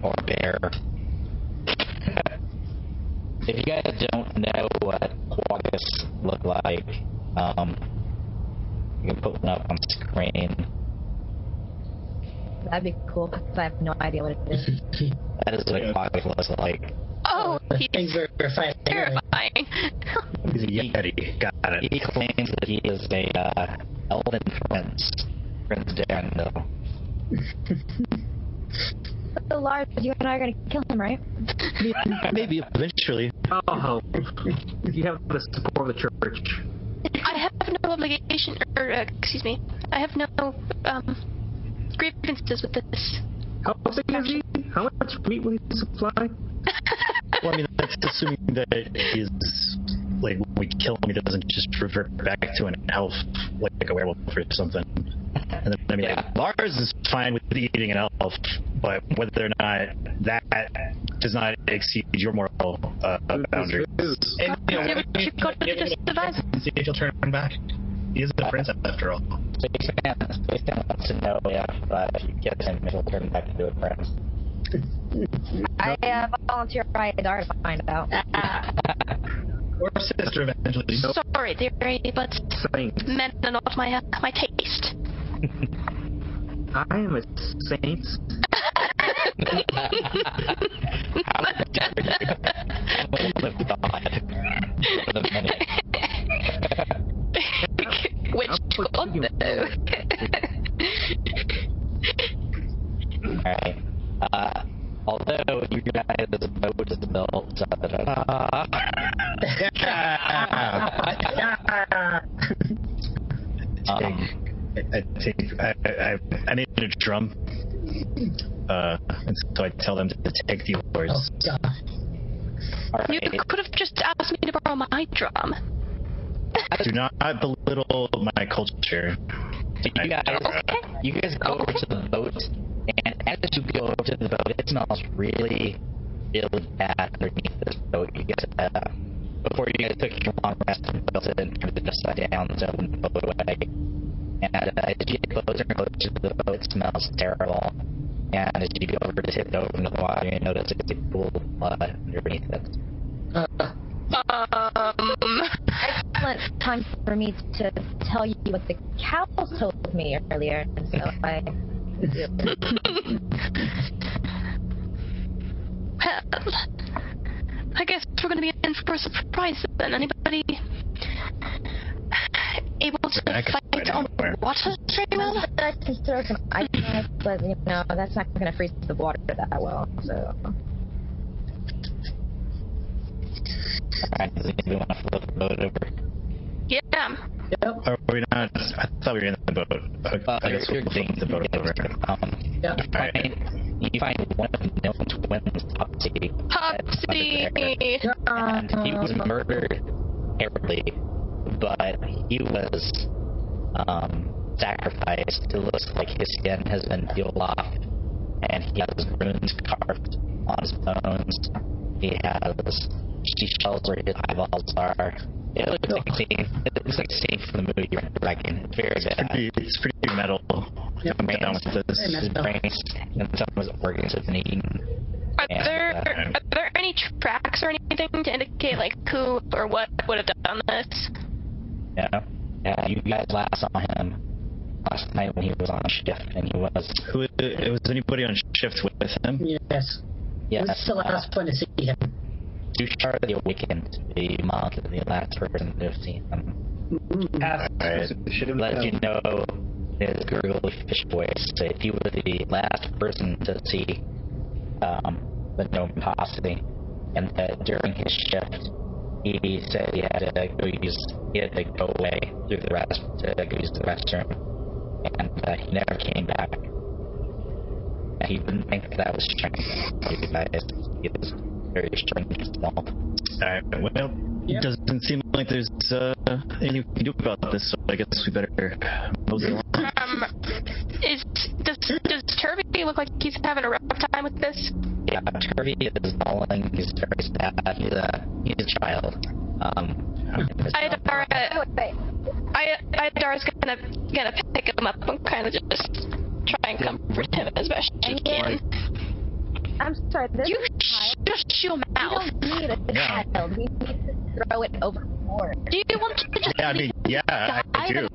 Or bear. If you guys don't know what quaggas look like, you can put one up on screen. That'd be cool, because I have no idea what it is. That is what quaggas looks like. Oh, he's Things are fighting. terrifying. He's a Yeti. Got it. He claims that he is a elven prince, Prince Darendil. So, Lars, you and I are gonna kill him, right? Maybe eventually. Oh, you have the support of the church. I have no obligation, or excuse me, I have no grievances with this. How big is he? How much meat will he supply? Well, I mean, that's assuming that he's, like, when we kill him, he doesn't just revert back to an elf, like a werewolf or something. And then, I mean, like, Lars is fine with eating an elf, but whether or not that does not exceed your moral boundaries. And, you know, You've got to just advise. see if he'll turn back. He is a prince after all. Spaceman wants to know if you get him, he'll turn back into a prince. I volunteer my daughter to find out. Or sister, eventually. Sorry, dearie, but Saint. men are not my taste. I am a saint. For the minute. Which God, though. Alright. Although you guys' boat is built, I need a drum. And so I tell them to take the oars. Oh, God. You Alright. could have just asked me to borrow my drum. Do not belittle my culture. You guys go over to the boat, and as you go over to the boat, it smells really, really bad underneath this boat. You guys, before you guys took your long rest and built it and turned it upside down to open the boat away. And as you get closer and closer to the boat, it smells terrible. And as you go over to tip it over into the water, you notice it's a pool of blood underneath it. Excellent time for me to tell you what the cows told me earlier, and so I... Well, I guess we're going to be in for a surprise then. Anybody able to fight on water very well? I can throw some ice on it, but, you know, that's not going to freeze the water that well, so... Alright, does anybody want to flip the boat over? Yeah. Yep. Are we not? I thought we were in the boat. I guess we'll flip the boat over. Yep. You find one of the known twins, Topsy. Topsy! And he was murdered terribly, but he was sacrificed. It looks like his skin has been peeled off, and he has runes carved on his bones. He has seashells where his eyeballs are. It looks like a scene. It looks like a scene from the movie Red Dragon. It's very bad. It's pretty metal. Yep. Down with this. His brains and some of his organs have been eaten. Are there any tracks or anything to indicate like who or what would have done this? Yeah, you guys last saw him last night when he was on shift, and he was. Was anybody on shift with him? Yes. Yes. This is the last one to see him. Dushar the Awakened, the monk, the last person to have seen him. Let you know his gurgly fish voice. So he was the last person to see the gnome posse, and during his shift, he said he had to go away through the rest to go use the restroom, and he never came back. And he didn't think that was strange. You guys, it was very strange himself. Alright, well, Yep. Doesn't seem like there's anything we can do about this, so I guess we better mosey along. Does Turvey look like he's having a rough time with this? Yeah, Turvey is bawling. He's very sad. He's a child. Idara's gonna pick him up and kind of just try and comfort him as best she can. I'm sorry, this You child. shut your mouth. We don't need a child. We need to throw it overboard. Do you want to just Yeah, I mean, yeah, I do.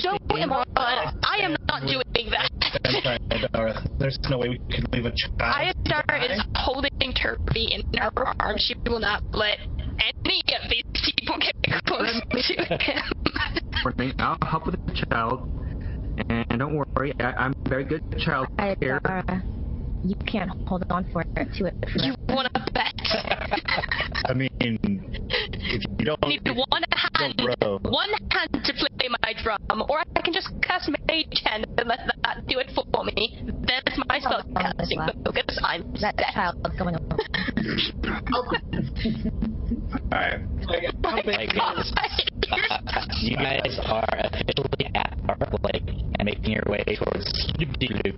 So immoral. I am not doing that. I'm sorry, Idara. There's no way we can leave a child. Idara is holding Turvey in her arms. She will not let any of these people get close to him. I'll help with the child. And don't worry, I'm a very good child here. Idara, you can't hold on to it forever. You want to bet? I mean, if you don't, I need one hand to play my drum, or I can just cast Mage Hand and let that do it for me. That's my spell casting focus. I'm That set. child's going over. alright. You guys are officially at Dark Lake and making your way towards Doop.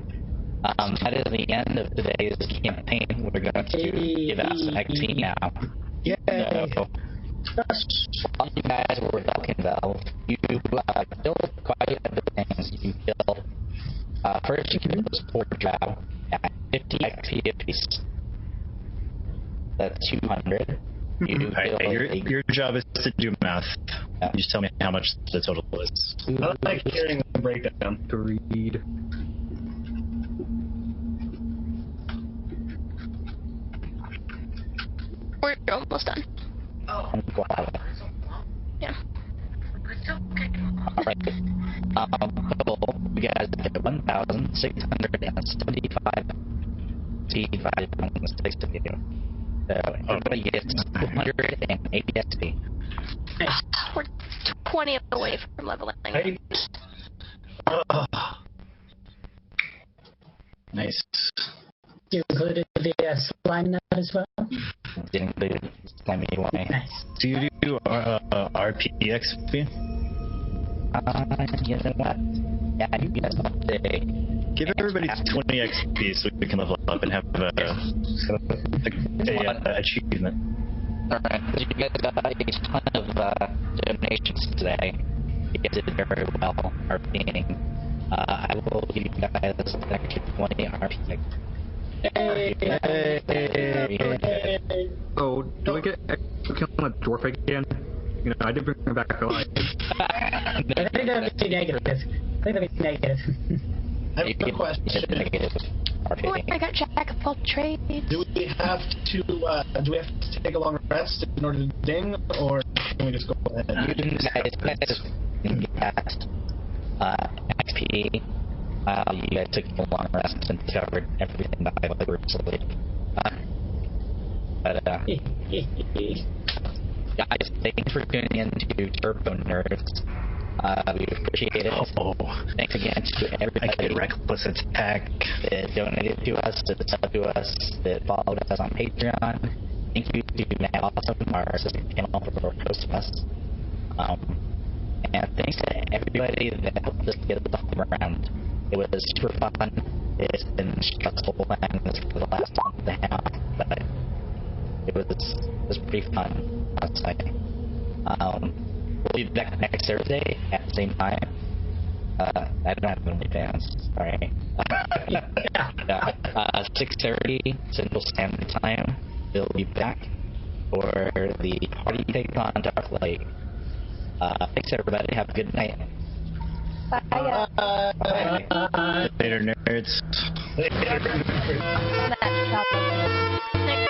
That is the end of today's campaign. We're going to give out some XP now. Yay! So, while you guys were with Velkynvelve, you killed quite a bit of things. You killed, first you killed those 4 drow at 50 XP apiece. That's 200. You killed Your job is to do math. Yeah. You just tell me how much the total is. I like hearing the breakdown. Greed. We're almost done. Wow. Yeah. Alright. Total, you guys get 1,675 divided by 6 of you. So everybody gets 280 XP. We're 20 away from leveling. Nice. You included the slime in that as well? Didn't include slimy way. Nice. Do you do RPXP? You know what? Yeah, you guys all day. Give everybody 20 XP so we can level up and have a achievement. Alright, you guys got a ton of donations today. You guys did very well RPing. I will give you guys an extra 20 RP. Oh, do I get extra kill on a dwarf again? You know, I did bring him back alive. I think that would be negative. I think that would be negative. I have a question. Oh, I got Jack of all trades. Do we have to take a long rest in order to ding, or can we just go ahead? You guys can get XP. You guys took a long rest and covered everything by sleep. Guys, thanks for tuning in to Turbo Nerds. We appreciate it. Thanks again to everybody. I get reckless attack. That donated to us, that subbed to us, that followed us on Patreon. Thank you to Matt Awesome, our sister channel, for hosting us. And thanks to everybody that helped us get it off the ground. It was super fun. It's been stressful and this for the last month and a half, but it was pretty fun, I'd say. We'll be back next Thursday at the same time. I don't have OnlyFans, sorry. 6:30 Central Standard Time. We'll be back for the party take on Dark Lake. Thanks everybody. Have a good night. Bye, guys. Later, nerds. That child.